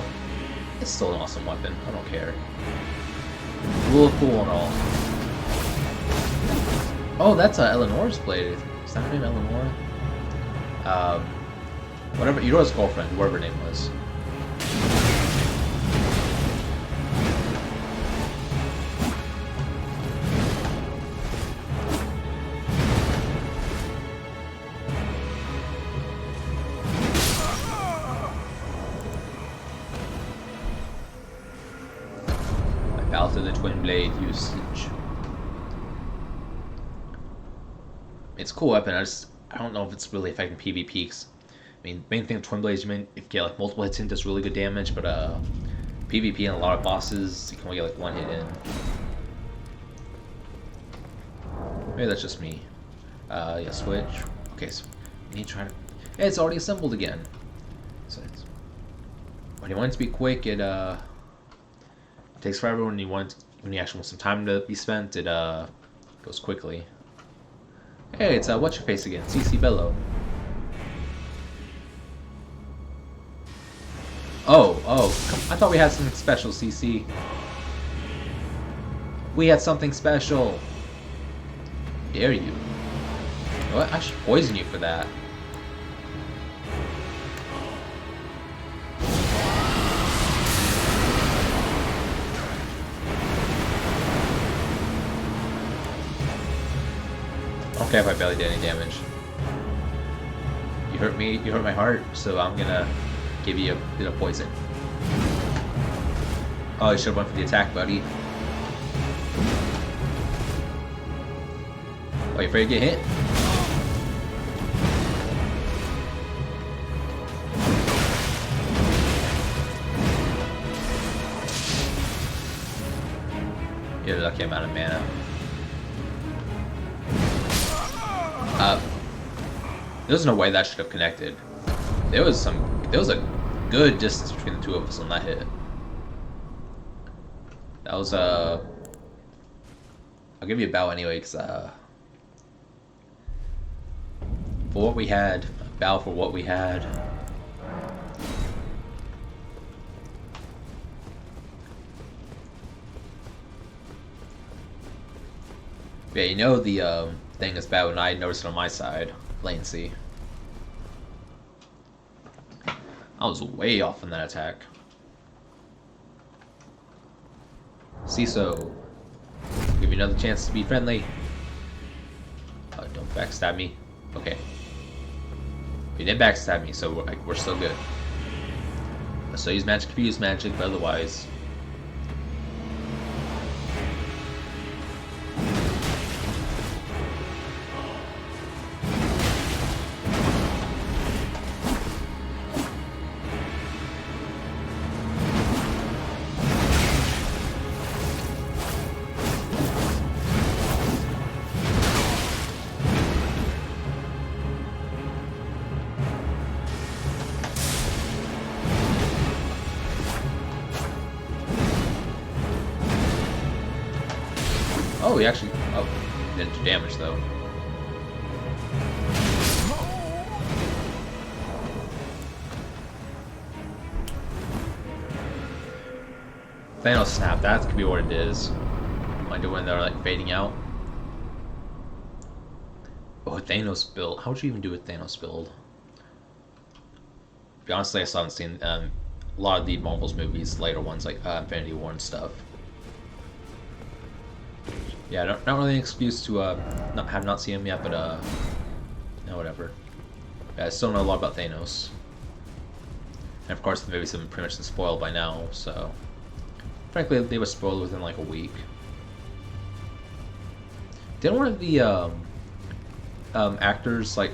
it's still an awesome weapon. I don't care. Rule of cool and all. Oh, that's Eleanor's blade. Is that her name, Eleanor? Whatever, Eudora's girlfriend, whoever her name was. Out of the twin blade usage. It's a cool weapon. I don't know if it's really affecting PvP. 'Cause, I mean, main thing with twin blades, you mean if you get like multiple hits in, does really good damage. But PvP and a lot of bosses, you can only get like one hit in. Maybe that's just me. Yeah, switch. Okay, so we need to try to. Hey, it's already assembled again. So when you want it to be quick, it takes forever. When you actually want some time to be spent, it goes quickly. Hey, it's what's your face again? CC Bello. Oh, I thought we had something special, CC. We had something special. Dare you? What? I should poison you for that. Okay, if I barely did any damage. You hurt me, you hurt my heart, so I'm gonna give you a bit of poison. Oh, you should've went for the attack, buddy. Oh, you afraid to get hit? You're lucky I'm out of mana. There's no way that should have connected. There was a good distance between the two of us on that hit. That was I'll give you a bow anyway, cause for what we had, a bow for what we had. Yeah, you know the thing is bad when I noticed it on my side. Latency. I was way off on that attack. CISO, give you another chance to be friendly. Don't backstab me. Okay. You didn't backstab me, so we're still good. I still use magic if you use magic, but otherwise. Oh, he actually... Oh, didn't do damage, though. Thanos snap, that could be what it is. Mind you, when they're, like, fading out. Oh, Thanos build. How would you even do a Thanos build? To be honest, I still haven't seen a lot of the Marvel's movies, later ones, like Infinity War and stuff. Yeah, not really an excuse to have not seen him yet, but no, whatever. Yeah, I still know a lot about Thanos, and of course the movies have pretty much been spoiled by now. So, frankly, they were spoiled within like a week. Didn't one of the actors like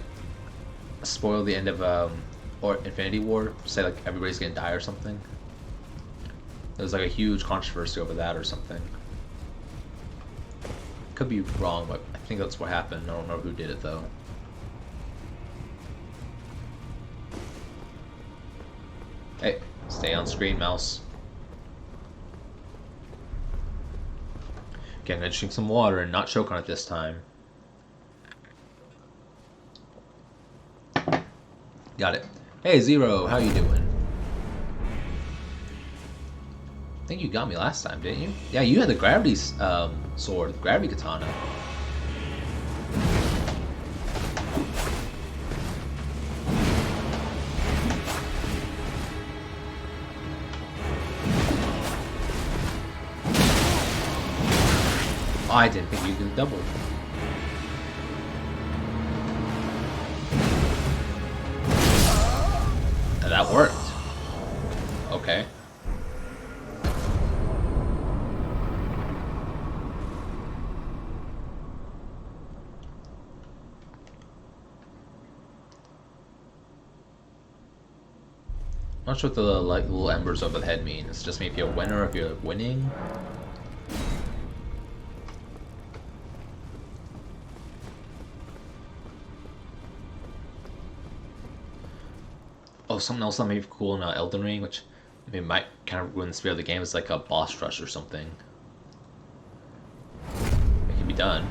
spoil the end of or Infinity War? Say like everybody's gonna die or something. There was like a huge controversy over that or something. Could be wrong, but I think that's what happened. I don't know who did it though. Hey, stay on screen, mouse. Okay, I'm gonna drink some water and not choke on it this time. Got it. Hey Zero, how you doing? I think you got me last time, didn't you? Yeah, you had the gravity sword, gravity katana. Oh, I didn't think you could double. That worked. Okay. Not sure what the like little embers over the head mean. It's just maybe if you're a winner, if you're winning. Oh, something else that may be cool in Elden Ring, which I mean, might kind of ruin the spirit of the game, is like a boss rush or something. It can be done.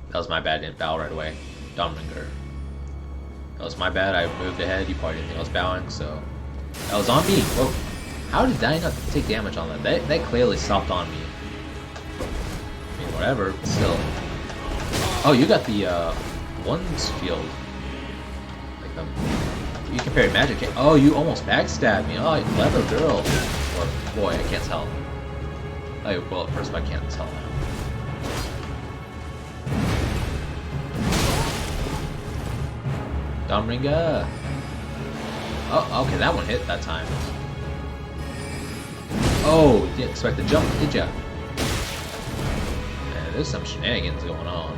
That was my bad, I didn't bow right away. Domringer. That was my bad, I moved ahead, you probably didn't think I was bowing, so... That was on me! Whoa! How did I not take damage on that? That clearly stopped on me. I mean, whatever, but still. Oh, you got the, one's field. You compared magic. Oh, you almost backstabbed me. Oh, you clever girl. Or boy, I can't tell. Oh, you well at first, but I can't tell now. Domringa. Oh, okay, that one hit that time. Oh, you didn't expect the jump, did ya? Man, there's some shenanigans going on.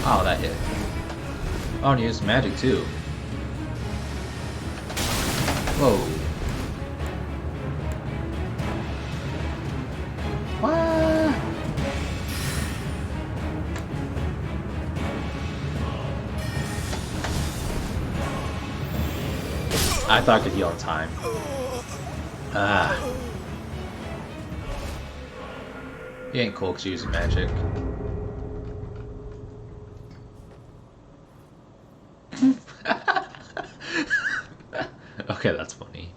Oh, that hit. Oh, and he used magic too. Whoa. What? I thought I could heal in time. Ah. He ain't cool because you're using magic. Okay, that's funny.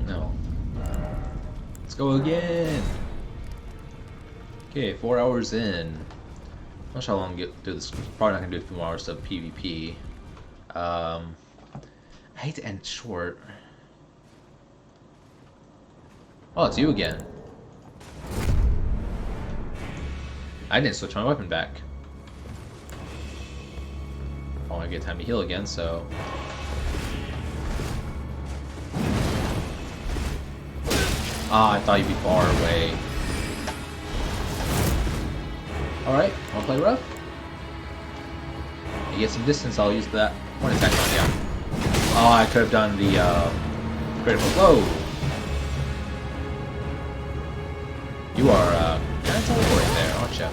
No. Let's go again. Okay, 4 hours in. Not sure how long to get through this. Probably not gonna do a few more hours of PvP. I hate to end it short. Oh, it's you again. I didn't switch my weapon back. I want to get time to heal again, so... Ah, I thought you'd be far away. Alright, wanna play rough? You get some distance, I'll use that one attack on you. Oh, I could have done the critical blow. You are kind of teleporting there, aren't you?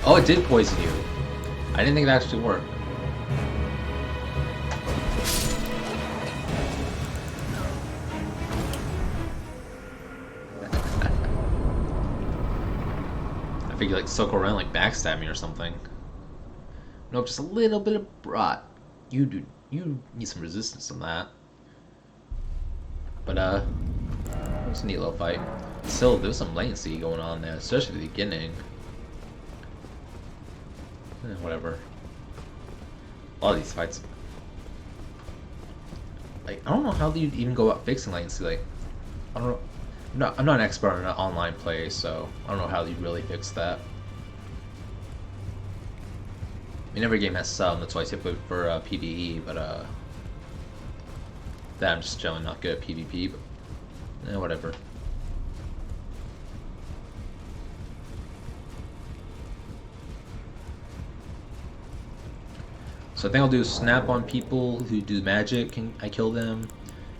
Oh, it did poison you. I didn't think it actually worked. I figured like circle around, like backstab me or something. Nope, just a little bit of rot. You need some resistance on that. But it was a neat little fight. Still, there's some latency going on there, especially at the beginning. Whatever. A lot of these fights, like, I don't know how you'd even go about fixing latency. Like, I don't know. I'm not an expert on online play, so I don't know how you'd really fix that. I mean, every game has some. That's why I typically prefer PvE, but that I'm just generally not good at PvP. But whatever. So I think I'll do snap on people who do magic, and I kill them.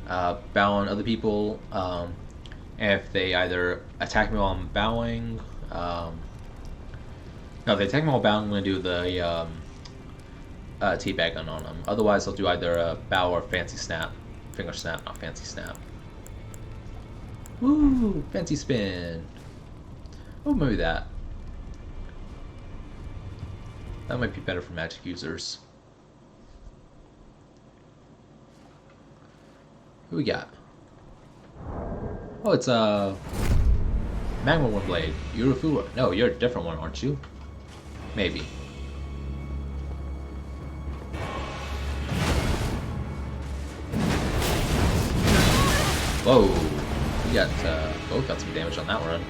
Bow on other people, and if they either attack me while I'm bowing, No, if they take them all down, I'm gonna do the teabag gun on them. Otherwise, I'll do either a bow or fancy snap. Finger snap, not fancy snap. Woo! Fancy spin. Oh, maybe that. That might be better for magic users. Who we got? Oh, it's a Magma One Blade. Urufu. No, you're a different one, aren't you? Maybe. Whoa. We got both got some damage on that run.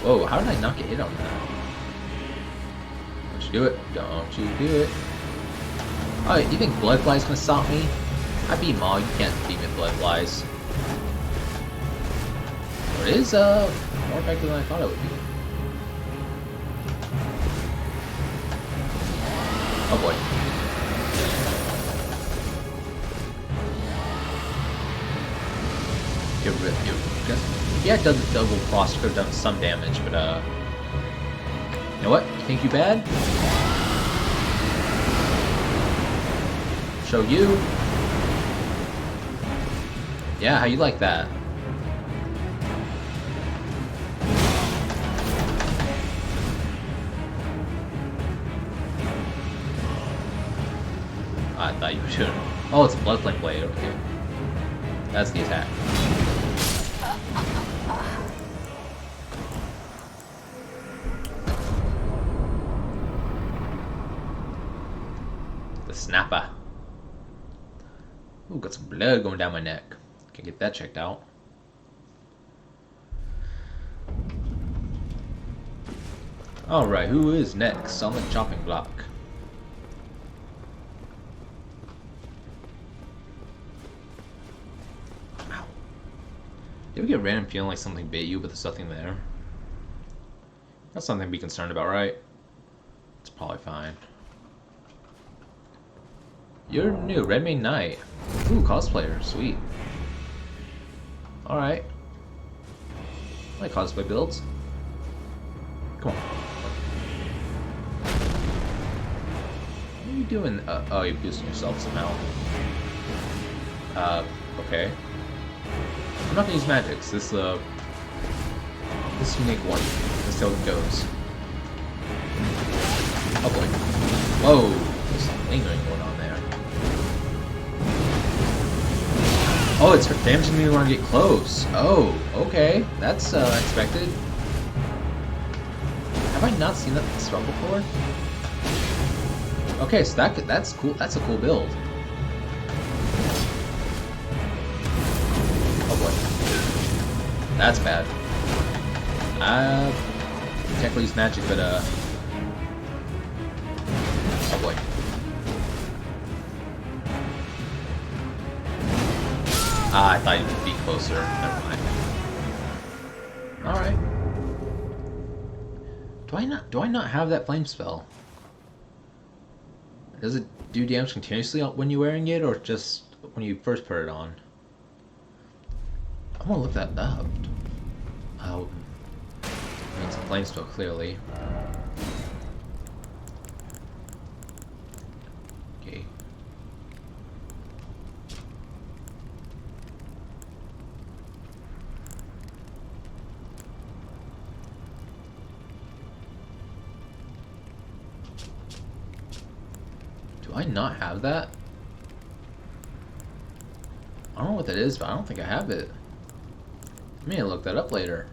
Whoa, how did I not get hit on that? Don't you do it. Don't you do it. Oh, you think Bloodfly's gonna stop me? I beat Maw, you can't beat me with Bloodflies. It is more effective than I thought it would be. Oh boy. Yeah, it does a double cross, could have done some damage, but you know what? You think you bad? Show you. Yeah, how you like that? I thought you were doing. Oh, it's a blood flame blade. Okay, that's the attack. The snapper. Ooh, got some blood going down my neck. Can get that checked out. Alright, who is next on the chopping block? Ow. You ever get a random feeling like something bit you, but there's nothing there? That's something to be concerned about, right? It's probably fine. You're new, Redmane Knight. Ooh, cosplayer, sweet. Alright. I like cosplay builds. Come on. What are you doing? Oh, you're boosting yourself somehow. Okay. I'm not gonna use magics. This unique one. Let's see how it goes. Oh boy. Whoa! There's some lingering going on there. Oh, it's damaging me when I get close. Oh, okay. That's expected. Have I not seen that spell before? Okay, so that's cool. That's a cool build. Oh boy. That's bad. Can't really use magic, but oh boy. Ah, I thought you'd be closer. Never mind. Alright. Do I not have that flame spell? Does it do damage continuously when you're wearing it, or just when you first put it on? I want to look that up. Oh, it's a flame spell, clearly. Okay. Do I not have that? I don't know what that is, but I don't think I have it. I may look that up later.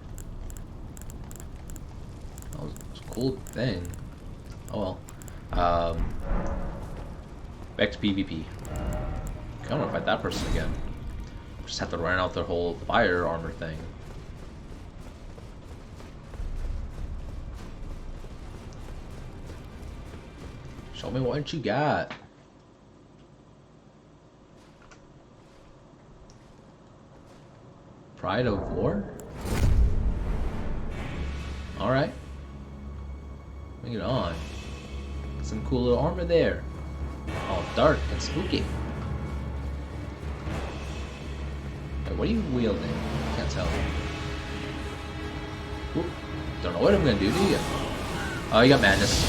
That was a cool thing. Oh well. Back to PvP. I don't want to fight that person again. Just have to run out their whole fire armor thing. Show me what you got. Pride of War? Alright. Bring it on. Some cool little armor there. All dark and spooky. Wait, what are you wielding? Can't tell. Oop. Don't know what I'm gonna do you? Oh, you got madness.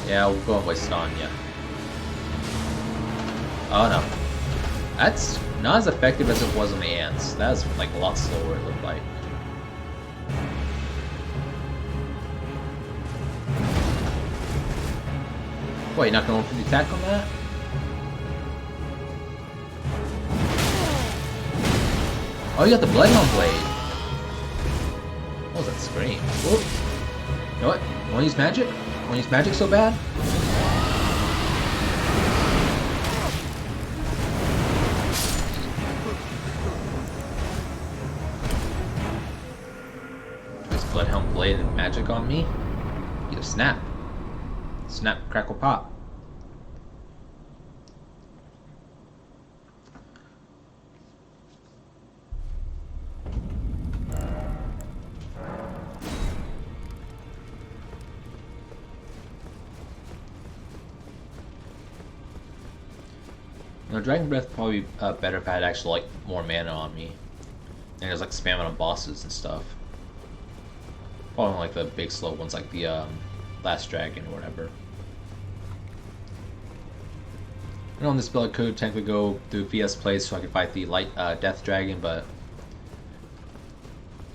Yeah, we'll go and waste it on you. Oh no. That's not as effective as it was on the ants. That's like a lot slower, it looked like. Wait, not going for the attack on that? Oh, you got the Bloodhound Blade. What was that scream? Whoop. You know what? Wanna use magic? Wanna use magic so bad? This Bloodhound Blade and magic on me? You snap. Snap, crackle, pop. No, Dragon Breath probably better if I had actually like more mana on me, and just like spamming on bosses and stuff. Probably like the big slow ones, like the Last Dragon or whatever. I know on this build I could technically go through VS plays so I could fight the light Death Dragon, but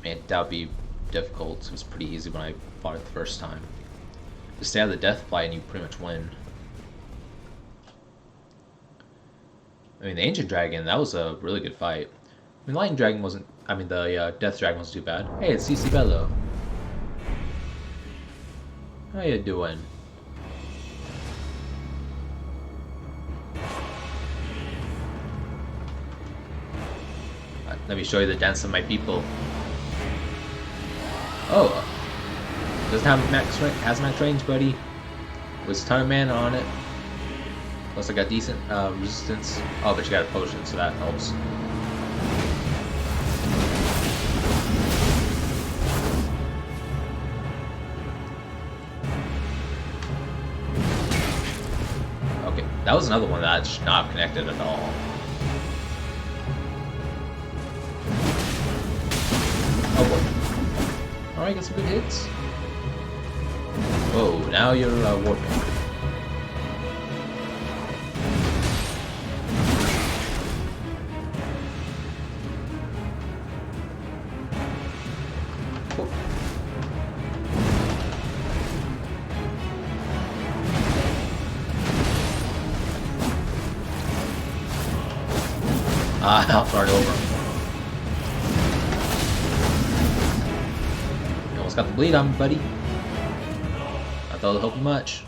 man, that would be difficult. It was pretty easy when I fought it the first time. Just stay out of the Death Flight and you pretty much win. I mean, the Ancient Dragon, that was a really good fight. I mean, Lightning Dragon wasn't, I mean, the Death Dragon wasn't too bad. Hey, it's CC Bello. How you doing? Let me show you the dance of my people. Oh, doesn't have max range, has max range, buddy. With a ton of mana on it. Plus I got decent resistance. Oh, but you got a potion, so that helps. Okay, that was another one that's not connected at all. Oh boy. Alright, got some good hits. Whoa, now you're warping. I'll start over. You almost got the bleed on me, buddy. I thought it would help you much.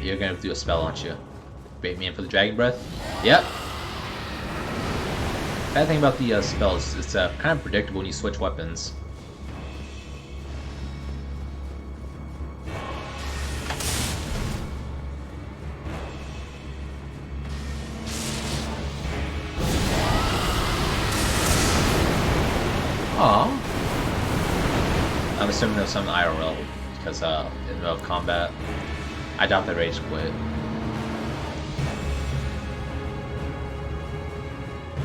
You're gonna do a spell, aren't you? Bait me in for the Dragon Breath? Yep. Bad thing about the spells is it's kind of predictable when you switch weapons. Aww. I'm assuming there's some IRL, because in the middle of combat, I doubt the rage quit.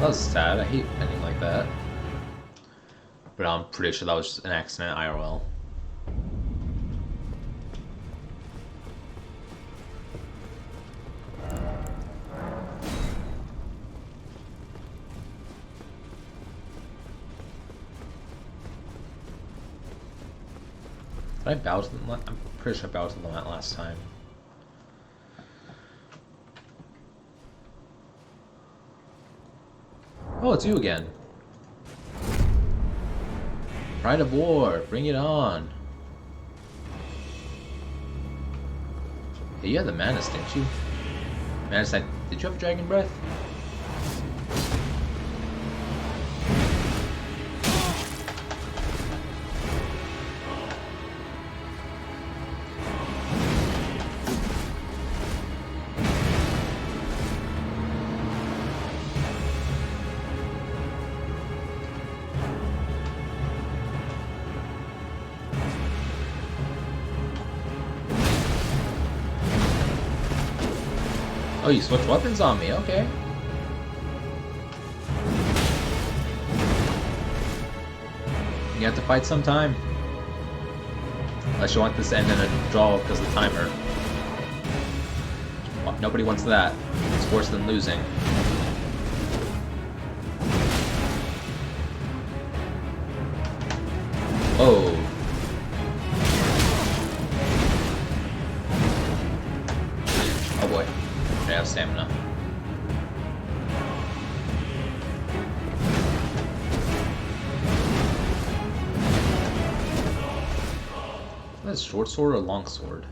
That was sad, I hate ending like that. But I'm pretty sure that was just an accident IRL. Did I bow to them? I'm pretty sure I bowed to them that last time. Oh, it's you again. Pride of War, bring it on. Hey, you had the Manus, didn't you? Manus, did you have a Dragon Breath? Oh, you switched weapons on me, okay. You have to fight sometime. Unless you want this to end in a draw because of the timer. Well, nobody wants that. It's worse than losing. Oh. Oh boy. I have stamina. Is that short sword or long sword?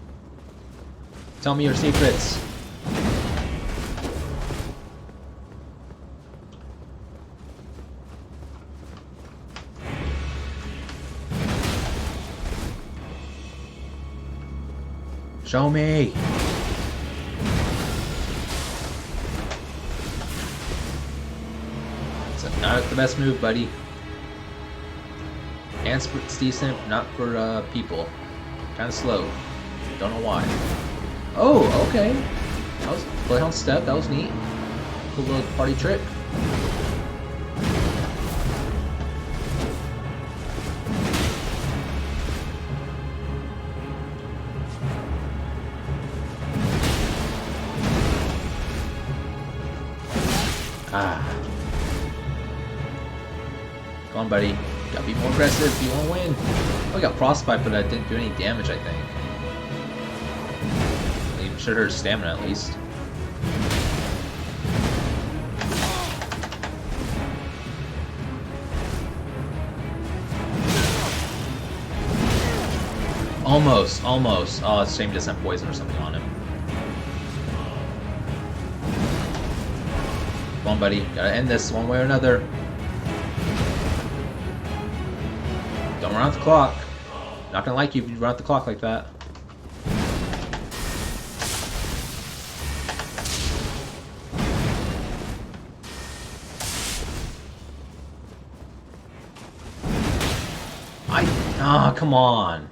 Tell me your secrets. Show me. It's not the best move, buddy. And it's decent, not for people. Kind of slow. Don't know why. Oh, okay. That was Bloodhound step. That was neat. Cool little party trick. Ah. Come on, buddy. Gotta be more aggressive if you want to win. Oh, I got frostbite, but I didn't do any damage, I think. You should hurt stamina at least. Almost, almost. Oh, it's a shame he doesn't have poison or something on him. Come on, buddy. Gotta end this one way or another. Don't run out the clock. Not gonna like you if you run out the clock like that. Ah, come on.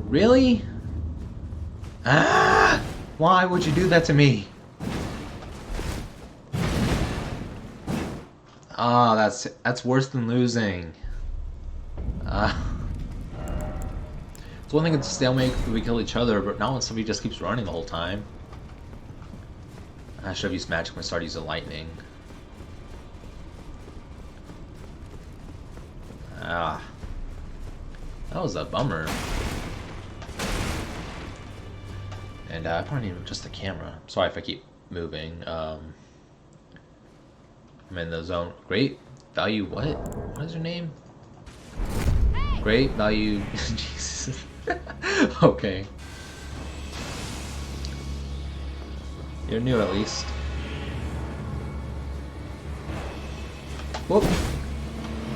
Really? Ah! Why would you do that to me? Ah, that's worse than losing. It's one thing to stalemate if we kill each other, but not when somebody just keeps running the whole time. I should have used magic when I started using lightning. Ah. That was a bummer. And I probably need just the camera. Sorry if I keep moving. I'm in the zone. Great value. What? What is your name? Great value. Jesus. Okay. You're new at least. Whoop.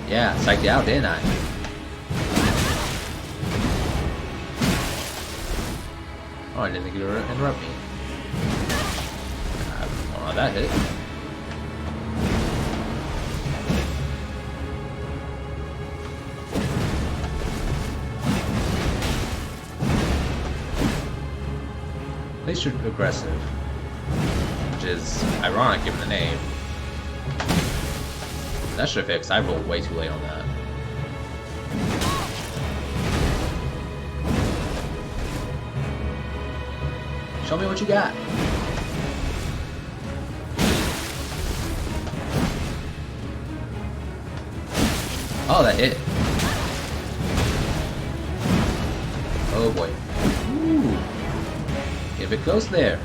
Yeah, psyched you out, didn't I? Oh, I didn't think you were gonna interrupt me. Oh, that hit. At least you're aggressive. Which is ironic given the name. That should have fixed. I rolled way too late on that. Show me what you got. Oh, that hit. Oh boy. Ooh. If it goes there.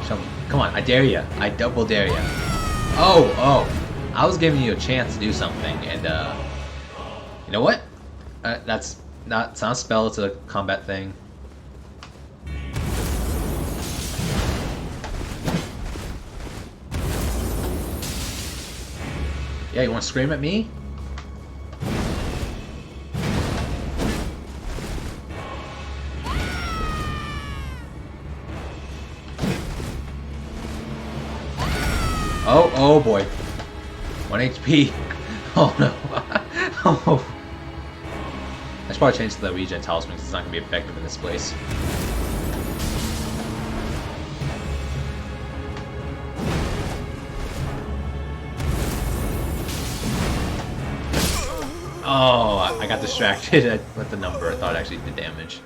Show me. Come on, I dare you. I double dare you. Oh, oh. I was giving you a chance to do something, and you know what? It's not a spell, it's a combat thing. Yeah, you want to scream at me? Oh, oh boy. 1 HP. Oh no. Oh. I should probably change to the regen talisman because it's not going to be effective in this place. got distracted with the number. I thought it actually did damage.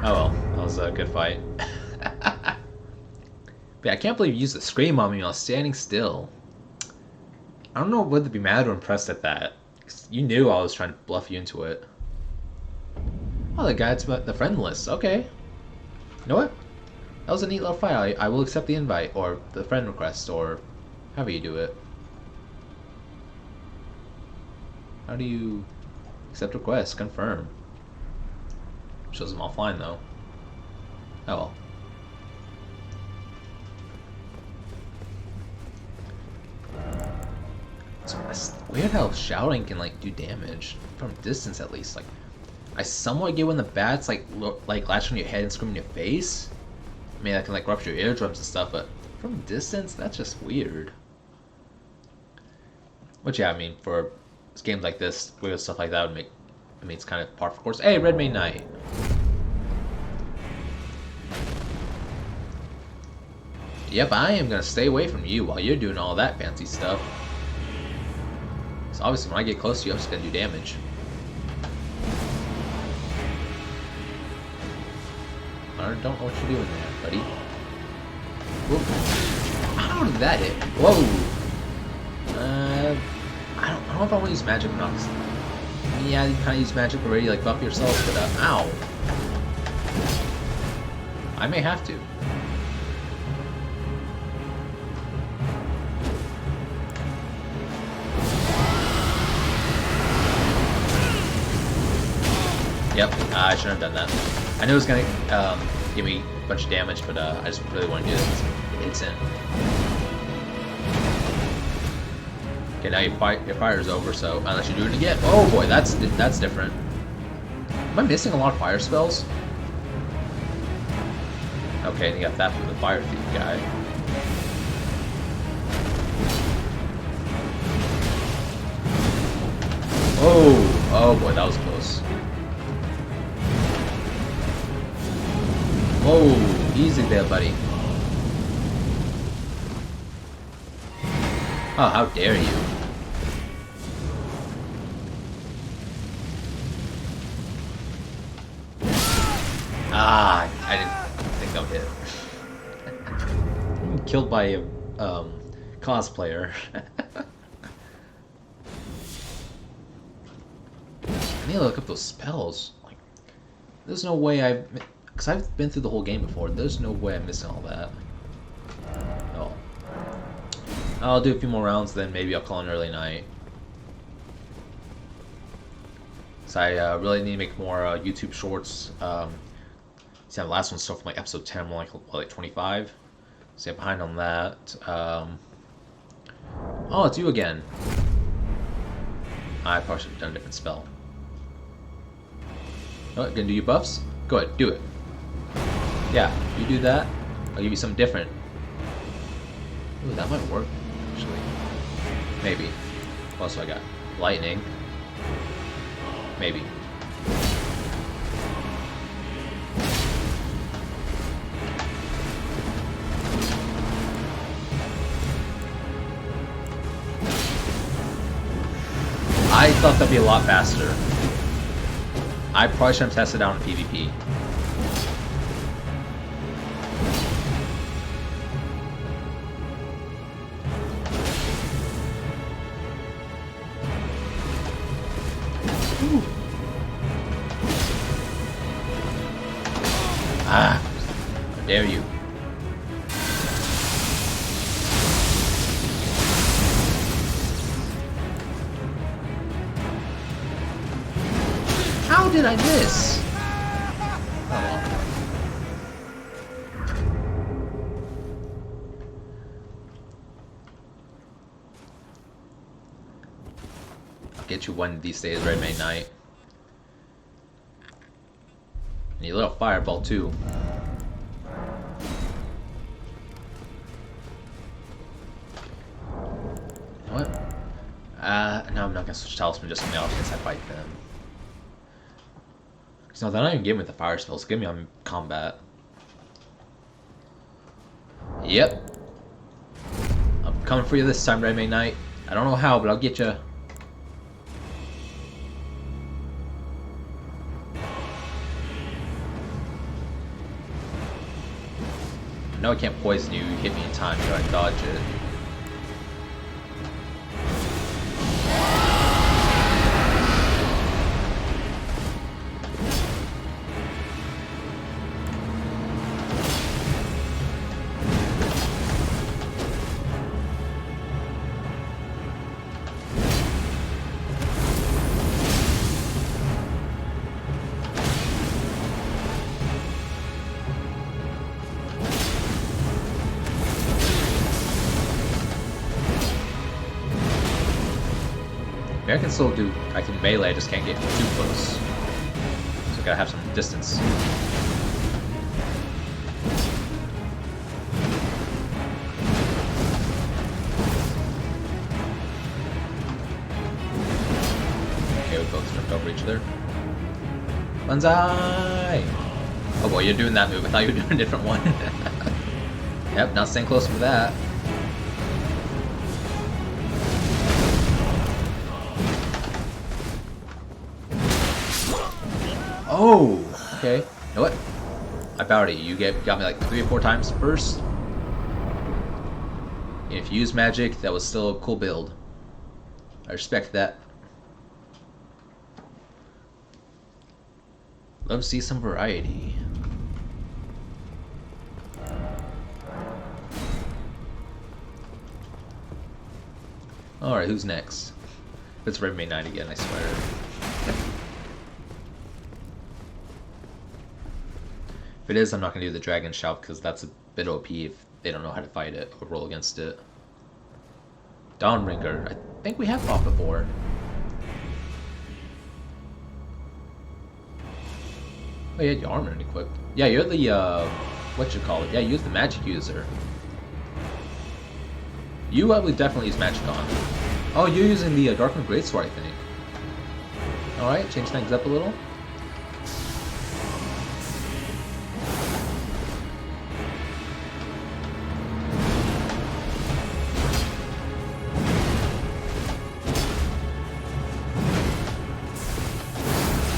Oh well, that was a good fight. But yeah, I can't believe you used the scream on me while standing still. I don't know whether to be mad or impressed at that. 'Cause you knew I was trying to bluff you into it. Oh, the guy to the friend list. Okay. You know what? That was a neat little fight. I will accept the invite, or the friend request, or however you do it. How do you accept request? Confirm. Shows them offline though. Oh well. It's weird how shouting can like do damage from distance at least. Like, I somewhat get when the bats like latch on your head and scream in your face. I mean, that can like rupture your eardrums and stuff, but from distance, that's just weird. Which yeah, I mean, for games like this, weird stuff like that would make. I mean, it's kind of par for course. Hey, Red Main Knight. Yep, I am gonna stay away from you while you're doing all that fancy stuff. So obviously, when I get close to you, I'm just gonna do damage. I don't know what you're doing there, buddy. Whoa. How did that hit? Whoa. I don't know if I want to use magic or not. Yeah, you kind of use magic already, like buff yourself, but ow. I may have to. Yep, I shouldn't have done that. I knew it was gonna give me a bunch of damage, but I just really want to do this. It's in. Okay, now your fire's over, so unless you do it again. Oh boy, that's different. Am I missing a lot of fire spells? Okay, and you got that from the fire thief guy. Oh boy, that was close. Whoa, easy there, buddy. Oh, how dare you. Ah, I didn't think that would hit. I'm killed by a cosplayer. I need to look up those spells. Like, there's no way because I've been through the whole game before. There's no way I'm missing all that. Oh. I'll do a few more rounds, then maybe I'll call an early night. So I really need to make more YouTube shorts. See, the last one's still from like episode 10, I'm like 25. So I'm behind on that. Oh, it's you again. I probably should have done a different spell. Oh, gonna do your buffs? Go ahead, do it. Yeah, you do that. I'll give you something different. Ooh, that might work, actually. Maybe. What else do I got? Lightning. Maybe. I thought that'd be a lot faster. I probably should have tested out in PvP. Ooh. Ah, how dare you. How did I miss? Oh well. I'll get you one of these days, Red Main Knight. And your little fireball too. You know what? No, I'm not gonna switch talisman just for now since I fight them. No, they're not even giving me the fire spells. Give me on combat. Yep. I'm coming for you this time, Red Main Knight. I don't know how, but I'll get you. No, I can't poison you. You hit me in time, so I dodge it. I can still do, I can melee, I just can't get too close. So I gotta have some distance. Okay, we both jumped over each other. Banzai! Oh boy, you're doing that move. I thought you were doing a different one. Yep, not staying close for that. Oh, okay. You know what? I bow to you. You got me like 3 or 4 times first. And if you use magic, that was still a cool build. I respect that. Love to see some variety. Alright, who's next? It's Red May Knight again, I swear. If it is, I'm not going to do the Dragon Shout because that's a bit OP if they don't know how to fight it or roll against it. Dawnbringer. I think we have fought before. Oh, you had your armor equipped. Yeah, you're the, what you call it? Yeah, you're the magic user. You would definitely use magic on. Oh, you're using the Darkmoon Greatsword, I think. Alright, change things up a little.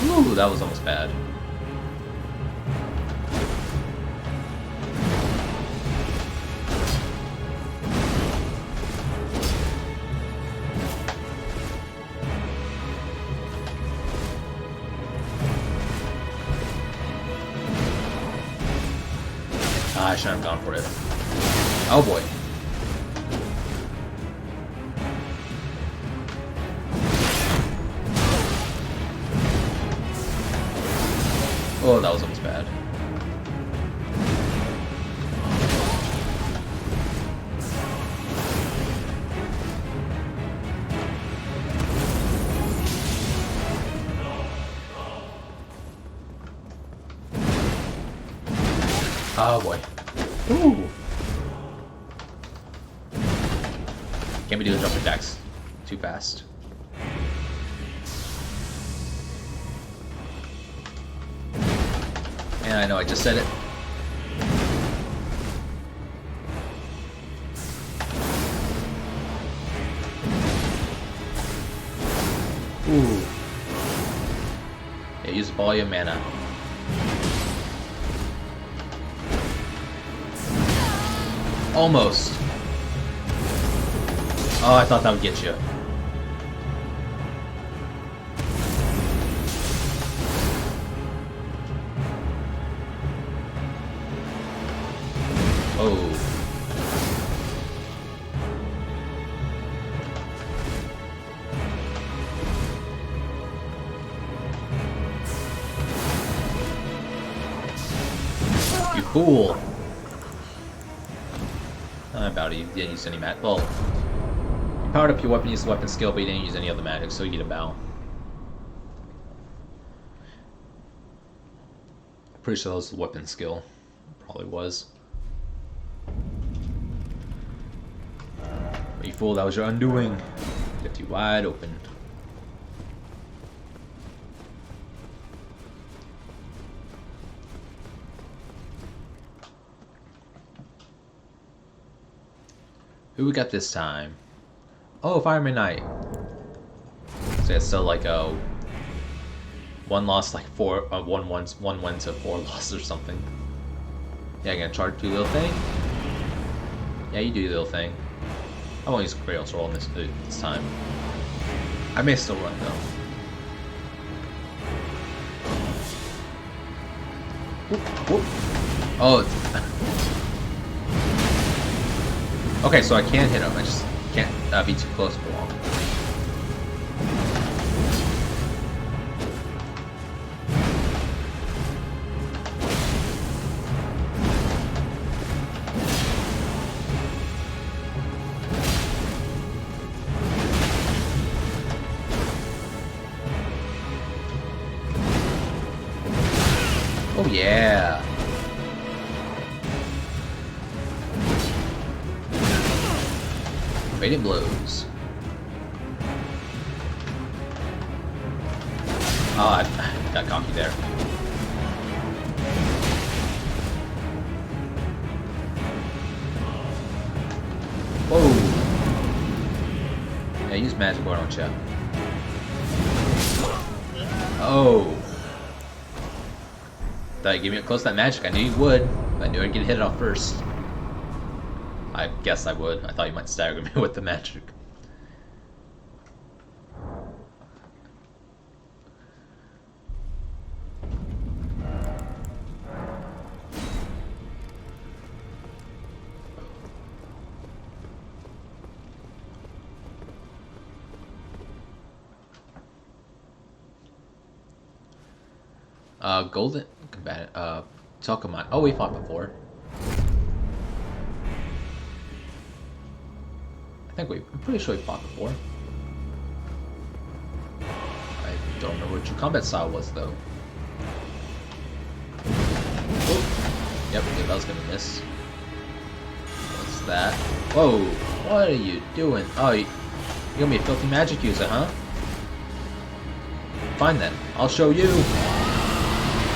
Ooh, that was almost bad. I shouldn't have gone for it. Oh boy. Oh, that was almost bad. Oh boy. Ooh. Can't be doing jump attacks too fast. Yeah, I know, I just said it. Ooh. Yeah, use up all your mana. Almost. Oh, I thought that would get you. Oh. You fool. About it, you didn't use any magic. Well, you powered up your weapon, used the weapon skill, but you didn't use any other magic, so you get a bow. Pretty sure that was the weapon skill. Probably was. But you fool, that was your undoing. Left you wide open. Who we got this time? Oh, Fireman Knight. So it's still like a 1 loss, like 4, 1 win to 4 losses or something. Yeah, I'm gonna charge do little thing. Yeah, you do your little thing. I won't use Kratos roll this time. I may still run though. Whoop, whoop. Oh. Okay, so I can hit him. I just can't be too close for long. Oh yeah. Rated blows. Oh, I got cocky there. Whoa. Yeah, use magic, why don't you? Oh. Thought you'd give me a close to that magic. I knew you would. I knew I'd get hit off first. I guess I would. I thought you might stagger me with the magic. Golden combatant. Tokamon. Oh, we fought before. I'm pretty sure we fought before. I don't remember what your combat style was though. Oh. Yep, yeah, that was gonna miss. What's that? Whoa! What are you doing? Oh, you're gonna be a filthy magic user, huh? Fine then, I'll show you.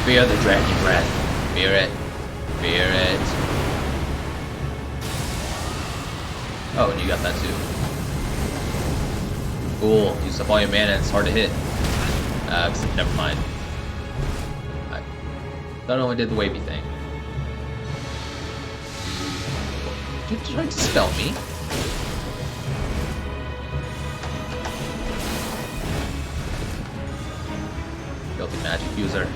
Fear the dragon breath. Fear it. Fear it. Oh, and you got that too. Cool. Use up all your mana and it's hard to hit. Never mind. I thought I only did the wavy thing. Did you try to spell me? Filthy magic user.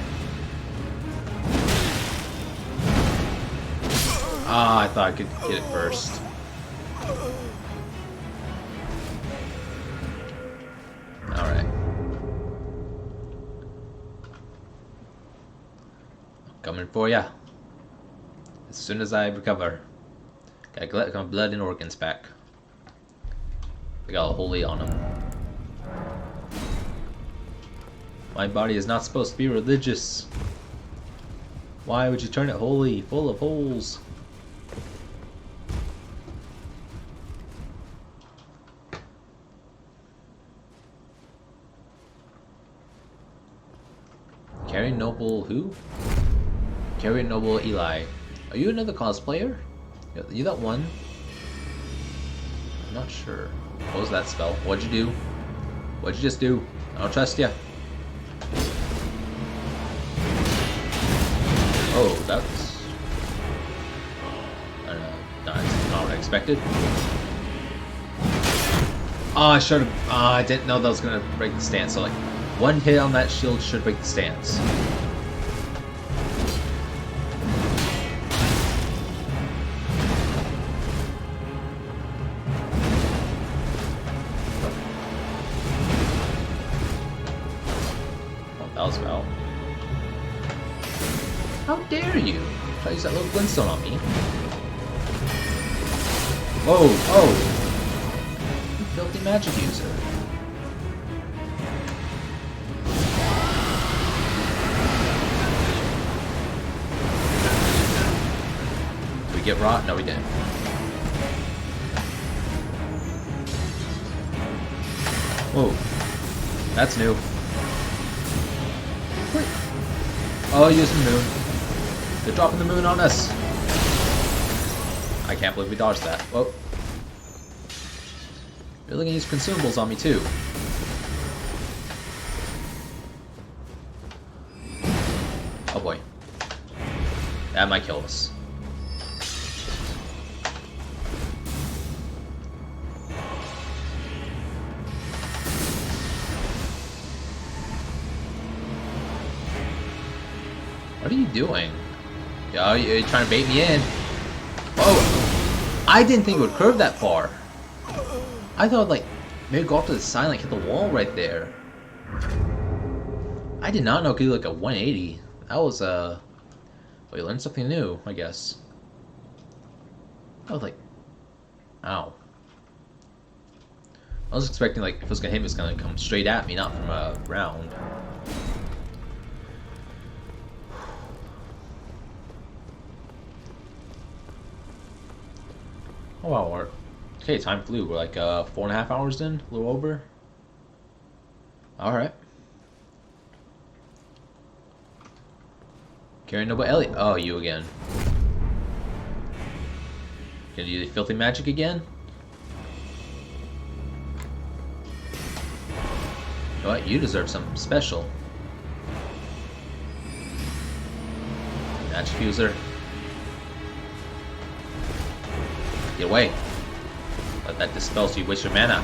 Ah, I thought I could hit it first. Alright. Coming for ya. As soon as I recover. Gotta collect my blood and organs back. I got a holy on them. My body is not supposed to be religious. Why would you turn it holy, full of holes? Carry Noble who? Carry Noble Eli. Are you another cosplayer? You that one? I'm not sure. What was that spell? What'd you do? What'd you just do? I don't trust ya. Oh, that's... not what I expected. Oh, I should have... I didn't know that was gonna break the stance, so like... One hit on that shield should break the stance. Oh, that was foul. How dare you? Try to use that little glintstone on me. Whoa, oh! You filthy magic user. We get rot? No, we didn't. Whoa. That's new. Wait. Oh, use the moon. They're dropping the moon on us. I can't believe we dodged that. Whoa. Really gonna use consumables on me too. Oh boy. That might kill us. What are you doing? Yo, you're trying to bait me in. Oh! I didn't think it would curve that far. I thought, like, maybe go off to the side and like, hit the wall right there. I did not know it could do like a 180. That was, well, you learned something new, I guess. I was like, ow. I was expecting, like, if it was gonna hit me, it's gonna come straight at me, not from around. Oh wow, okay, time flew. We're like 4.5 hours in, a little over. Alright. Carrying Noble Elliot. Oh, you again. Gonna do the filthy magic again? You know what? You deserve something special. Magic user. Get away. Let that dispel so you waste your mana.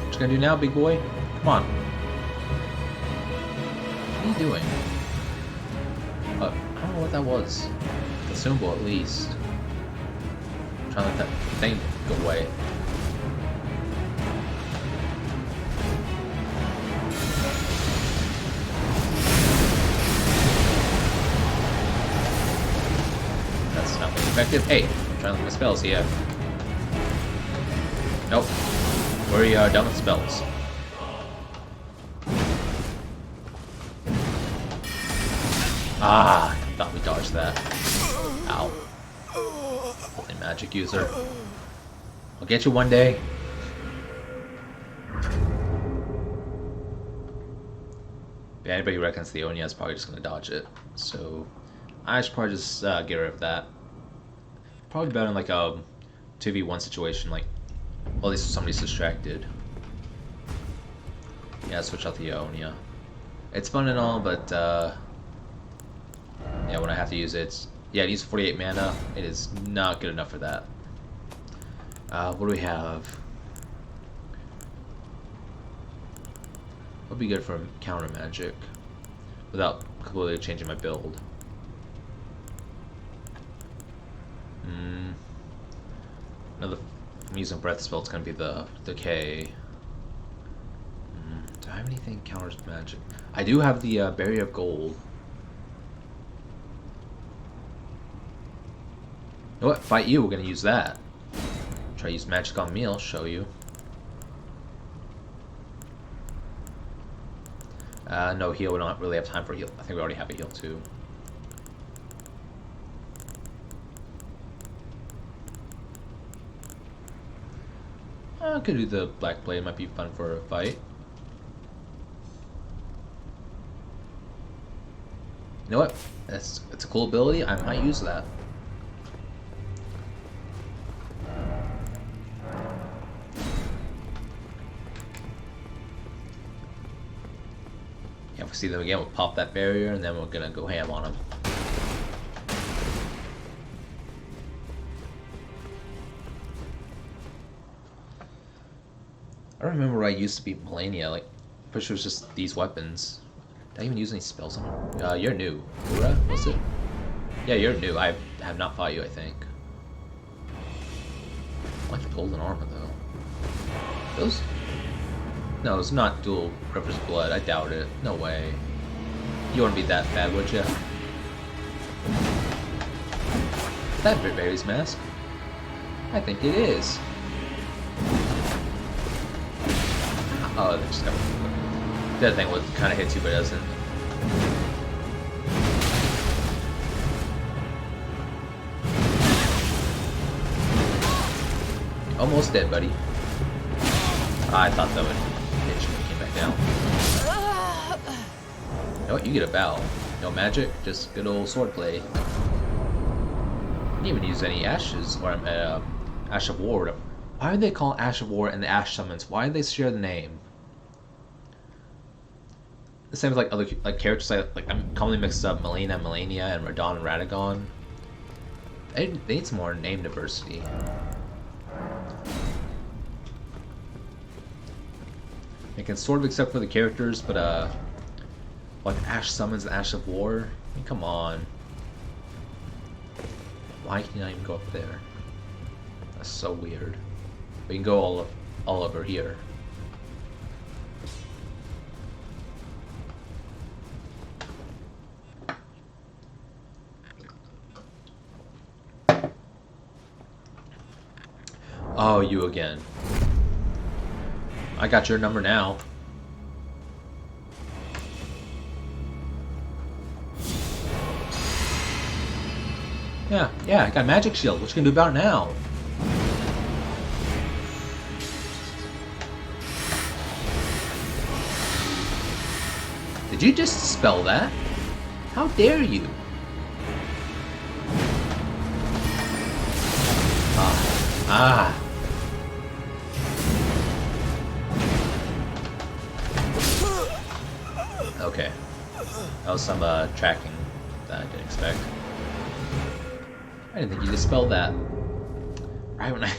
What you gonna do now, big boy? Come on. What are you doing? I don't know what that was. The symbol, at least. I'm trying to let that thing go away. That's not effective. Hey, I'm trying to look at my spells here. Nope. We're done with spells. Ah, I thought we dodged that. Ow. Holy magic user. I'll get you one day. Yeah, anybody who reckons the Onya is probably just gonna dodge it. So I should probably just get rid of that. Probably better in like a 2v1 situation, like, well, at least somebody's distracted. Yeah, switch out the Onya. It's fun and all, but yeah, when I have to use it, yeah, it needs 48 mana. It is not good enough for that. What do we have? What would be good for counter magic without completely changing my build? Another. I'm using breath spell. It's gonna be the decay. Do I have anything counters magic? I do have the barrier of gold. You know what? Fight you. We're gonna use that. Try to use magic on me. I'll show you. No heal. We don't really have time for heal. I think we already have a heal too. I could do the Black Blade. Might be fun for a fight. You know what? It's a cool ability. I might use that. Yeah, if we see them again, we'll pop that barrier, and then we're gonna go ham on them. I don't remember where I used to be Melania. Like, I'm pretty sure it was just these weapons. Did I even use any spells on them? You're new. Guranq, was it? Yeah, you're new. I have not fought you, I think. I like the golden armor, though. Those? No, it's not dual River's Blood. I doubt it. No way. You wouldn't be that bad, would you? Is that Berry's mask? I think it is. Oh, they just got... The other thing would kind of hit you, but it doesn't. Almost dead, buddy. I thought that would hit you when you came back down. You know what? You get a bow. No magic, just good old swordplay. didn't even use any ashes or Ash of War. Why are they called Ash of War and the Ash Summons? Why do they share the name? The same with like other like characters like I'm commonly mixed up Melina, Melania, and Radon and Radagon. They need some more name diversity. I can sort of accept for the characters, but like Ash Summons and Ash of War. I mean, come on. Why can you not even go up there? That's so weird. We can go all over here. Oh, you again. I got your number now. Yeah, I got Magic Shield. What you gonna do about it now? Did you just dispel that? How dare you? Ah. Okay. That was some tracking that I didn't expect. I didn't think you dispelled that. Right when I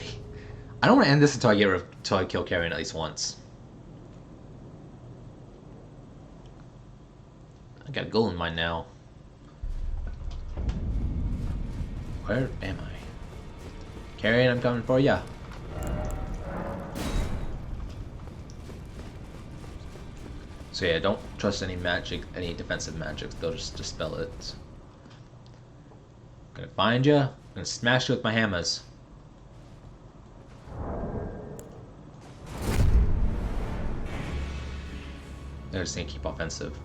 don't want to end this until I kill Carrion at least once. I got a goal in mind now. Where am I? Carrion, I'm coming for ya. So yeah, don't trust any defensive magic. They'll just dispel it. Gonna find you. Gonna smash you with my hammers. They're just gonna keep offensive.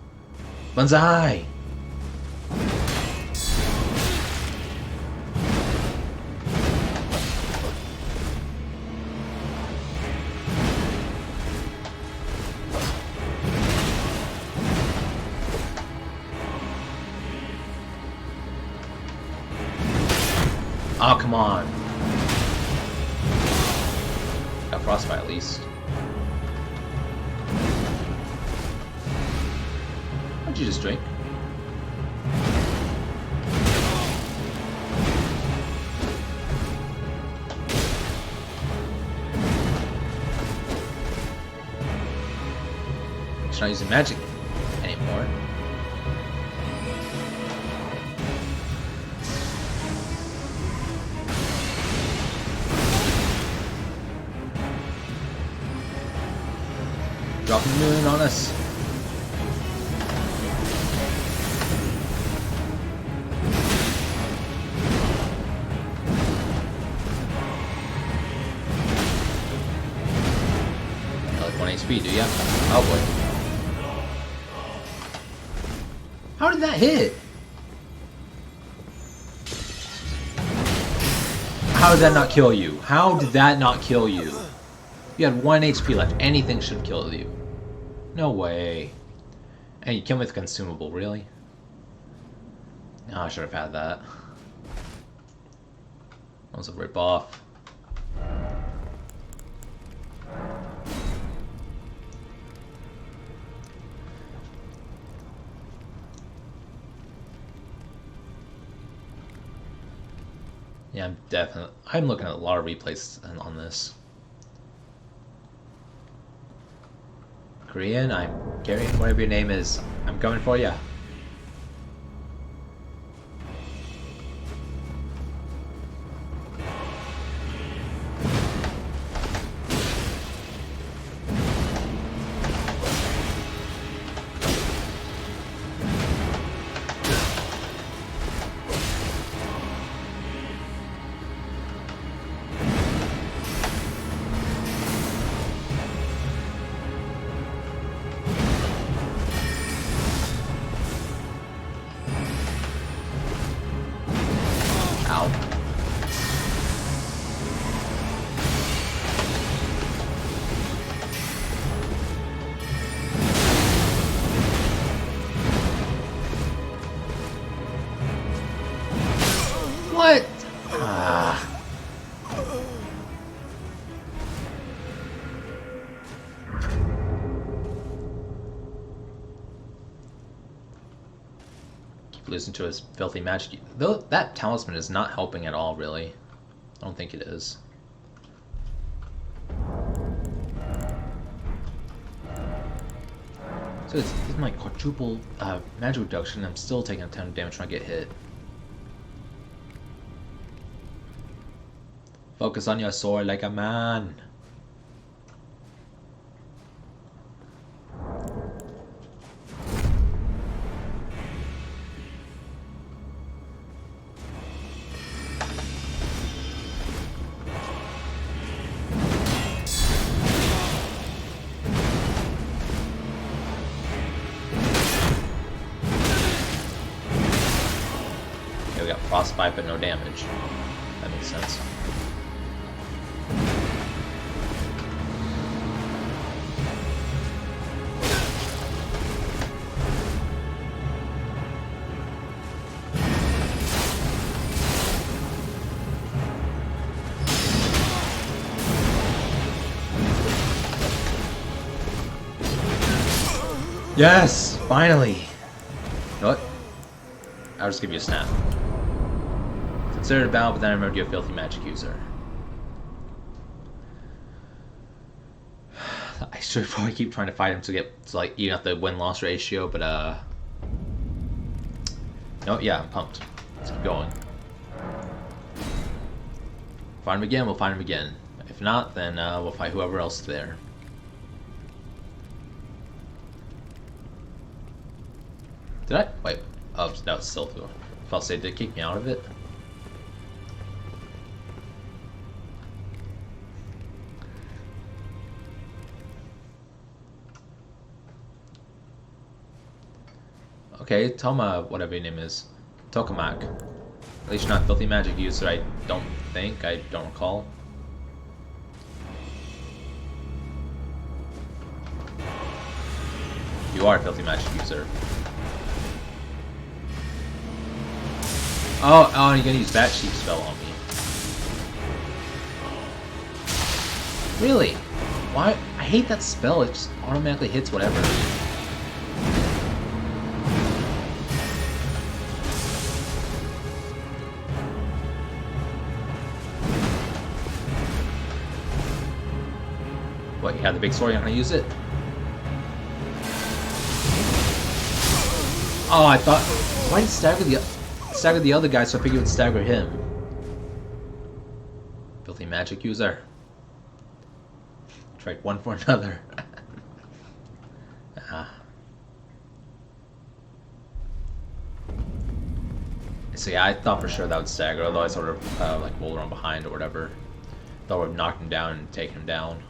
Banzai! Oh, come on. Got frostbite at least. What'd you just drink? She's not using magic anymore. Dropping the moon on us. Like 1 HP, do ya? Oh boy. How did that hit? How did that not kill you? How did that not kill you? You had 1 HP left. Anything should kill you. No way. And you kill me with a consumable, really? Oh, I should have had that. That was a rip-off. Yeah, I'm looking at a lot of replays on this. Korean, I'm Gary, whatever your name is. I'm coming for ya. keep losing to his filthy magic. Though that talisman is not helping at all, really. I don't think it is. So it's my quadruple magic reduction. I'm still taking a ton of damage when I get hit. Focus on your sword like a man. Okay, we got frostbite but no damage. That makes sense. Yes! Finally! You know what? I'll just give you a snap. Consider it a battle, but then I remembered you're a filthy magic user. I should probably keep trying to fight him to get to like even out the win-loss ratio, but no, yeah, I'm pumped. Let's keep going. Find him again, we'll find him again. If not, then we'll fight whoever else is there. Did I? Wait. Oh, that was still through. If I'll say, did it kick me out of it? Okay, Toma, whatever your name is. Tokamak. At least you're not a filthy magic user, I don't think. I don't recall. You are a filthy magic user. Oh, you're gonna use that sheep spell on me. Really? Why? I hate that spell, it just automatically hits whatever. What, you have the big sword, you're not gonna use it? Oh, I thought... Why did stagger the other guy, so I figured it would stagger him. Filthy magic user. Trade one for another. So yeah, I thought for sure that would stagger, although I sort of like rolled around behind or whatever. Thought I would knock him down and take him down.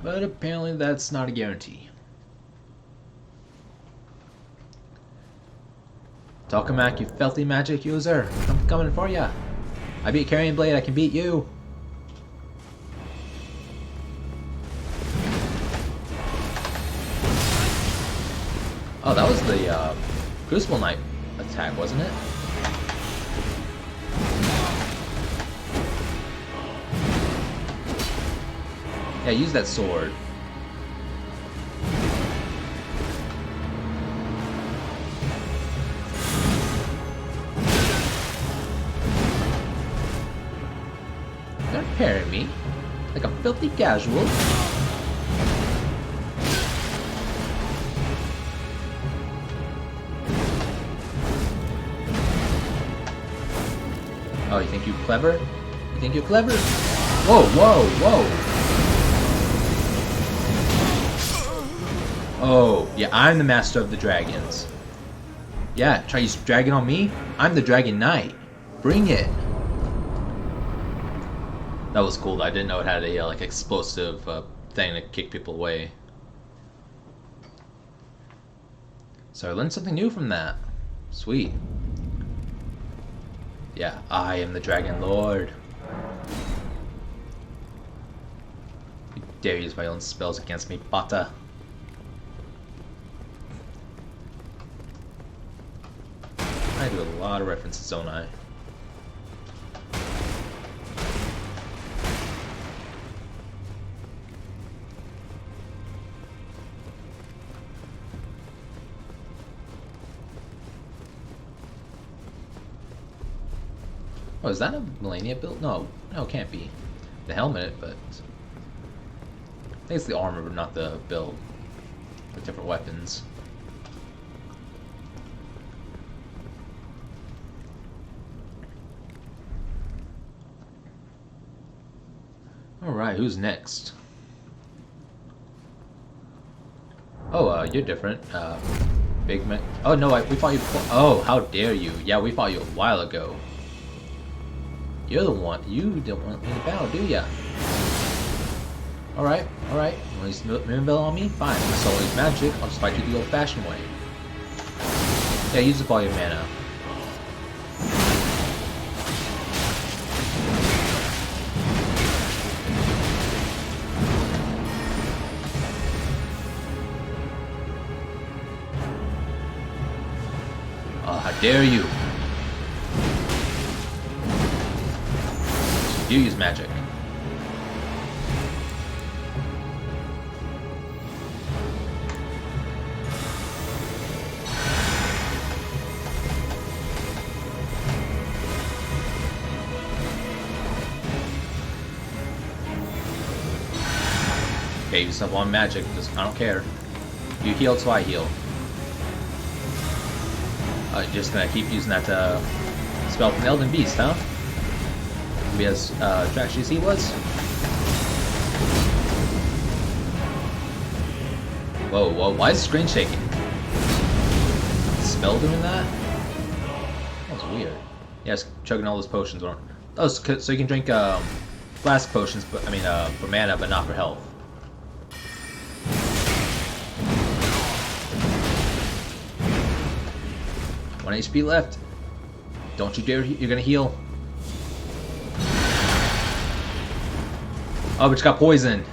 But apparently that's not a guarantee. Tokamak, you filthy magic user. I'm coming for ya. I beat Carrion Blade, I can beat you. Oh, that was the Crucible Knight attack, wasn't it? Yeah, use that sword. Don't parry me like a filthy casual. Oh, you think you're clever? You think you're clever? Whoa, whoa, whoa! Oh, yeah, I'm the master of the dragons. Yeah, try to use dragon on me? I'm the Dragon Knight. Bring it. That was cool. I didn't know it had a like explosive thing to kick people away. So I learned something new from that. Sweet. Yeah, I am the Dragon Lord. You dare use my own spells against me, Bata. I do a lot of references, don't I? Oh, is that a Melania build? No, no, it can't be. The helmet, but I think it's the armor, but not the build. With different weapons. Alright, who's next? Oh, you're different. Big man. Oh, no, we fought you before. Oh, how dare you. Yeah, we fought you a while ago. You're the one. You don't want me to battle, do ya? Alright, alright. You want to use Minville on me? Fine. That's always magic. I'll just fight you the old-fashioned way. Yeah, use up all your mana. Oh, how dare you! You use magic. Okay, use up one magic. Just, I don't care. You heal, so I heal. You're just gonna keep using that spell from the Elden Beast, huh? Maybe as trash as he was. Whoa, whoa! Why is the screen shaking? Is the spell doing that? That was weird. Yes, chugging all those potions. Oh, so you can drink flask potions, but I mean for mana, but not for health. 1 HP left. Don't you dare, you're gonna heal. Oh, but you got poisoned.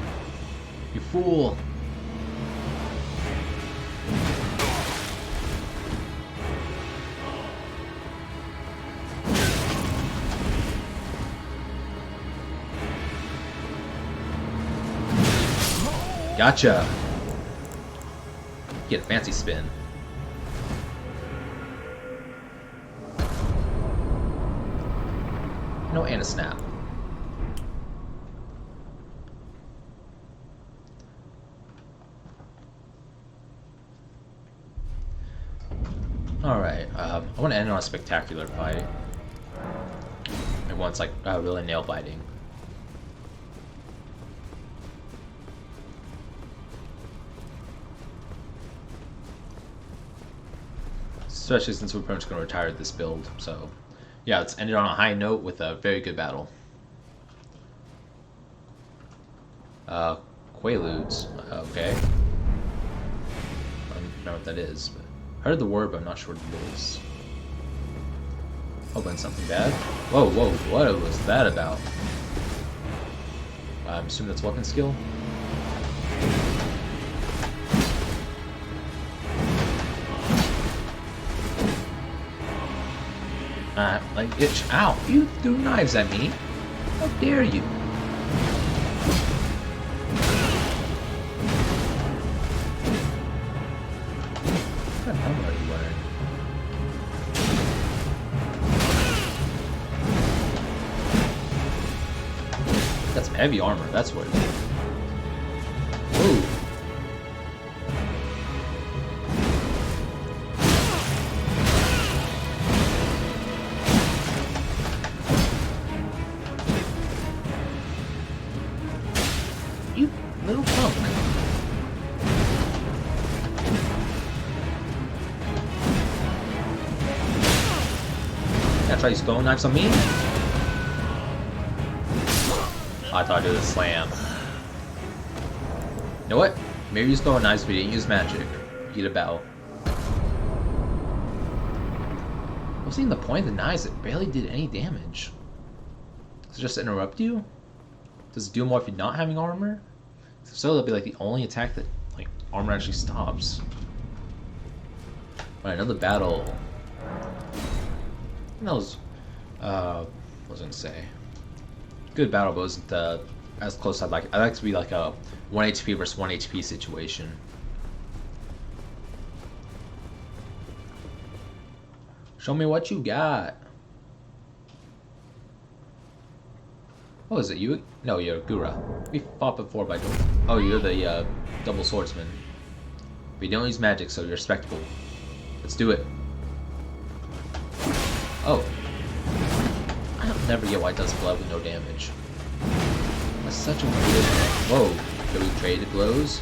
You fool. Gotcha. Get a fancy spin. No, and a snap. Alright, I want to end on a spectacular fight. And one's like really nail biting. Especially since we're pretty much going to retire this build, so yeah, let's end it on a high note with a very good battle. Quaaludes, okay. I don't know what that is, but I heard the word, but I'm not sure what it is. Hoping something bad. Whoa, whoa, what was that about? I'm assuming that's weapon skill. Like, itch. Ow! You threw knives at me! How dare you! What helmet are you wearing? Got some heavy armor, that's what it is. Ooh! Little punk. Gotta try these throwing knives on me? I thought I'd do the slam. You know what? Maybe use throwing knives, but you didn't use magic. Get a bow. I was seeing the point of the knives, it barely did any damage. Does it just interrupt you? Does it do more if you're not having armor? So that'll be like the only attack that like armor actually stops. Right, another battle. That was what was I gonna say? Good battle, but wasn't as close as I'd like. I'd like to be like a 1 HP versus 1 HP situation. Show me what you got. Oh, is it you? No, you're Gura. We fought before by door. Oh, you're the double swordsman. But you don't use magic, so you're respectable. Let's do it. Oh. I'll never get why it does blood with no damage. That's such a weird... Whoa. Can we trade blows?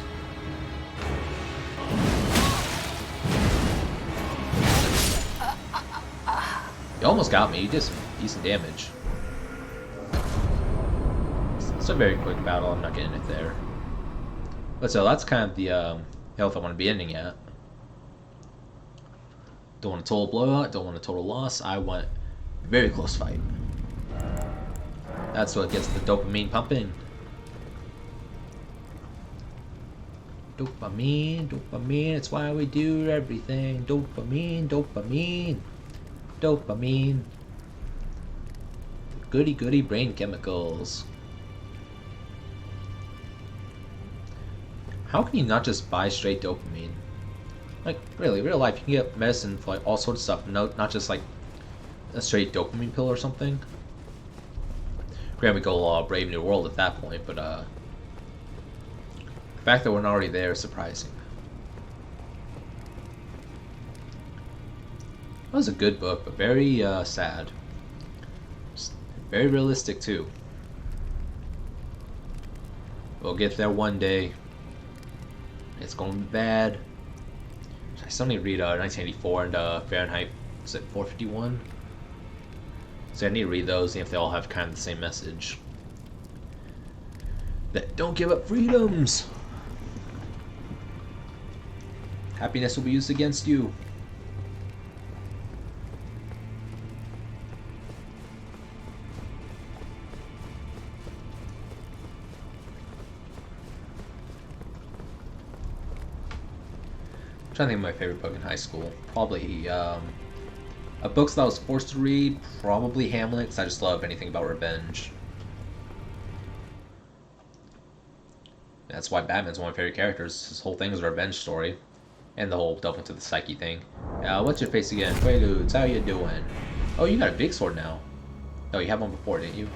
You almost got me. You did some decent damage. It's a very quick battle. I'm not getting it there. But so that's kind of the health I want to be ending at. Don't want a total blowout. Don't want a total loss. I want a very close fight. That's what gets the dopamine pumping. Dopamine, dopamine. It's why we do everything. Dopamine, dopamine. Dopamine. Goody goody brain chemicals. How can you not just buy straight dopamine? Like, really, real life, you can get medicine for like all sorts of stuff, no, not just like a straight dopamine pill or something. Granted, we go Brave New World at that point, but the fact that we're not already there is surprising. That was a good book, but very sad. Just very realistic too. We'll get there one day. It's going to be bad. I still need to read 1984 and Fahrenheit, is it 451? So I need to read those, and if they all have kind of the same message. That don't give up freedoms! Happiness will be used against you. I'm trying to think of my favorite book in high school. Probably a books that I was forced to read, probably Hamlet, because I just love anything about revenge. That's why Batman's one of my favorite characters. His whole thing is a revenge story. And the whole delve into the psyche thing. What's your face again? Quaaludes, how you doing? Oh, you got a big sword now. Oh, you had one before, didn't you?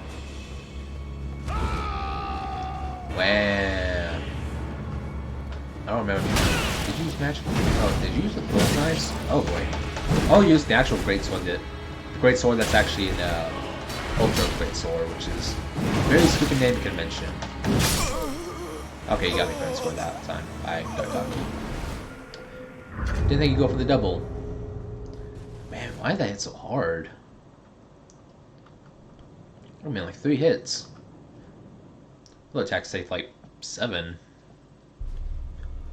Wow. I don't remember. Did you use magic? Oh, did you use the close knives? Oh boy. Oh, you used the actual greatsword. The greatsword that's actually in Ultra Greatsword, which is a very stupid name you can mention. Okay, you got me friends for that time. I don't talk to you. Didn't think you'd go for the double. Man, why did that hit so hard? I mean, like 3 hits. Well, attacks take like 7.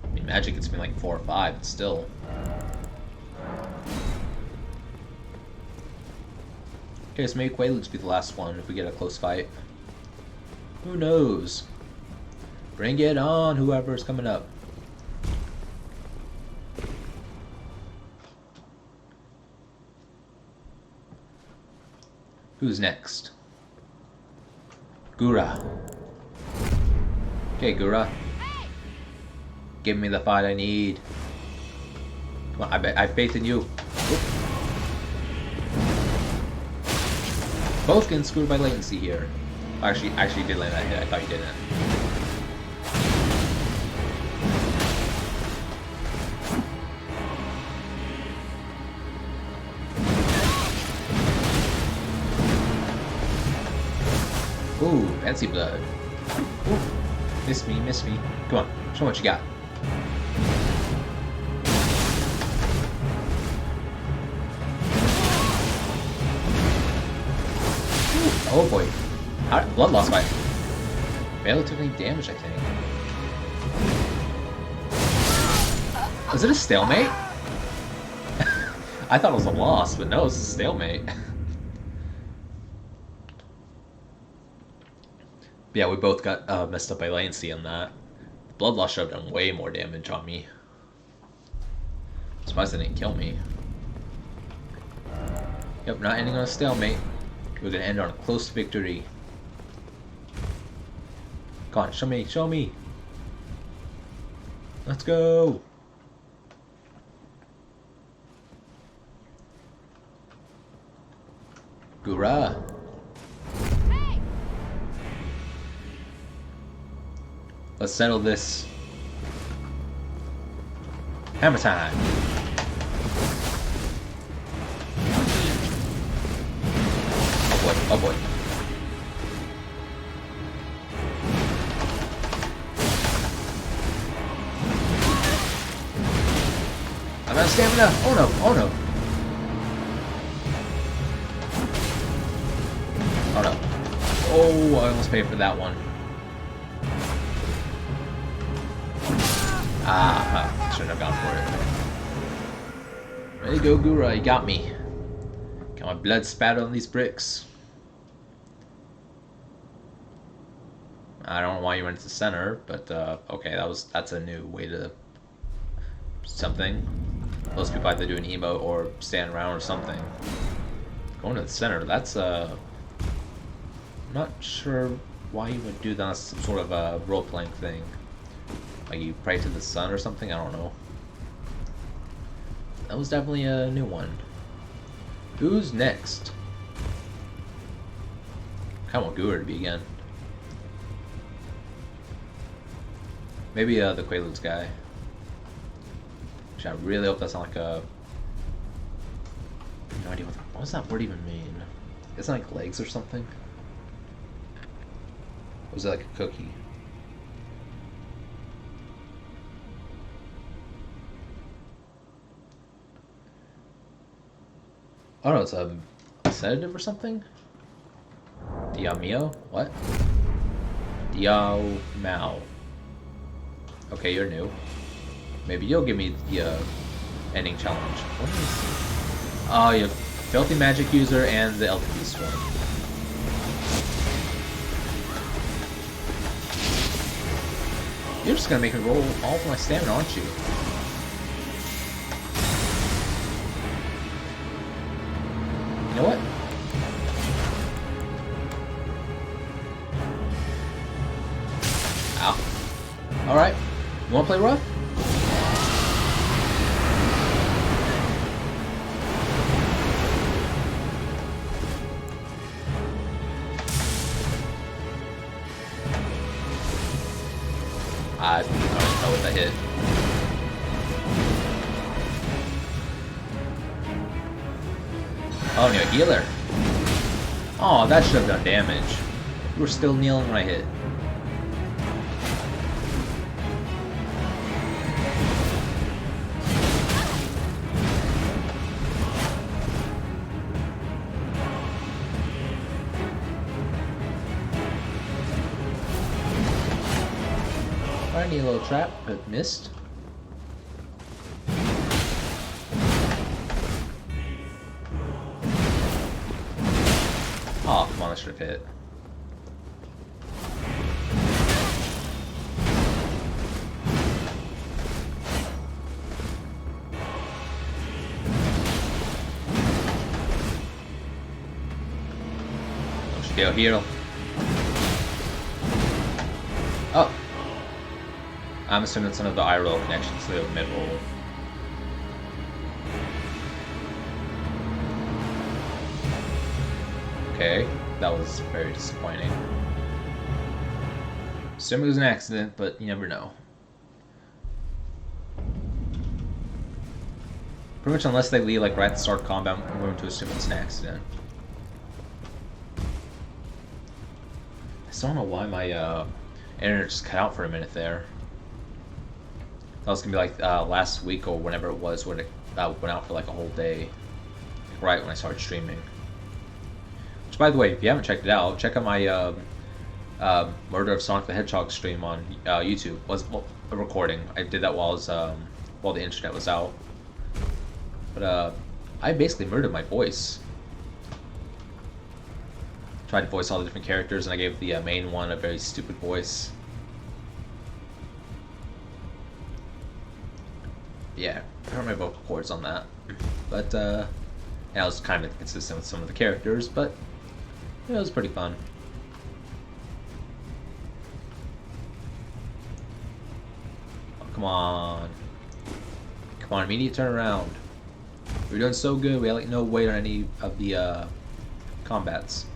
I mean, magic gets me like 4 or 5, but still. Okay, so maybe Quaaludes be the last one if we get a close fight. Who knows? Bring it on, whoever's coming up. Who's next? Gura. Okay, Gura. Give me the fight I need. Come on, I have faith in you. Oop. Both getting screwed by latency here. Actually, you did land that hit. I thought you didn't. Ooh, fancy blood. Ooh, miss me, miss me. Come on, show me what you got. Ooh, oh boy. Blood loss by. Barely took any damage, I think. Was it a stalemate? I thought it was a loss, but no, it's a stalemate. Yeah, we both got messed up by latency on that. Blood loss should have done way more damage on me. I'm surprised they didn't kill me. Yep, not ending on a stalemate. We're gonna end on a close victory. Come on, show me, show me. Let's go. Gura. Let's settle this. Hammer time. Oh boy, oh boy. I'm out of stamina. Oh no, oh no. Oh no. Oh, I almost paid for that one. Ah, shouldn't have gone for it. Ready to go, Guranq. You got me. Got my blood spattered on these bricks. I don't know why you went to the center, but okay, that's a new way to something. Most people either do an emote or stand around or something. Going to the center, that's I'm not sure why you would do that as some sort of a role-playing thing. Like you pray to the sun or something, I don't know. That was definitely a new one. Who's next? I kinda want Guranq to be again. Maybe the Quaaludes guy. Which I really hope that's not like a... No idea what does that word even mean? It's not like legs or something? Or was it like a cookie? Oh no, it's a sedative or something? Diamio? What? Diao Mao. Okay, you're new. Maybe you'll give me the ending challenge. What is... Oh, you have Filthy Magic User and the Elden one. You're just gonna make me roll all of my stamina, aren't you? You know what? Ow. Alright. You wanna play rough? I don't know what that hit. Oh, no, healer. Oh, that should have done damage. You were still kneeling when I hit. I need a little trap, but missed. Oh, come on, that should have hit. Oh, should go heal. Oh. I'm assuming it's another eye roll connection to the mid roll. Okay, that was very disappointing. Assuming it was an accident, but you never know. Pretty much unless they leave like right at the start of combat, I'm going to assume it's an accident. I still don't know why my internet just cut out for a minute there. That was gonna be like last week or whenever it was when it went out for like a whole day, right when I started streaming. Which, by the way, if you haven't checked it out, check out my Murder of Sonic the Hedgehog stream on YouTube. Was a recording. I did that while the internet was out. But I basically murdered my voice. Tried to voice all the different characters, and I gave the main one a very stupid voice. Yeah, I hurt my vocal cords on that. But yeah, I was kind of inconsistent with some of the characters, but it was pretty fun. Oh, come on. Come on, immediate turnaround. We're doing so good, we had like no weight on any of the combats.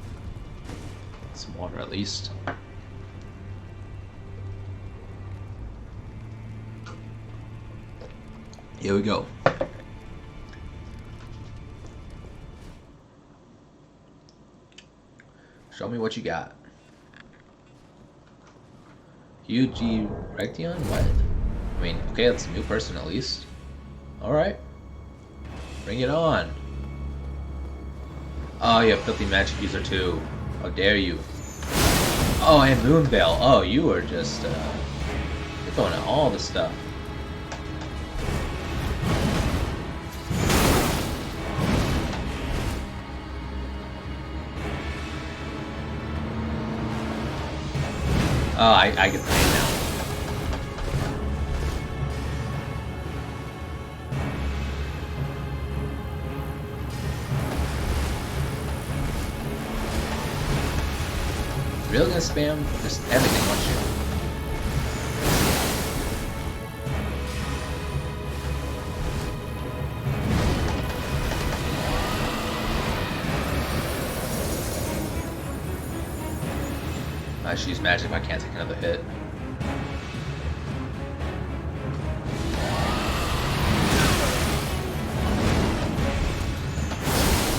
Some water at least. Here we go. Show me what you got. Guranq? What? I mean, okay, that's a new person at least. Alright. Bring it on. Oh, you have Filthy Magic User too. How dare you. Oh, and Moonveil. Oh, you are just, you're going at all the stuff. Oh, I get the name now. Really gonna spam just everything, aren't you? I should use magic if I can't take another hit.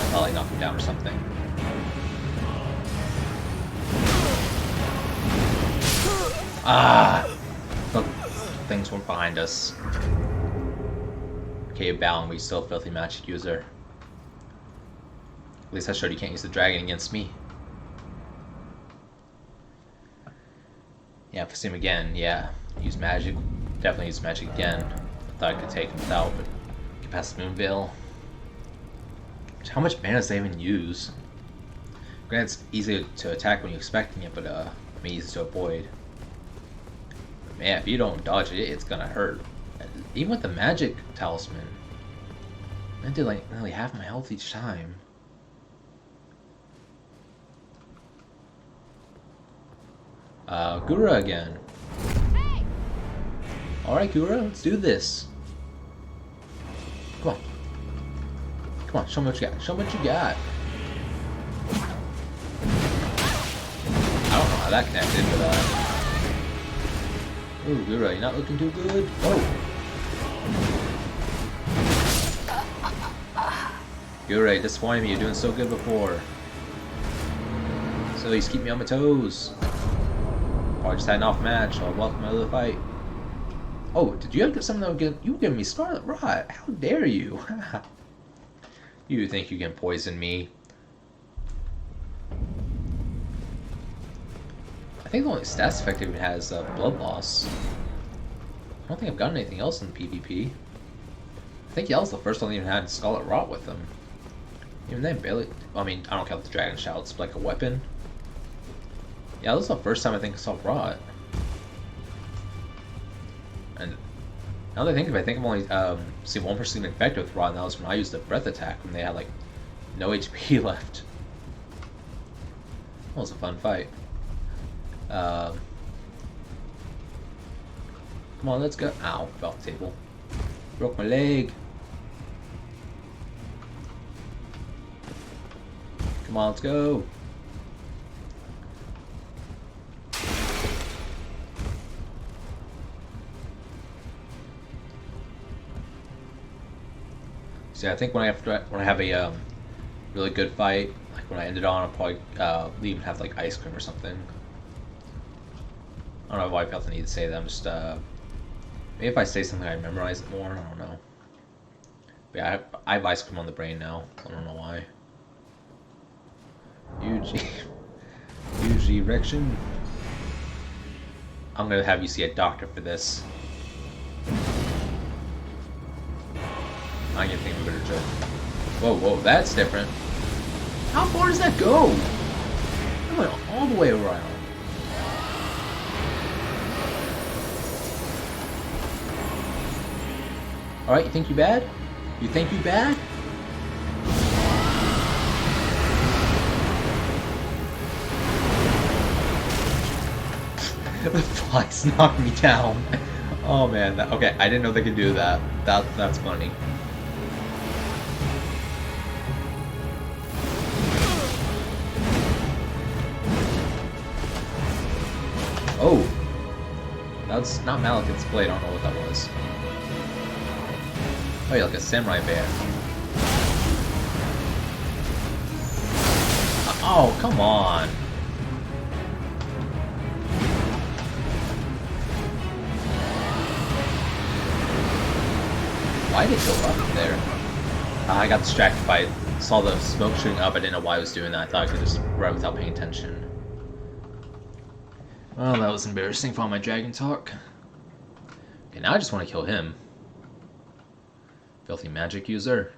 I'll probably knock him down or something. Ah! Thought things were behind us. Okay, bowing, we still have Filthy Magic User. At least I showed you can't use the dragon against me. Yeah, if I see him again, yeah. Use magic. Definitely use magic again. I thought I could take him without, but get past Moonveil. How much mana does they even use? Granted, it's easy to attack when you're expecting it, but I mean, easy to avoid. But man, if you don't dodge it, it's gonna hurt. Even with the magic talisman, I did like nearly half my health each time. Gura again. Hey! Alright, Gura, let's do this. Come on. Come on, show me what you got. Show me what you got. I don't know how that connected, but ooh, Gura, you're not looking too good. Oh! Gura, disappointed me. You're doing so good before. So at least keep me on my toes. I just had an off match, so I'll welcome my other fight. Oh, did you have something that would get you were giving me Scarlet Rot? How dare you? You think you can poison me? I think the only stats effect even has blood loss. I don't think I've gotten anything else in PvP. I think Yell's the first one that even had Scarlet Rot with them. Even then, barely. I mean, I don't count the Dragon Shouts, like a weapon. Yeah, this is the first time I think I saw Rot. And now that I think of it, I think I've only seen one person infected with Rot, and that was when I used the Breath Attack when they had like no HP left. That was a fun fight. Come on, let's go. Ow, fell off the table. Broke my leg. Come on, let's go. See, I think when I have a really good fight, like when I end it on, I'll probably leave and have like ice cream or something. I don't know why I felt the need to say that. I'm just maybe if I say something, I memorize it more. I don't know. But yeah, I have ice cream on the brain now. I don't know why. Huge erection. I'm gonna have you see a doctor for this. I can think of a better joke. Whoa, whoa, that's different. How far does that go? I went all the way around. Alright, you think you bad? You think you bad? The flies knocked me down. Oh man, okay, I didn't know they could do that. That's funny. Oh, that's not Malik's blade. I don't know what that was. Oh, you're like a samurai bear. Oh, come on. Why did it go up there? I got distracted by saw the smoke shooting up. I didn't know why I was doing that. I thought I could just run without paying attention. Well, that was embarrassing for all my dragon talk. Okay, now I just want to kill him. Filthy magic user.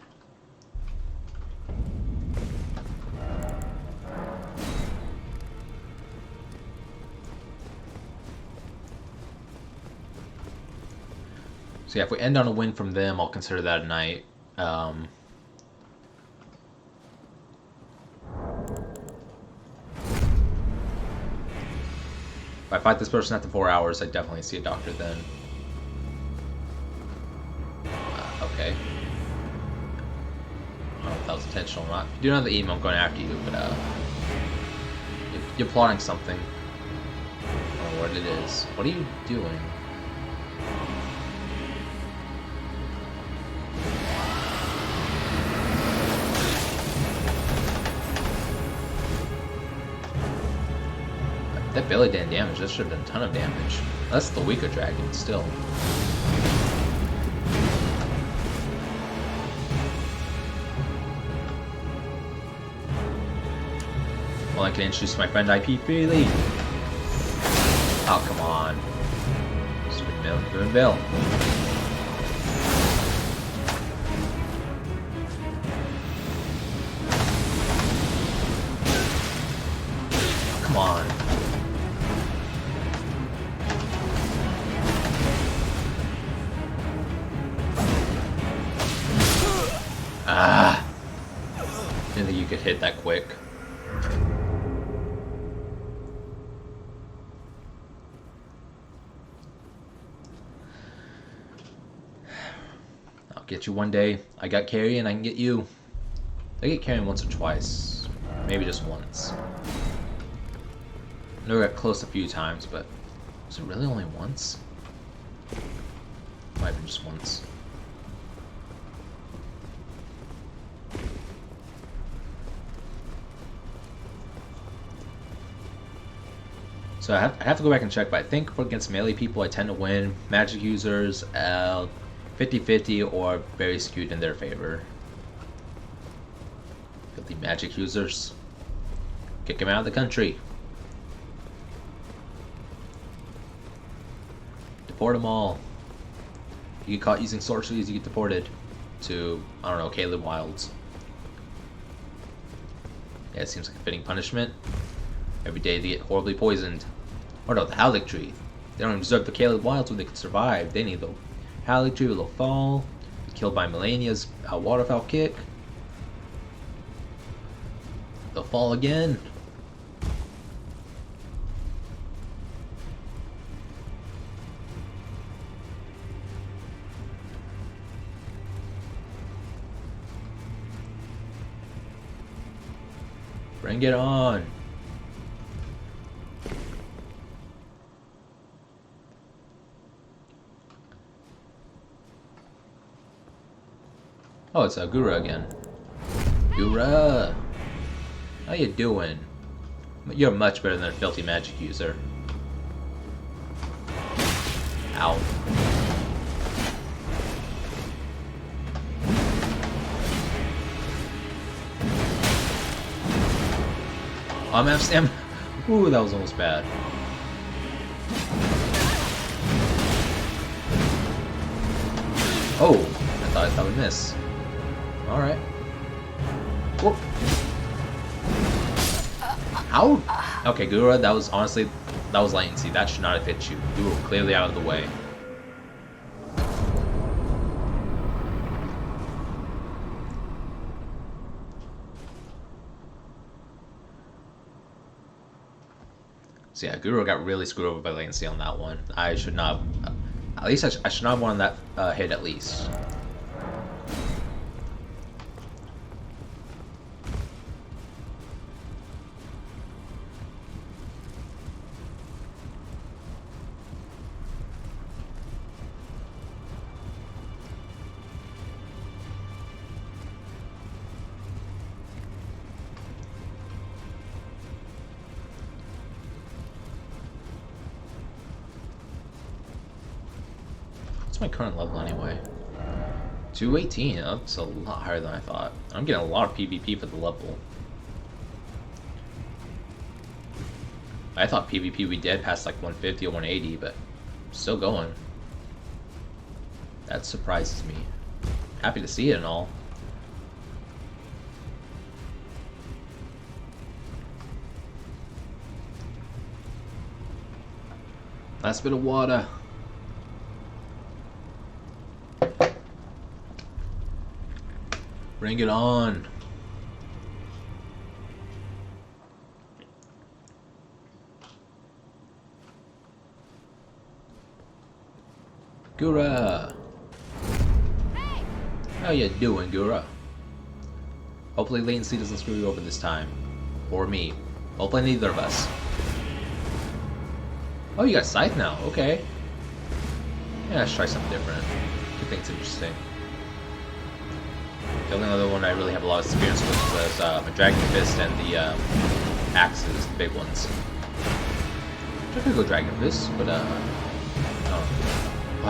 So yeah, if we end on a win from them, I'll consider that a night. If I fight this person after 4 hours, I definitely see a doctor then. Okay. I don't know if that was intentional or not. If you do another email, I'm going after you, but you're plotting something. I don't know what it is. What are you doing? That barely did damage. That should have done a ton of damage. That's the weaker dragon, still. Well, I can introduce my friend IP freely. Oh, come on. Stupid Bill. Come on. Ah! Didn't think you could hit that quick. I'll get you one day. I got Carrion, I can get you. I get Carrion once or twice. Maybe just once. I know I got close a few times, but was it really only once? Might have been just once. So I have to go back and check, but I think for against melee people I tend to win. Magic users, 50-50 or very skewed in their favor. Filthy magic users. Kick them out of the country. Deport them all. If you get caught using sorceries, you get deported to, I don't know, Caleb Wilds. Yeah, it seems like a fitting punishment. Every day they get horribly poisoned. Or no, the Halic Tree. They don't even deserve the Caleb Wilds when they can survive. They need the Halic Tree, will fall. Killed by Melania's waterfowl kick. They'll fall again. Bring it on. Oh, it's Gura again. Gura! How you doing? You're much better than a filthy magic user. Ow. I'm out of stamina. Ooh, that was almost bad. Oh, I thought I would miss. Alright. Whoop. Ow! Okay, Gura, that was honestly, that was latency. That should not have hit you. You were clearly out of the way. So yeah, Guru got really screwed over by latency on that one. I should not, at least I should not have won that hit at least. What's my current level anyway? 218. That's a lot higher than I thought. I'm getting a lot of PvP for the level. I thought PvP we did past like 150 or 180, but still going. That surprises me. Happy to see it and all. Last bit of water. Bring it on. Guranq. Hey! How you doing, Guranq? Hopefully latency doesn't screw you over this time. Or me. Hopefully neither of us. Oh, you got Scythe now. Okay. Yeah, let's try something different. I think it's interesting. The only other one I really have a lot of experience with was the Dragon Fist and the axes, the big ones. I could go Dragon Fist, but I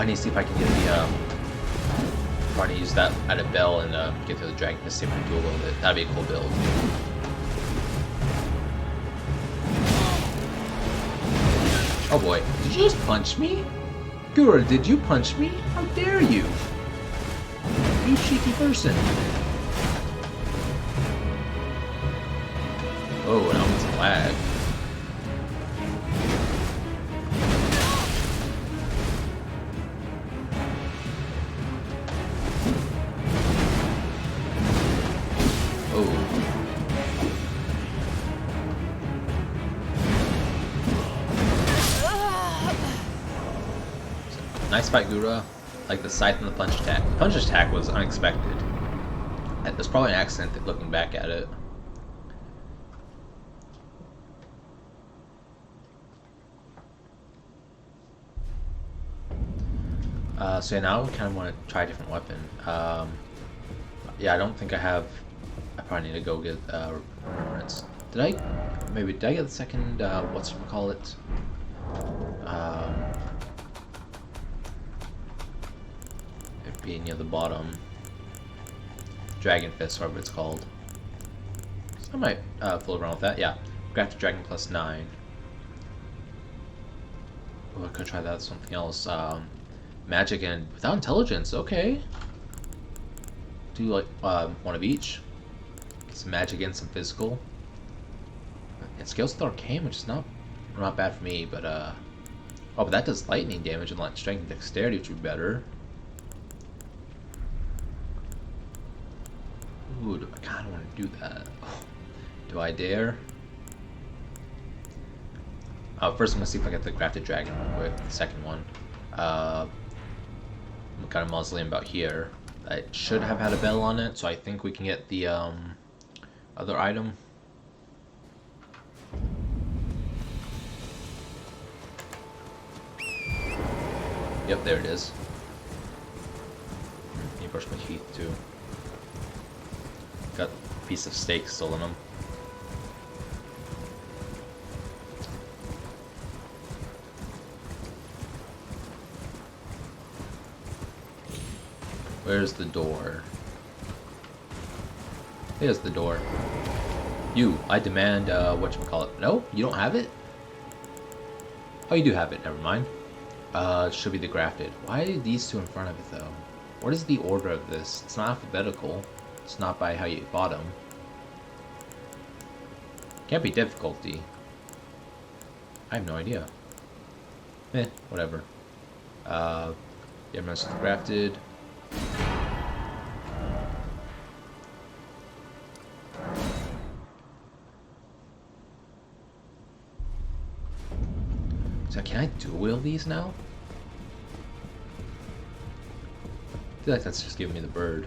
need to see if I can get the trying to use that at a bell and get through the Dragon Fist, see if I can do a little bit. That'd be a cool build. Oh boy, did you just punch me? Guranq, did you punch me? How dare you? You cheeky person. Oh, and I'm some lag. Nice fight, Guranq. Like the scythe and the punch attack. The punch attack was unexpected. It was probably an accident looking back at it. So yeah, now I kind of want to try a different weapon. Yeah, I don't think I have. I probably need to go get remembrance. Did I get the second? Whatchamacallit? It'd be near the bottom. Dragon Fist, whatever it's called. So I might fool around with that. Yeah, Grafted Dragon plus 9. Oh, I could try that with something else. Magic and without intelligence. Okay. Do like one of each. Get some magic and some physical. It scales with arcane, which is not bad for me. But oh, but that does lightning damage and like strength and dexterity, which would be better. Ooh, I kind of want to do that. Oh, do I dare? First I'm gonna see if I get the Grafted Dragon real quick. The second one. I'm kind of mausoleum about here. I should have had a bell on it, so I think we can get the other item. Yep, there it is. Let me brush my teeth too. Got a piece of steak still in them. Where's the door? Here's the door. You, I demand, whatchamacallit. No? You don't have it? Oh, you do have it. Never mind. It should be the Grafted. Why are these two in front of it, though? What is the order of this? It's not alphabetical. It's not by how you bought them. Can't be difficulty. I have no idea. Whatever. Yeah, most of the Grafted. So can I dual wield these now? I feel like that's just giving me the bird.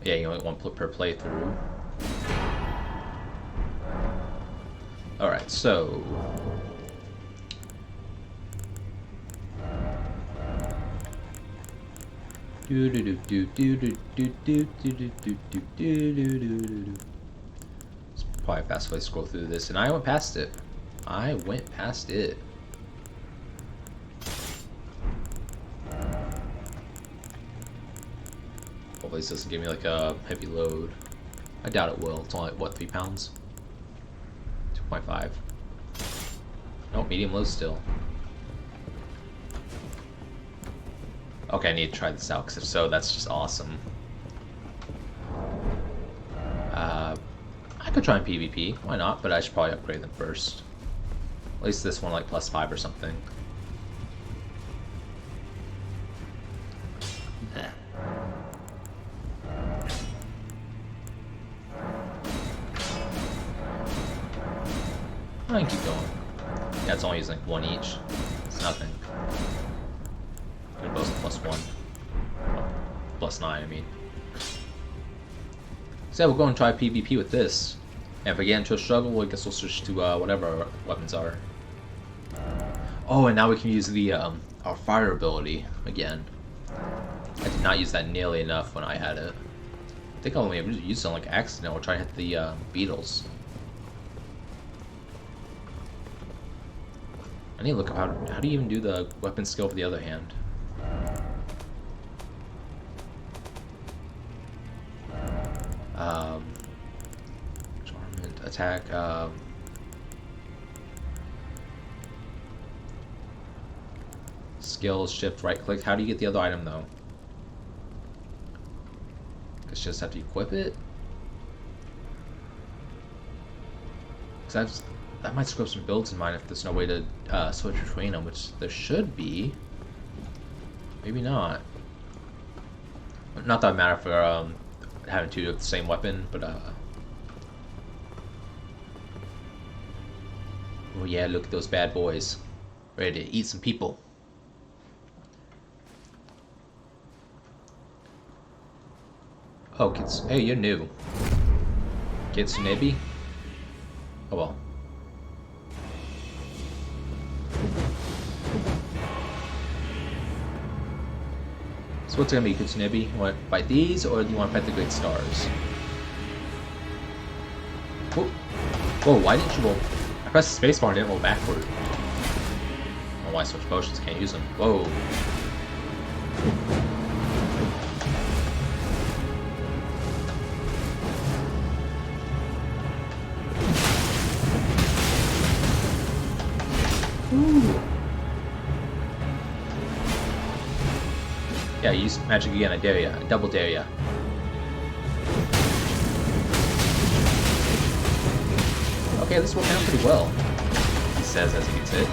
Yeah, you only get one per playthrough. Alright, so... It's probably a fast way to scroll through this, and I went past it. I went past it. Hopefully this doesn't give me like a heavy load. I doubt it will. It's only like, what, 3 pounds? 2.5. No, medium low still. Okay, I need to try this out, because if so, that's just awesome. I could try in PvP, why not? But I should probably upgrade them first. At least this one like +5 or something. I can keep going. Yeah, it's only using like 1 each. It's nothing. They're both +1. +9, I mean. So yeah, we'll go and try PvP with this. And if I get into a struggle, I guess we'll switch to whatever our weapons are. Oh, and now we can use the our fire ability again. I did not use that nearly enough when I had it. I think I only used it on like accident or try to hit the beetles. I need to look up how do you even do the weapon skill for the other hand? Charmant, attack, skills, shift, right click. How do you get the other item though? Guess you just have to equip it? Because that might screw up some builds in mine if there's no way to switch between them, which there should be. Maybe not. Not that it matter for having two of the same weapon, but oh yeah, look at those bad boys, ready to eat some people. Oh, kids, hey, you're new. Kitsunebi? Oh well. So what's it gonna be, Kitsunebi? You want to fight these, or do you want to fight the great stars? Whoa, whoa, why didn't you roll? I pressed the spacebar and didn't roll backward. I don't know why I switched potions, can't use them. Whoa. Ooh. Yeah, use magic again, I dare ya. I double dare ya. Okay, this is working out pretty well, he says as he gets hit.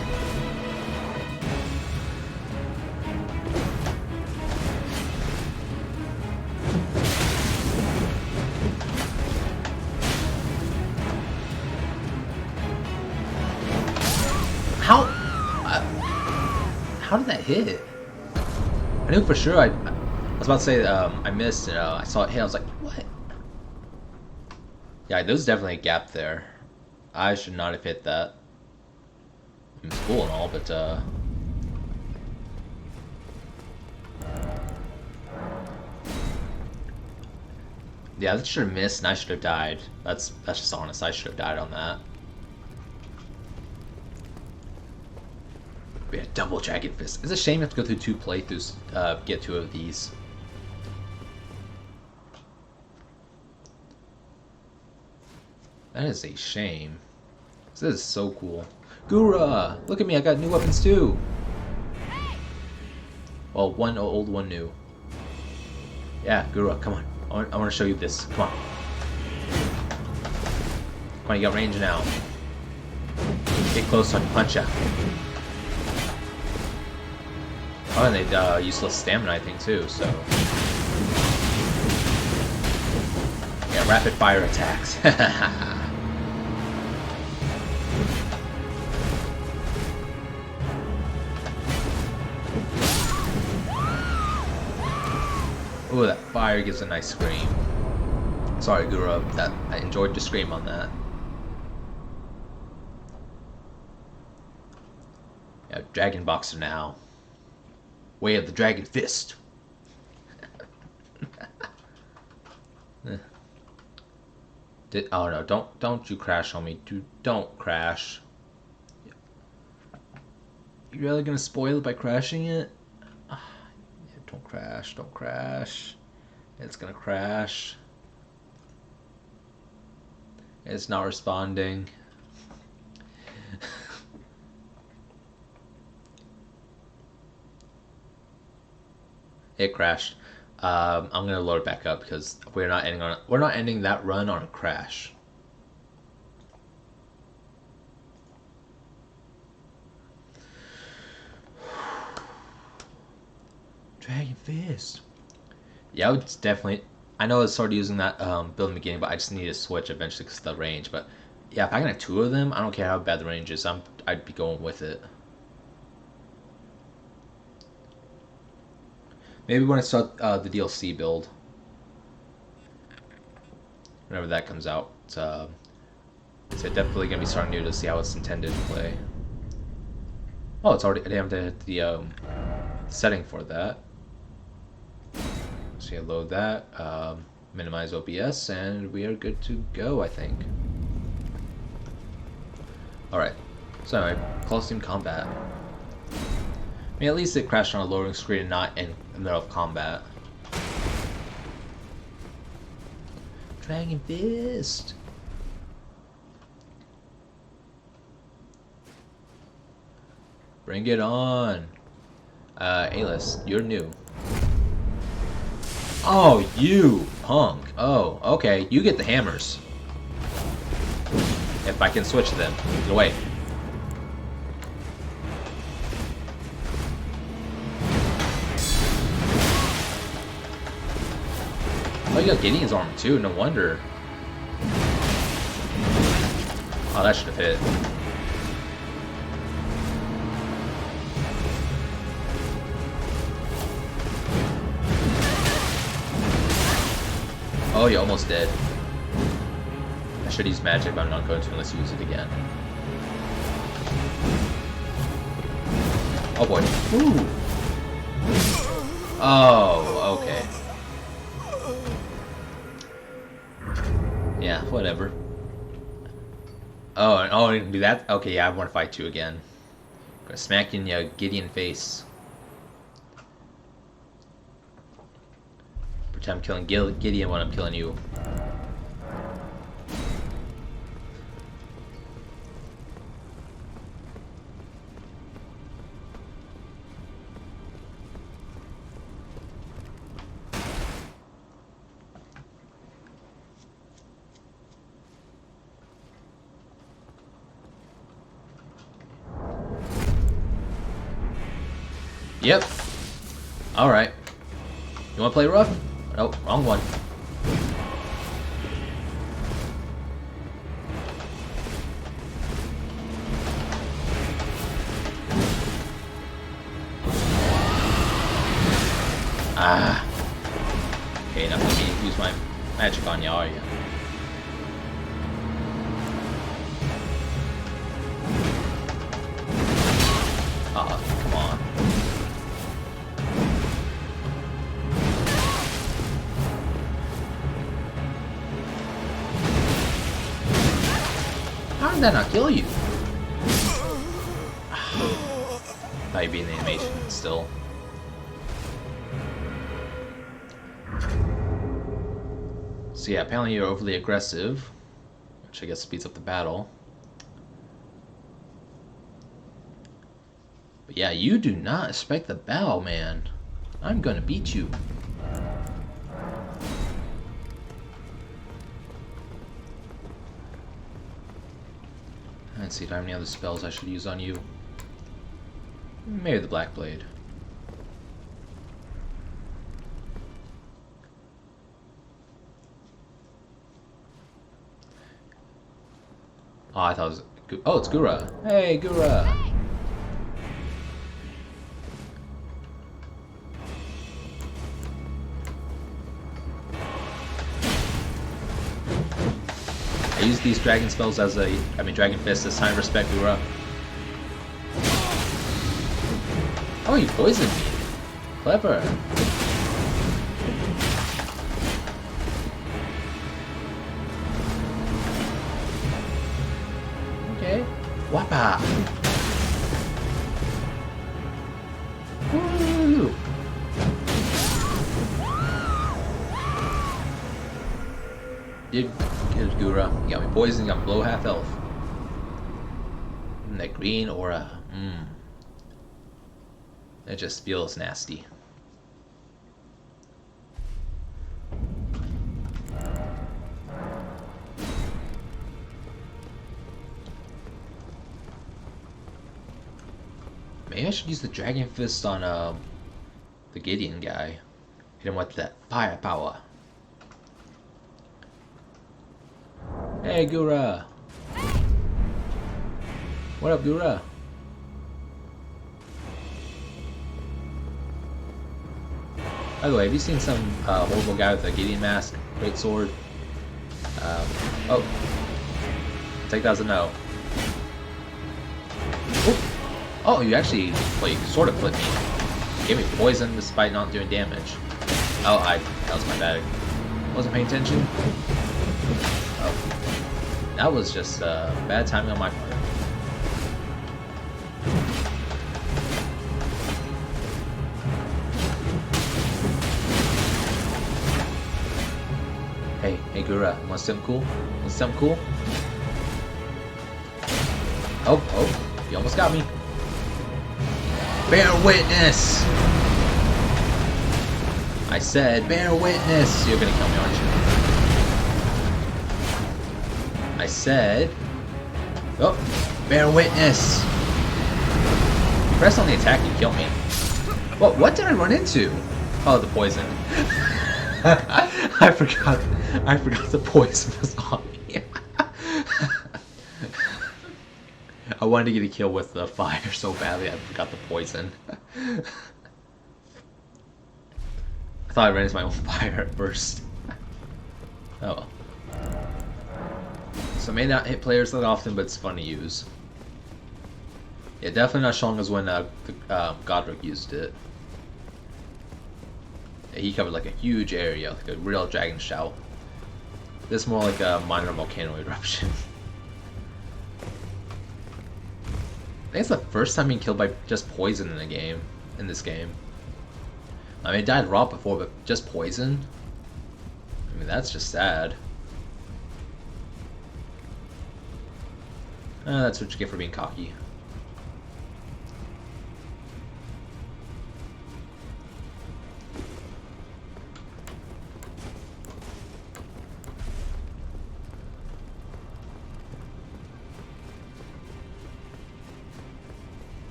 How did that hit? I knew for sure I was about to say I missed and I saw it hit. I was like, what? Yeah, there's definitely a gap there. I should not have hit that. It's cool and all, but yeah, that should have missed and I should have died. That's just honest. I should have died on that. We had double Dragon Fist. It's a shame you have to go through 2 playthroughs get 2 of these. That is a shame. This is so cool. Gura! Look at me, I got new weapons too! Well, one old, one new. Yeah, Gura, come on. I want to show you this. Come on. Come on, you got range now. Get close so I can punch ya. Oh, and they useless stamina, I think, too, so... Yeah, rapid fire attacks. Ooh, that fire gives a nice scream. Sorry, Guru, that I enjoyed your scream on that. Yeah, Dragon Boxer now. Way of the Dragon Fist. Oh no! Don't you crash on me! Don't crash. You really gonna spoil it by crashing it? Ah, yeah, don't crash, don't crash. It's gonna crash. It's not responding. It crashed. I'm gonna load it back up because we're not ending that run on a crash. Dragon Fist. Yeah, I would definitely. I know I started using that build in the beginning, but I just need to switch eventually because of the range. But yeah, if I can have 2 of them, I don't care how bad the range is. I'd be going with it. Maybe when I start the DLC build, whenever that comes out, it's definitely gonna be starting new to see how it's intended to play. Oh, it's already. I didn't have to hit the setting for that. So yeah, load that, minimize OBS, and we are good to go, I think. Alright, so anyway, close-team combat. I mean, at least it crashed on a loading screen and not in the middle of combat. Dragon Fist! Bring it on! Alis, you're new. Oh, you punk. Oh, okay. You get the hammers. If I can switch them. Get away. Oh, you got Gideon's armor too. No wonder. Oh, that should have hit. Oh, you're almost dead. I should use magic, but I'm not going to unless you use it again. Oh boy. Ooh. Oh, okay. Yeah, whatever. Oh, you can do that? Okay, yeah, I want to fight you again. Gonna smack you in your Gideon face. Pretend I'm killing Gideon when I'm killing you. Yep. Alright. You wanna play rough? Oh, wrong one. Ah. Okay, not let me use my magic on you, are you? Ah, come on. How did that not kill you? Might be in the animation still. So yeah, apparently you're overly aggressive, which I guess speeds up the battle. But yeah, you do not expect the battle, man. I'm gonna beat you. Let's see if I have any other spells I should use on you. Maybe the Black Blade. Oh, I thought it was... Oh, it's Guranq. Hey, Guranq! Hey! I use these dragon spells as dragon fist as sign of respect, Guranq. Oh, you poisoned me. Clever. Okay. Wappa. did get it, Gura. You got me poisoned, you got me below half health. And that green aura. It just feels nasty. Maybe I should use the Dragon Fist on the Gideon guy. Hit him with that firepower. Hey, Gura! What up, Gura? By the way, have you seen some horrible guy with a Gideon mask, great sword? Oh. Take that as a no. Oop. Oh, you actually, well, you sort of clipped me. You gave me poison despite not doing damage. Oh, that was my bad. Wasn't paying attention. Oh. That was just bad timing on my part. Hey Gura, want something cool? Want something cool? Oh, you almost got me. Bear witness! I said, bear witness! You're gonna kill me, aren't you? I said... Oh, bear witness! Press on the attack, you kill me. What did I run into? Oh, the poison. I forgot the poison was on me. I wanted to get a kill with the fire so badly I forgot the poison. I thought I ran into my own fire at first. Oh well. So it may not hit players that often, but it's fun to use. Yeah, definitely not strong as when Guranq used it. Yeah, he covered like a huge area, like a real dragon shout. This is more like a minor volcano eruption. I think it's the first time being killed by just poison in a game, in this game. I mean, it died raw before, but just poison? I mean, that's just sad. That's what you get for being cocky.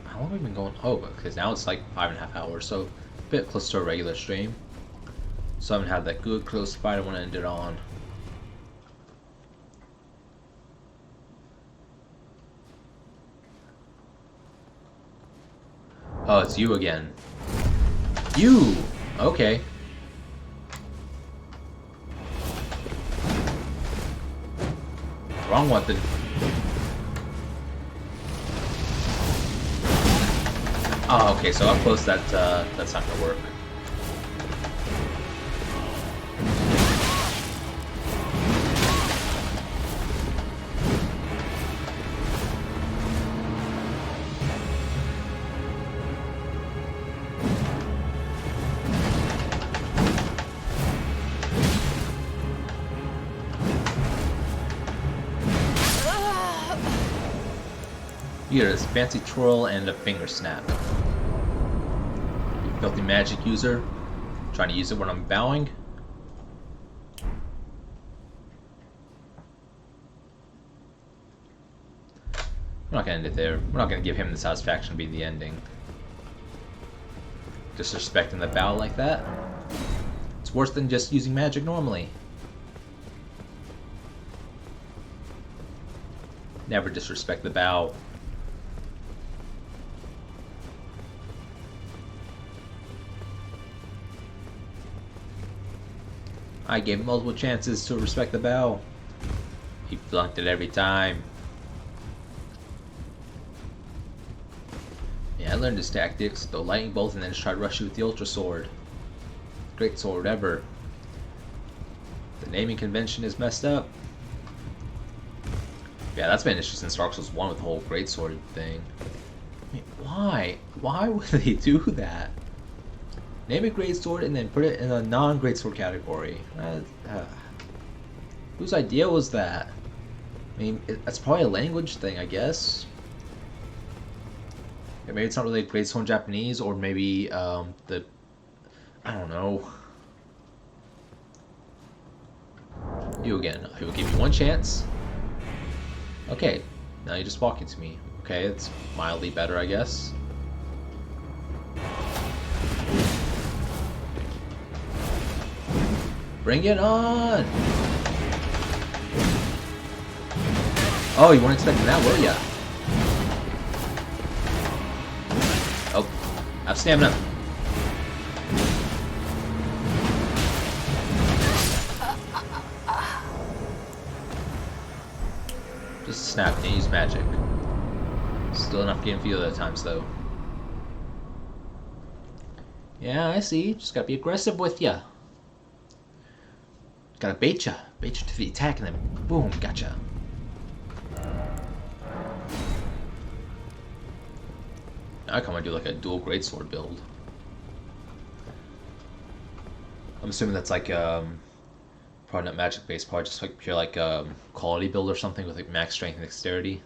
How long have we been going? Oh, because now it's like 5.5 hours, so a bit close to a regular stream. So I haven't had that good close fight I want to end it on. Oh, it's you again. You! Okay. Wrong weapon. Oh, okay, so up close that's not gonna work. You get a fancy twirl and a finger snap. You filthy magic user. Trying to use it when I'm bowing. We're not gonna end it there. We're not gonna give him the satisfaction of being the ending. Disrespecting the bow like that. It's worse than just using magic normally. Never disrespect the bow. I gave him multiple chances to respect the bow. He flunked it every time. Yeah, I learned his tactics. The lightning bolt and then just try to rush you with the ultra sword. Great sword ever. The naming convention is messed up. Yeah, that's been an issue since Dark Souls 1 with the whole great sword thing. I mean, why? Why would they do that? Name a greatsword and then put it in a non-greatsword category. Whose idea was that? I mean, that's probably a language thing, I guess. Yeah, maybe it's not really a greatsword in Japanese, or maybe I don't know. You again. I will give you one chance. Okay, now you're just walking to me. Okay, it's mildly better, I guess. Bring it on! Oh, you weren't expecting that, were ya? Oh, I have stamina. Just snap and use magic. Still enough getting feel at times, though. Yeah, I see. Just gotta be aggressive with ya. Gotta bait ya. Bait you to the attack and then boom, gotcha. Now I kinda do like a dual greatsword build. I'm assuming that's like probably not magic based, probably just like pure like quality build or something with like max strength and dexterity.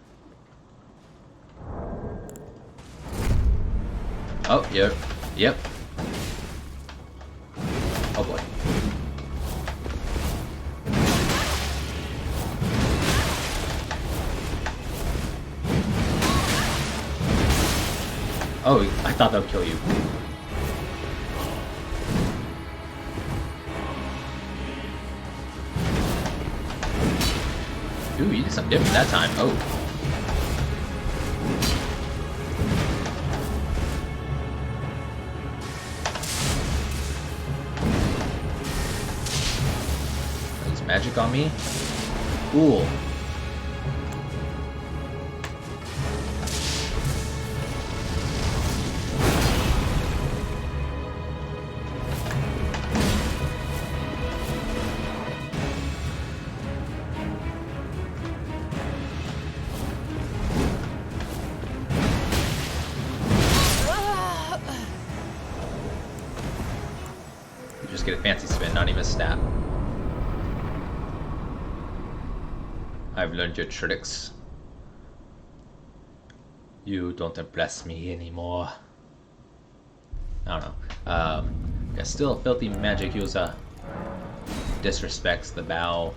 Oh, yep. Yep. Oh boy. Oh, I thought that would kill you. Ooh, you did something different that time. Oh. Use magic on me. Cool. Just get a fancy spin, not even a stab. I've learned your tricks. You don't impress me anymore. I don't know. Yeah, still filthy magic user. Disrespects the bow.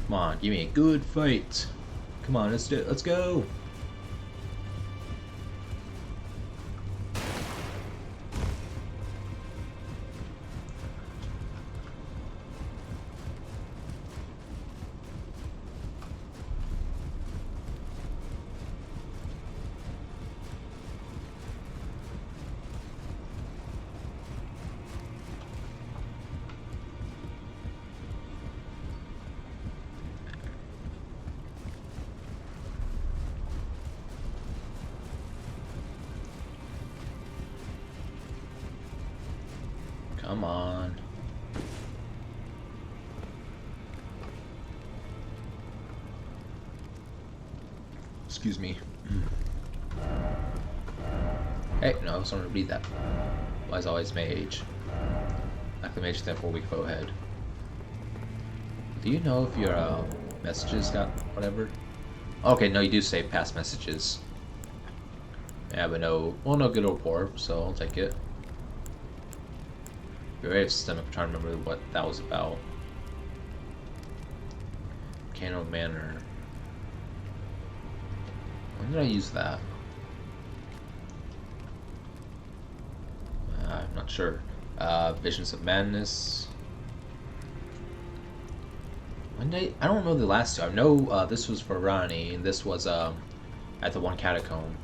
Come on, give me a good fight. Come on, let's do it. Let's go. Come on. Excuse me. Hey, no, someone read that. Wise always mage. Acclamation then 4 week foe head. Do you know if your messages got whatever? Okay, no, you do save past messages. Yeah, but no, well, no good rapport, so I'll take it. Very systemic. I'm trying to remember what that was about. Volcano Manor. When did I use that? I'm not sure. Visions of Madness. When did I don't know the last two. I know this was for Ronnie, and this was at the one catacomb.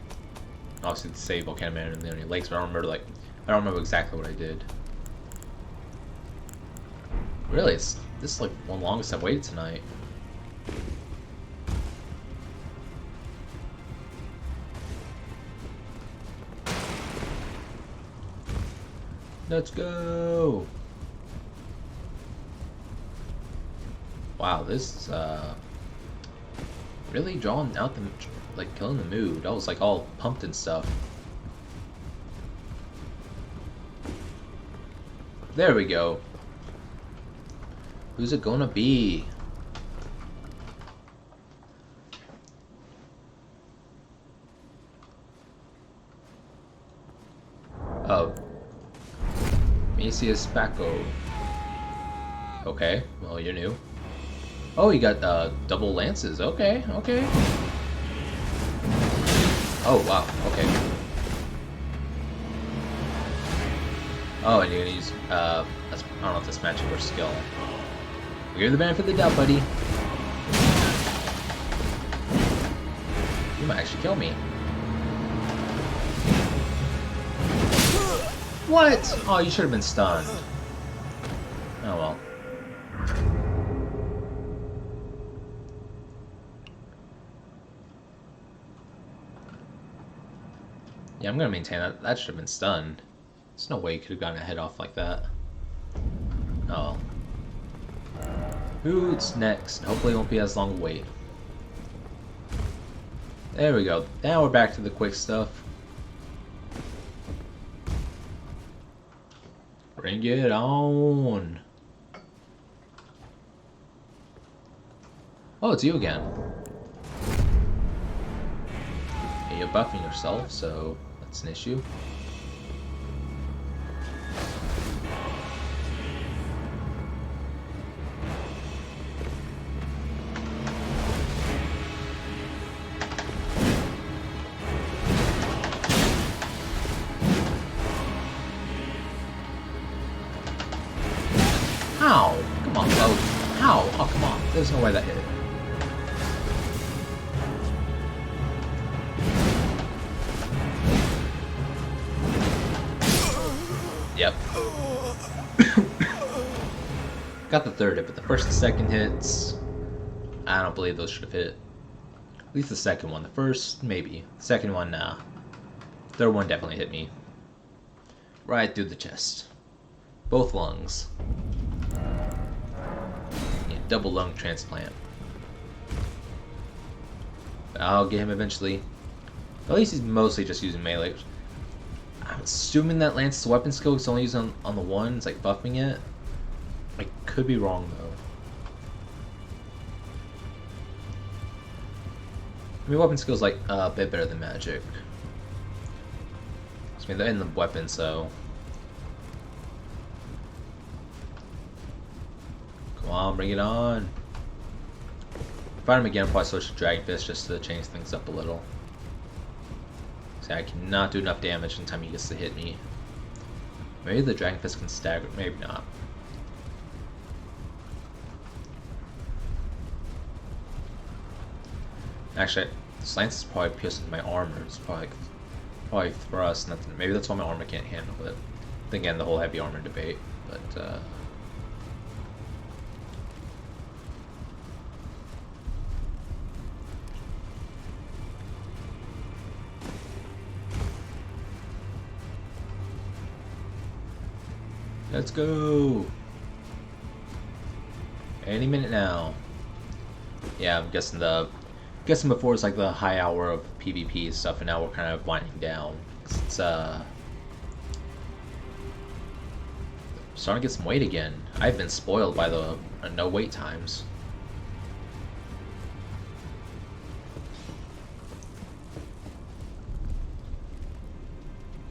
Obviously, to save Volcano Manor and the Leonie Lakes, but I don't remember exactly what I did. Really, this is like one of the longest I've waited tonight. Let's go! Wow, this really drawing out the, like, killing the mood. I was like all pumped and stuff. There we go. Who's it gonna be? Oh. Macius Spacco. Okay, well, you're new. Oh, you got double lances. Okay, okay. Oh, wow, okay. Oh, and you're gonna use, that's, I don't know if that's magic or skill. You're the man for the doubt, buddy. You might actually kill me. What? Oh, you should have been stunned. Oh well. Yeah, I'm gonna maintain that. That should have been stunned. There's no way you could have gotten a head off like that. Oh well. Who's next? Hopefully it won't be as long a wait. There we go. Now we're back to the quick stuff. Bring it on. Oh, it's you again. Hey, you're buffing yourself, so that's an issue. How? Come on, bro. How? Oh, come on. There's no way that hit. Yep. Got the third hit, but the first and second hits, I don't believe those should have hit. At least the second one. The first, maybe. The second one, nah. Third one definitely hit me. Right through the chest. Both lungs. Yeah, double lung transplant. But I'll get him eventually. At least he's mostly just using melee. I'm assuming that Lance's weapon skill is only used on the one. It's like buffing it. I could be wrong though. I mean, weapon skill is like a bit better than magic. I mean, they're in the weapon, so. Come on, bring it on. Fight him again, I'll probably switch to Dragon Fist just to change things up a little. See, I cannot do enough damage in time he gets to hit me. Maybe the Dragon Fist can stagger, maybe not. Actually, this lance is probably piercing my armor. It's probably thrust. Nothing. Maybe that's why my armor can't handle it. Then again, the whole heavy armor debate. But let's go. Any minute now. Yeah, I'm guessing before it's like the high hour of PvP stuff, and now we're kind of winding down. It's starting to get some weight again. I've been spoiled by the no wait times.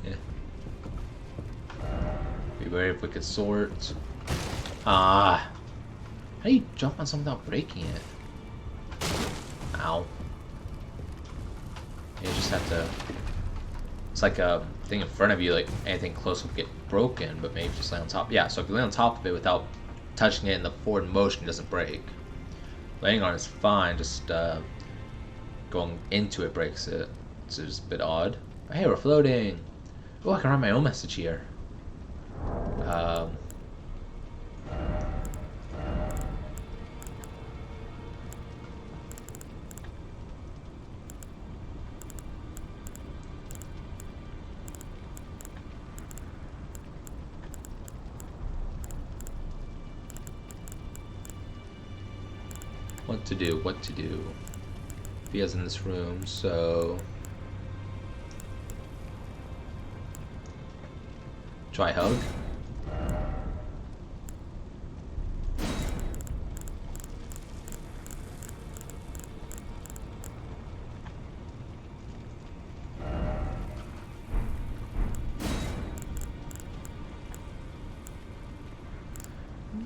Yeah. Be wary of wicked swords. Ah. How do you jump on something without breaking it? Ow. You just have to. It's like a thing in front of you, like anything close will get broken, but maybe just lay on top. Yeah, so if you lay on top of it without touching it in the forward motion, it doesn't break. Laying on it's fine, just going into it breaks it. It's just a bit odd. But hey, we're floating! Oh, I can write my own message here. What to do? What to do? He is in this room, so try hug.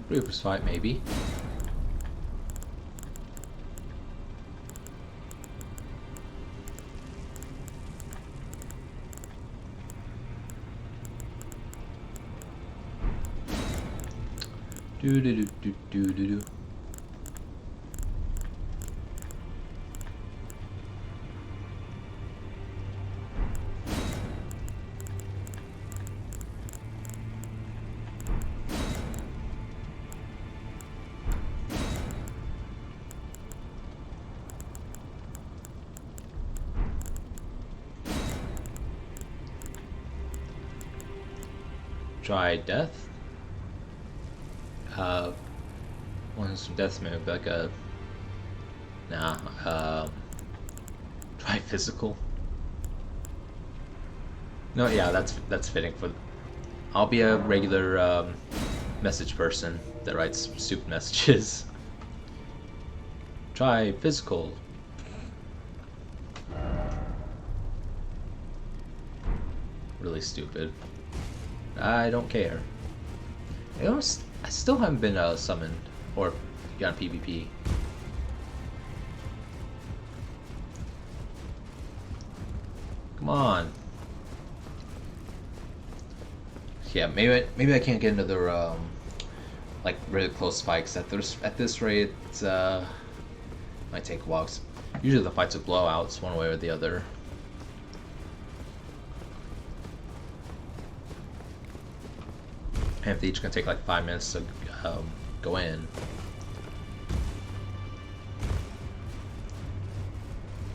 Groupers fight, maybe. Do do do do do do do. Try death. Want some death move, like a nah. Try physical. No, yeah, that's fitting for. I'll be a regular message person that writes stupid messages. Try physical. Really stupid. I don't care. I still haven't been summoned or got PvP. Come on. Yeah, maybe I can't get into the like really close fights. At this rate, it's might take a while. Usually the fights are blowouts, one way or the other. And if they each gonna take like 5 minutes to go in.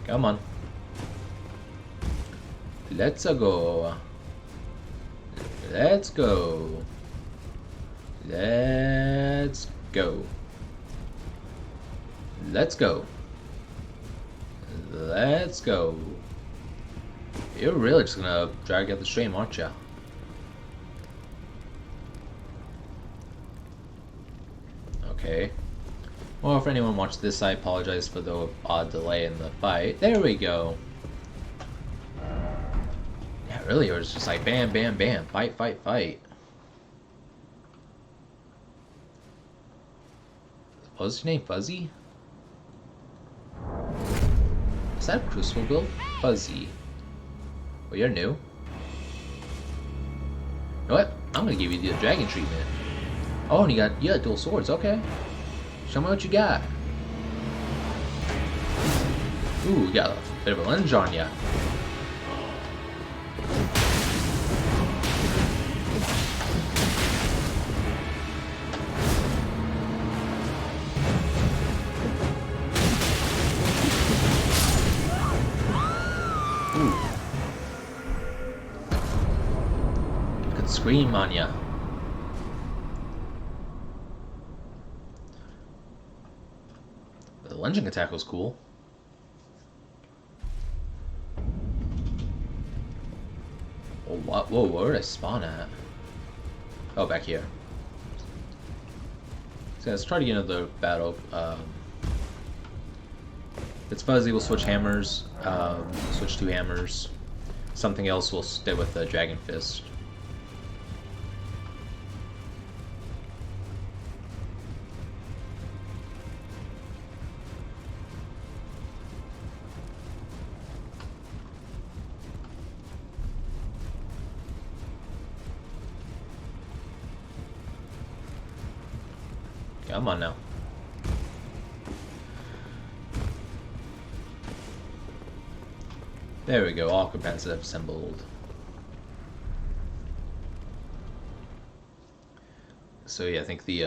Come on. Let's go. Let's go. Let's go. Let's go. Let's go. You're really just gonna drag out the stream, aren't you? Okay. Well, if anyone watched this, I apologize for the odd delay in the fight. There we go. Yeah, really, it was just like bam, bam, bam, fight, fight, fight. What was your name, Fuzzy? Is that a Crucible build? Fuzzy. Well, you're new. You know what? I'm gonna give you the dragon treatment. Oh, and you got dual swords. Okay. Show me what you got. Ooh, you got a bit of a lunge on ya. Ooh. You could scream on ya. The lunging attack was cool. Oh, what? Whoa, where did I spawn at? Oh, back here. So let's try to get into the battle. It's Fuzzy, we'll switch hammers. Switch 2 hammers. Something else, we'll stay with the Dragon Fist. Come on now. There we go, all components have assembled. So yeah, I think the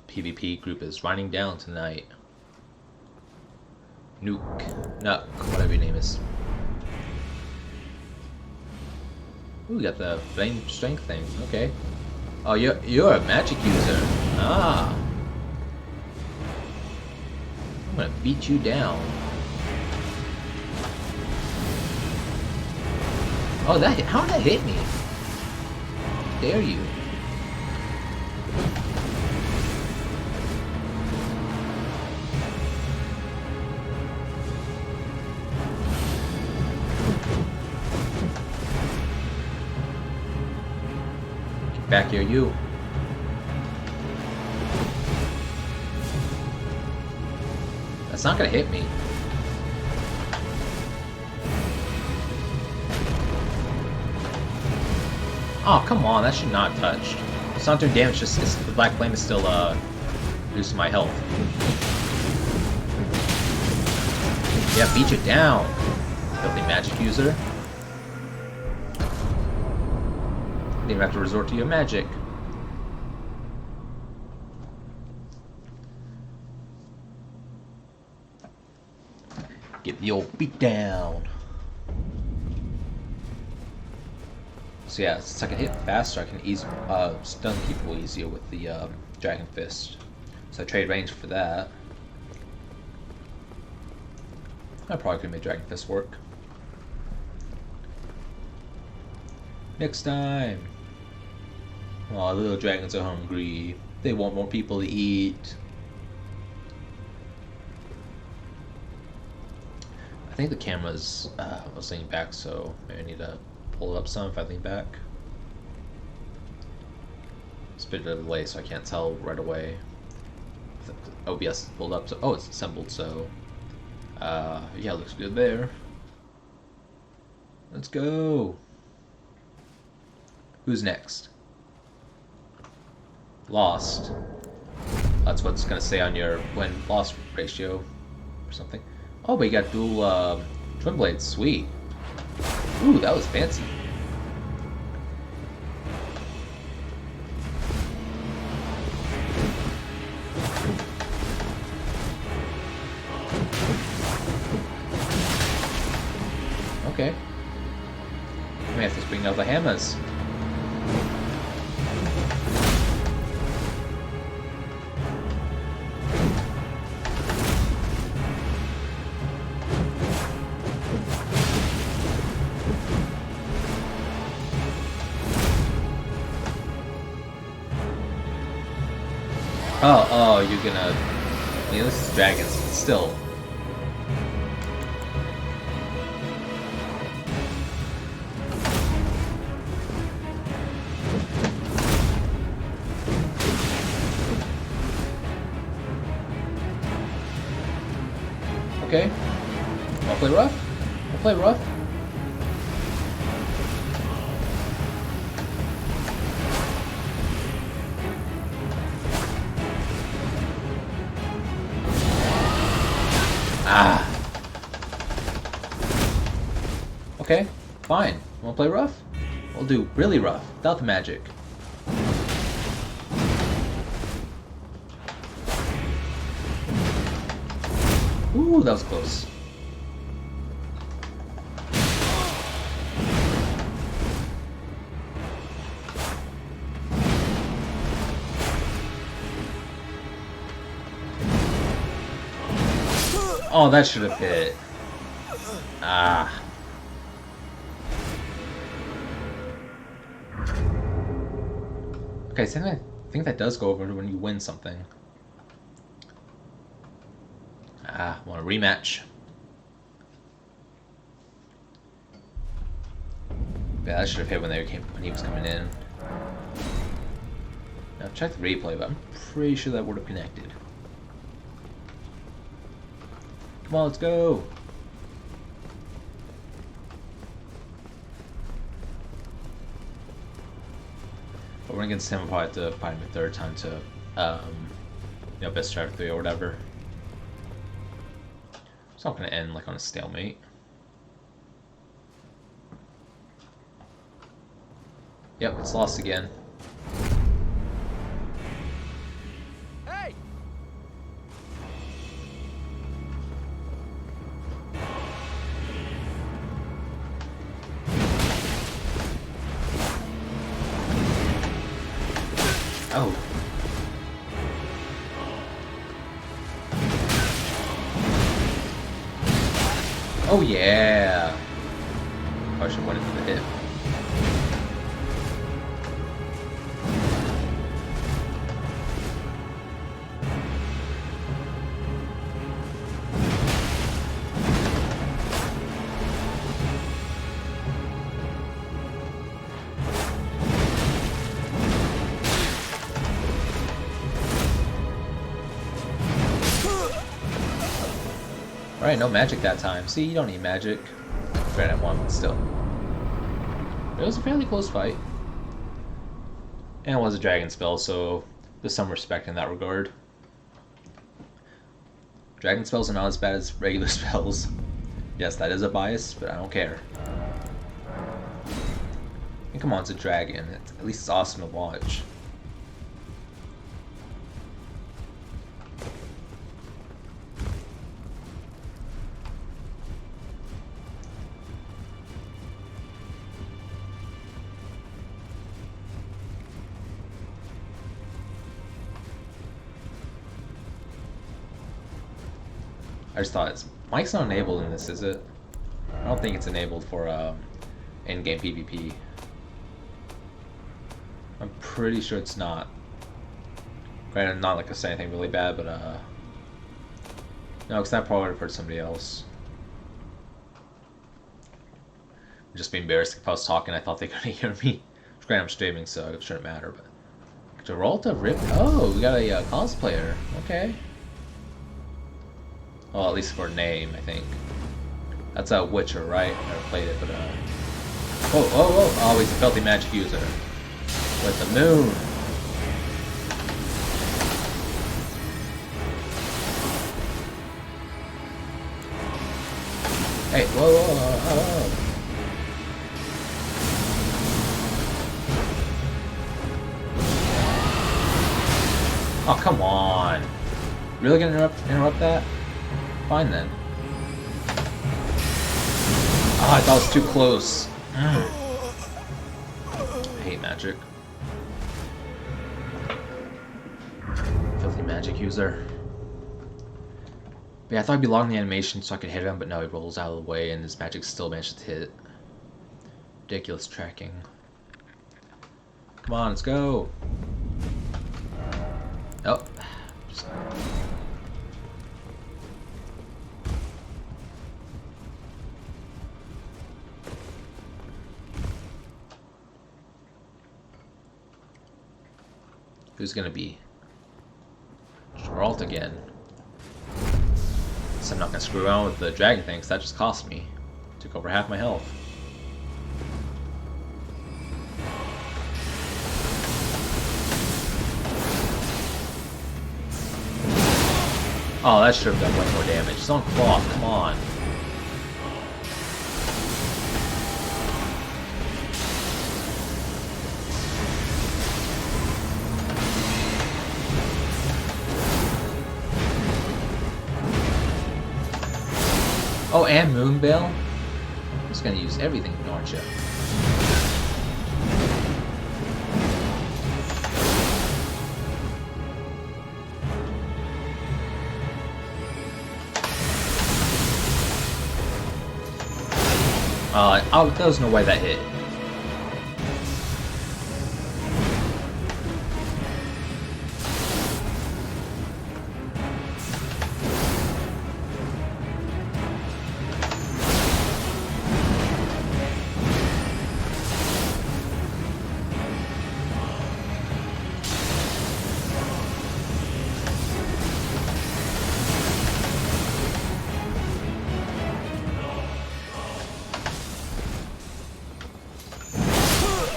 PvP group is winding down tonight. Nuke, whatever your name is. Ooh, we got the flame strength thing, okay. Oh, you're a magic user. Ah. gonna beat you down. Oh, that hit. How did that hit me? How dare you? Get back here, you. That's not gonna hit me. Oh, come on, that should not touch. It's not doing damage, just the black flame is still reducing my health. Yeah, beat you down, filthy magic user. Didn't even have to resort to your magic. Get the old beat down. So yeah, since I can hit faster, I can stun people easier with the Dragon Fist. So I trade range for that. I probably could make Dragon Fist work. Next time. Aw, little dragons are hungry. They want more people to eat. I think the camera's was leaning back, so maybe I need to pull it up some if I lean back. It's a bit of a delay, so I can't tell right away. OBS is pulled up, so it's assembled, so yeah, it looks good there. Let's go. Who's next? Lost. That's what's gonna say on your win loss ratio or something. Oh, but you got dual twin blades. Sweet. Ooh, that was fancy. Okay. We have to bring out the hammers. Oh, you're gonna... Yeah, this is dragons, but still. Okay. Wanna play rough? Wanna play rough? Ah. Okay, fine. Wanna play rough? We'll do really rough, without the magic. Ooh, that was close. Oh, that should have hit. Ah. Okay, so I think that does go over when you win something. Ah, want a rematch. Yeah, that should have hit when he was coming in. Now check the replay, but I'm pretty sure that would have connected. Come on, let's go. But we're against him, we'll probably have to fight him a third time to, you know, best try 3 or whatever. It's not gonna end like on a stalemate. Yep, it's lost again. Hey! Oh. Oh yeah! I should have went for the hit. Alright, no magic that time. See, you don't need magic. Right at one, but still. It was a fairly close fight. And it was a dragon spell, so there's some respect in that regard. Dragon spells are not as bad as regular spells. Yes, that is a bias, but I don't care. And come on, it's a dragon. At least it's awesome to watch. I just thought Mike's not enabled in this, is it? I don't think it's enabled for in-game PvP. I'm pretty sure it's not. Granted, not like I say anything really bad, but no, because that probably would have hurt somebody else. I'd just be embarrassed if I was talking. I thought they couldn't hear me. Granted, I'm streaming, so it shouldn't matter. But Geralta Rip. Oh, we got a cosplayer. Okay. Well, at least for name, I think. That's a Witcher, right? I never played it, but oh, he's a filthy magic user. With the moon. Hey, whoa. Oh, come on. Really gonna interrupt that? Fine then. Oh, I thought it was too close. I hate magic. Filthy magic user. But yeah, I thought I'd be logging the animation so I could hit him, but no, he rolls out of the way and his magic still manages to hit. Ridiculous tracking. Come on, let's go. Oh. Who's gonna be Geralt again? So I'm not gonna screw around with the dragon thing, because that just cost me. Took over half my health. Oh, that should have done way more damage. It's on cloth, come on. Oh, and Moonveil? I'm just gonna use everything, aren't you? Oh, there was no way that hit.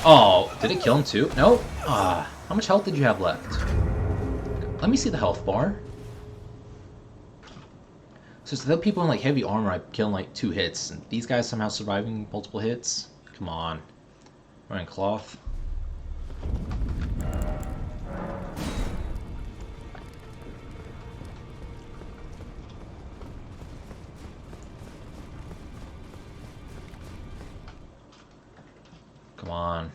Oh, did it kill him too? No? Ah, how much health did you have left? Let me see the health bar. So the people in like heavy armor I kill in like 2 hits, and these guys somehow surviving multiple hits? Come on. Wearing cloth. Come on.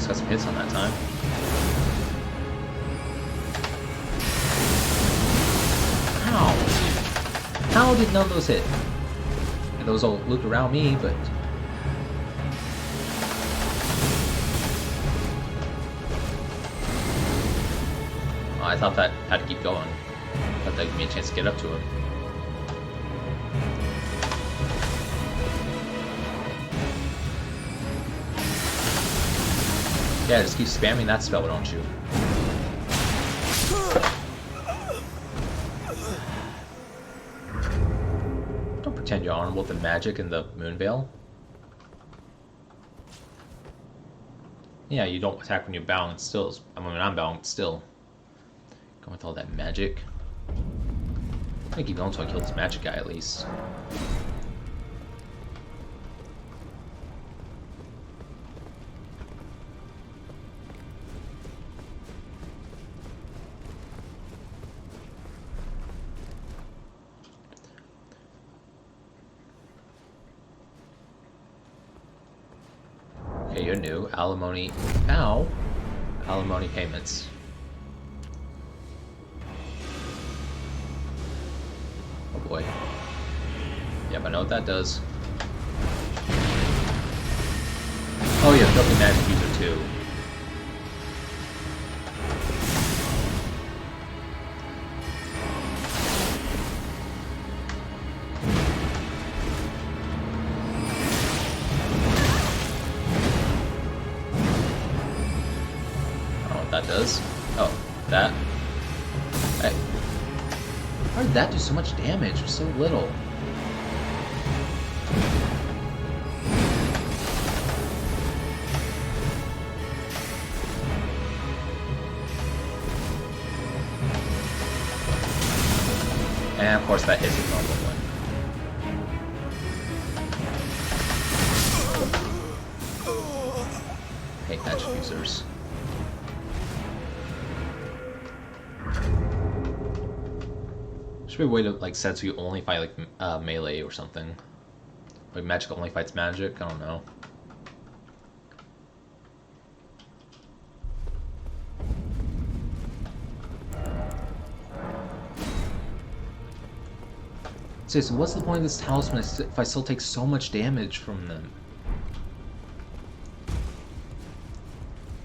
Just got some hits on that time. Ow! How did none of those hit? And those all looped around me, but... Oh, I thought that had to keep going. I thought that gave me a chance to get up to him. Yeah, just keep spamming that spell, don't you? Don't pretend you're honorable with the magic and the moon veil. Yeah, you don't attack when you're balanced still. I mean, when I'm balanced still. Going with all that magic. I'm gonna keep going until I kill this magic guy at least. Okay, you're new. Alimony. Ow! Alimony payments. Oh boy. Yep, I know what that does. Oh, you're a filthy magic user too. That does. Oh, that. Hey. How did that do so much damage for so little? And of course that hits the normal one. Hate magic users. Should be a way to like set so you only fight like melee or something. Like magic only fights magic. I don't know. Seriously, what's the point of this talisman if I still take so much damage from them?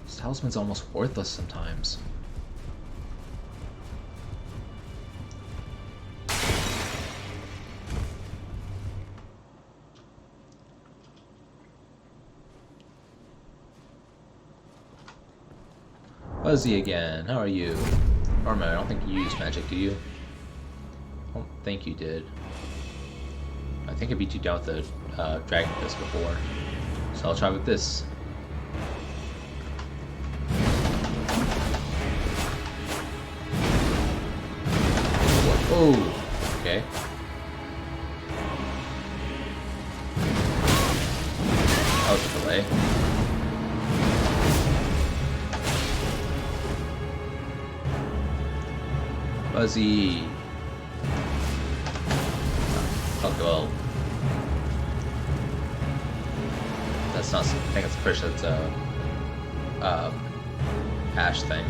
This talisman's almost worthless sometimes. Fuzzy again, how are you? Or I don't think you use magic, do you? I don't think you did. I think I beat you down with the Dragon Fist before. So I'll try with this. Oh, okay. That was a delay. Fuzzy. Okay, well. That's not. I think it's pretty sure it's a Ash thing.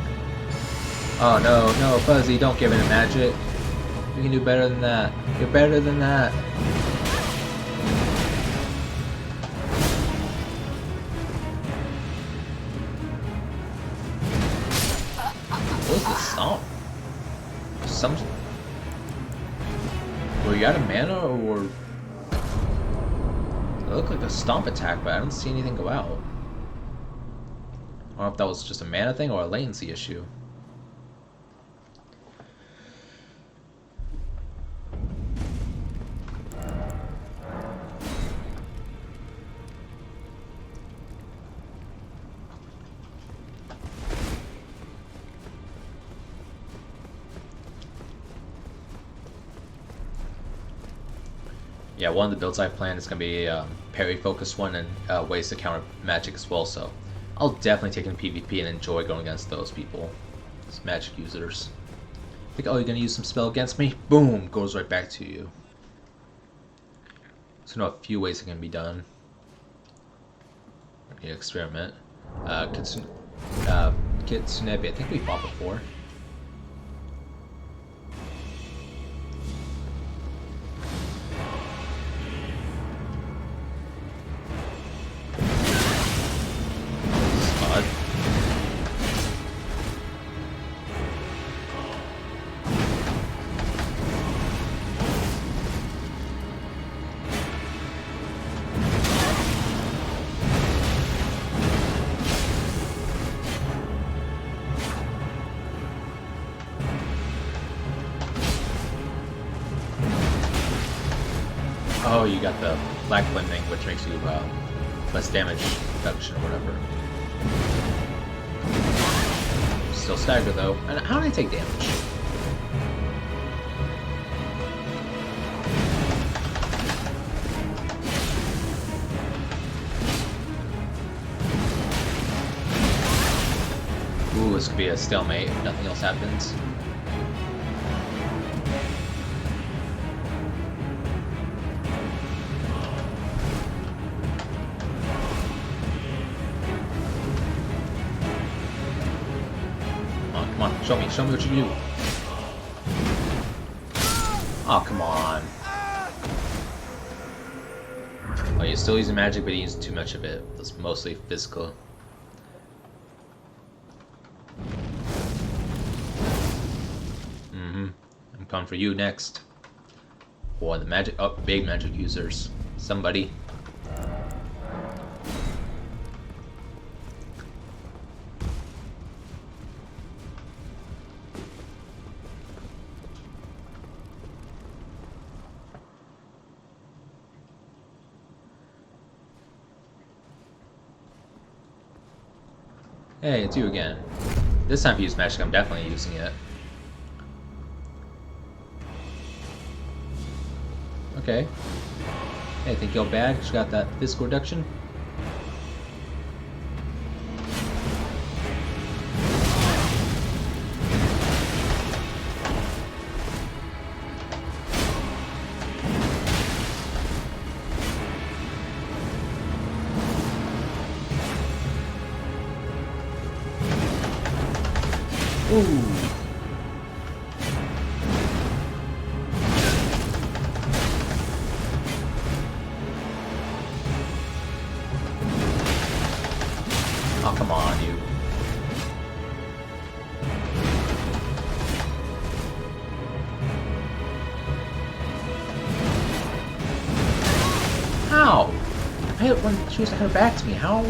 Oh no, no, Fuzzy, don't give it a magic. You can do better than that. You're better than that. What was the stomp? Some. Were you out of mana or? It looked like a stomp attack, but I don't see anything go out. I don't know if that was just a mana thing or a latency issue. Yeah, one of the builds I've planned is going to be a parry-focused one and ways to counter magic as well, so I'll definitely take in PvP and enjoy going against those people. Those magic users. Think, oh, you're going to use some spell against me? Boom! Goes right back to you. So I know a few ways it can be done. You experiment. Kitsun Kitsunebi, I think we fought before. Spot. Oh, you got the black blending, which makes you less damage reduction or whatever. Still stagger though. And how did I take damage? Ooh, this could be a stalemate if nothing else happens. Come on, show me what you can do. Oh, come on. Oh, he's still using magic, but he used too much of it. It's mostly physical. I'm coming for you next. Or the magic, oh, big magic users. Somebody. Hey, it's you again. This time if you use magic, I'm definitely using it. Okay. Hey, think you're bad? She got that physical reduction? Ooh. Oh, come on, you. How? I hit when she was to her back to me. How?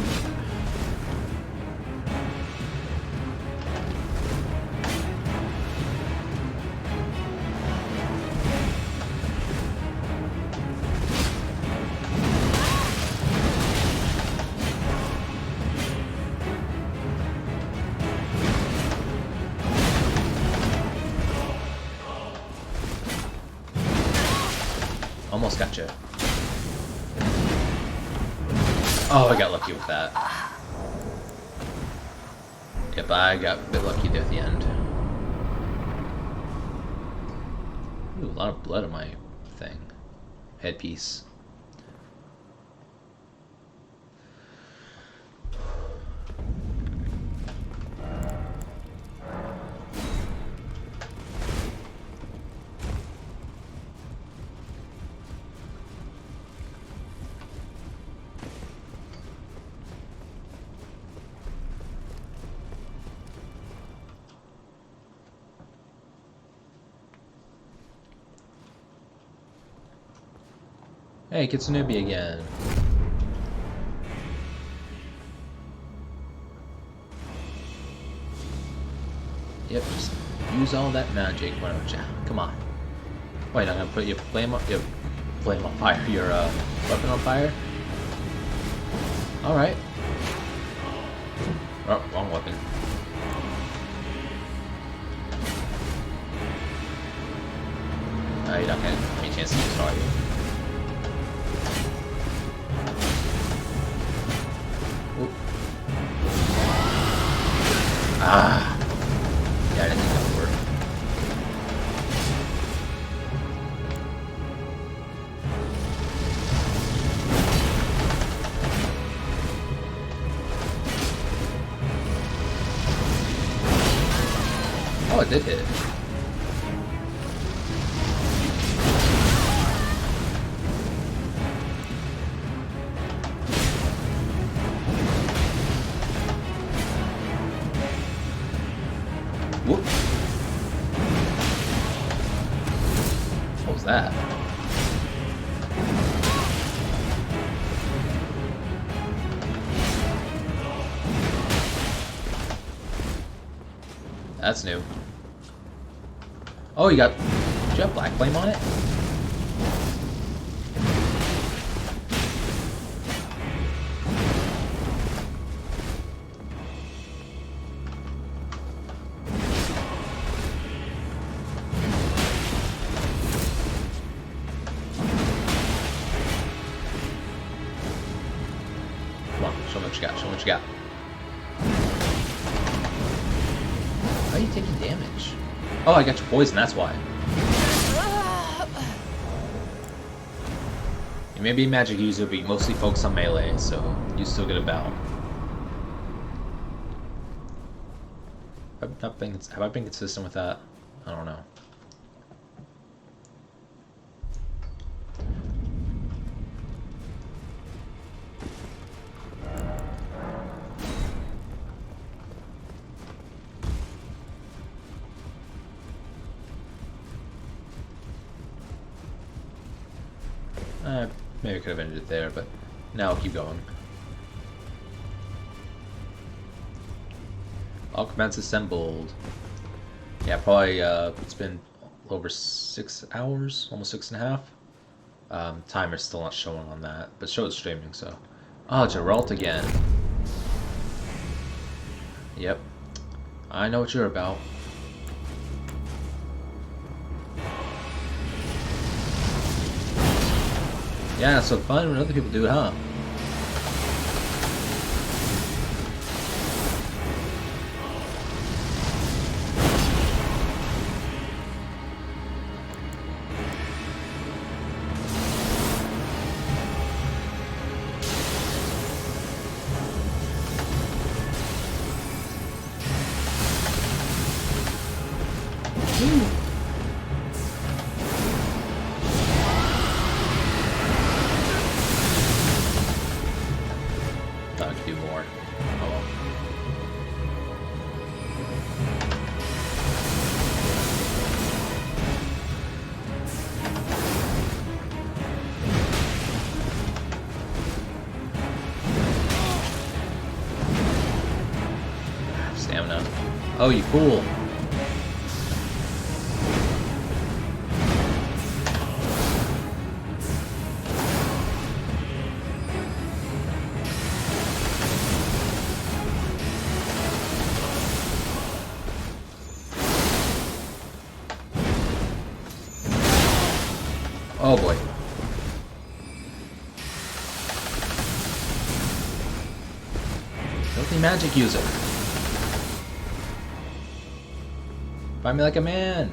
Almost gotcha. Oh, I got lucky with that. Yep, I got a bit lucky there at the end. Ooh, a lot of blood on my thing. Headpiece. Hey, Kitsunebi again. Yep, just use all that magic. Why don't you? Come on. Wait, I'm gonna put your flame on fire. Your weapon on fire. All right. Oh, wrong weapon. You're not gonna have any chance to use it, are you? Ah. Yeah, I didn't think that would work. that did hit. Whoop. What was that? That's new. Oh, you got... Did you have Black Flame on it? Come on, show me what you got, show me what you got. Why are you taking damage? Oh, I got your poison, that's why. You may be a magic user, but you mostly focus on melee, so you still get a bout. Have I been consistent with that? I don't know. Maybe I could have ended it there, but now I'll keep going. All commands assembled. Yeah, probably it's been over 6 hours, almost 6.5. Timer's still not showing on that, but shows streaming, so. Oh, Geralt again. Yep. I know what you're about. Yeah, it's so fun when other people do it, huh? Thought I could do more. Oh well. Stamina. Oh, you fool. Oh boy. Filthy magic user. Find me like a man.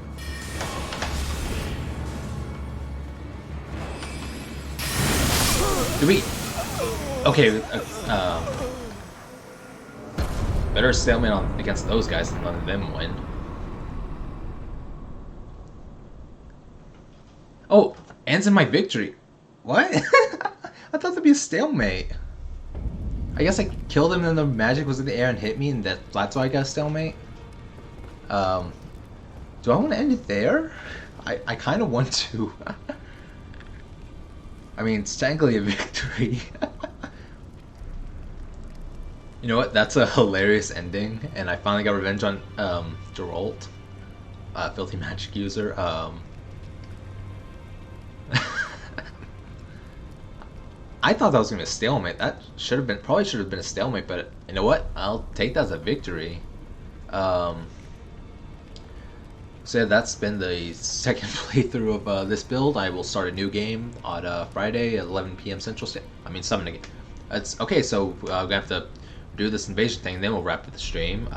Do we... Okay, better stalemate on against those guys than letting them win. Oh, ends in my victory. What? I thought that'd be a stalemate. I guess I killed him and the magic was in the air and hit me, and that's why I got a stalemate. Do I want to end it there? I kind of want to. I mean, it's technically a victory. You know what? That's a hilarious ending, and I finally got revenge on Geralt, filthy magic user. I thought that was gonna be a stalemate. That probably should have been a stalemate, but you know what? I'll take that as a victory. So yeah, that's been the second playthrough of this build. I will start a new game on Friday at 11 p.m. Central Standard. I mean, summon again. It's okay. So we're gonna have to do this invasion thing, then we'll wrap up the stream.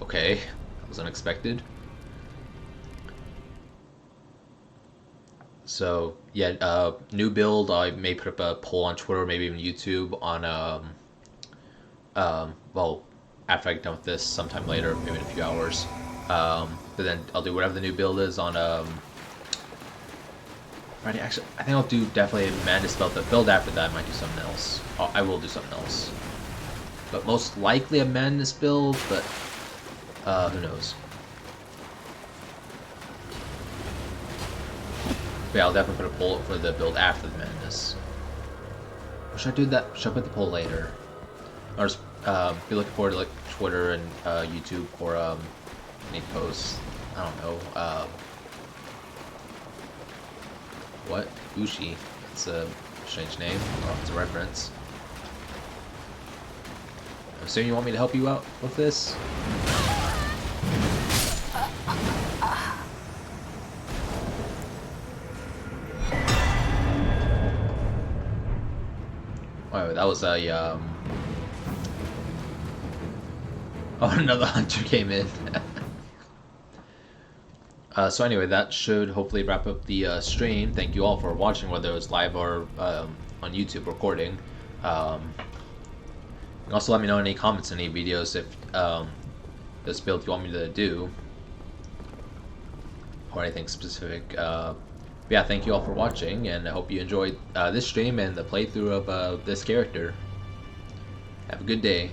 Okay, that was unexpected. So yeah, new build. I may put up a poll on Twitter, maybe even YouTube on well, after I get done with this, sometime later, maybe in a few hours. But then I'll do whatever the new build is on Friday. Actually, I think I'll do definitely a Madness build. The build after that I might do something else. I will do something else. But most likely a Madness build, but who knows. But yeah, I'll definitely put a poll for the build after the Madness. Or should I do that? Should I put the poll later? Or just be looking forward to like Twitter and YouTube for any posts. I don't know. What? Ushi. It's a strange name. Oh, it's a reference. I'm assuming you want me to help you out with this? Wait, that was a oh, another hunter came in. So anyway, that should hopefully wrap up the stream. Thank you all for watching, whether it was live or on YouTube recording. Also, let me know in any comments, any videos if this build you want me to do, or anything specific. Yeah, thank you all for watching, and I hope you enjoyed this stream and the playthrough of this character. Have a good day.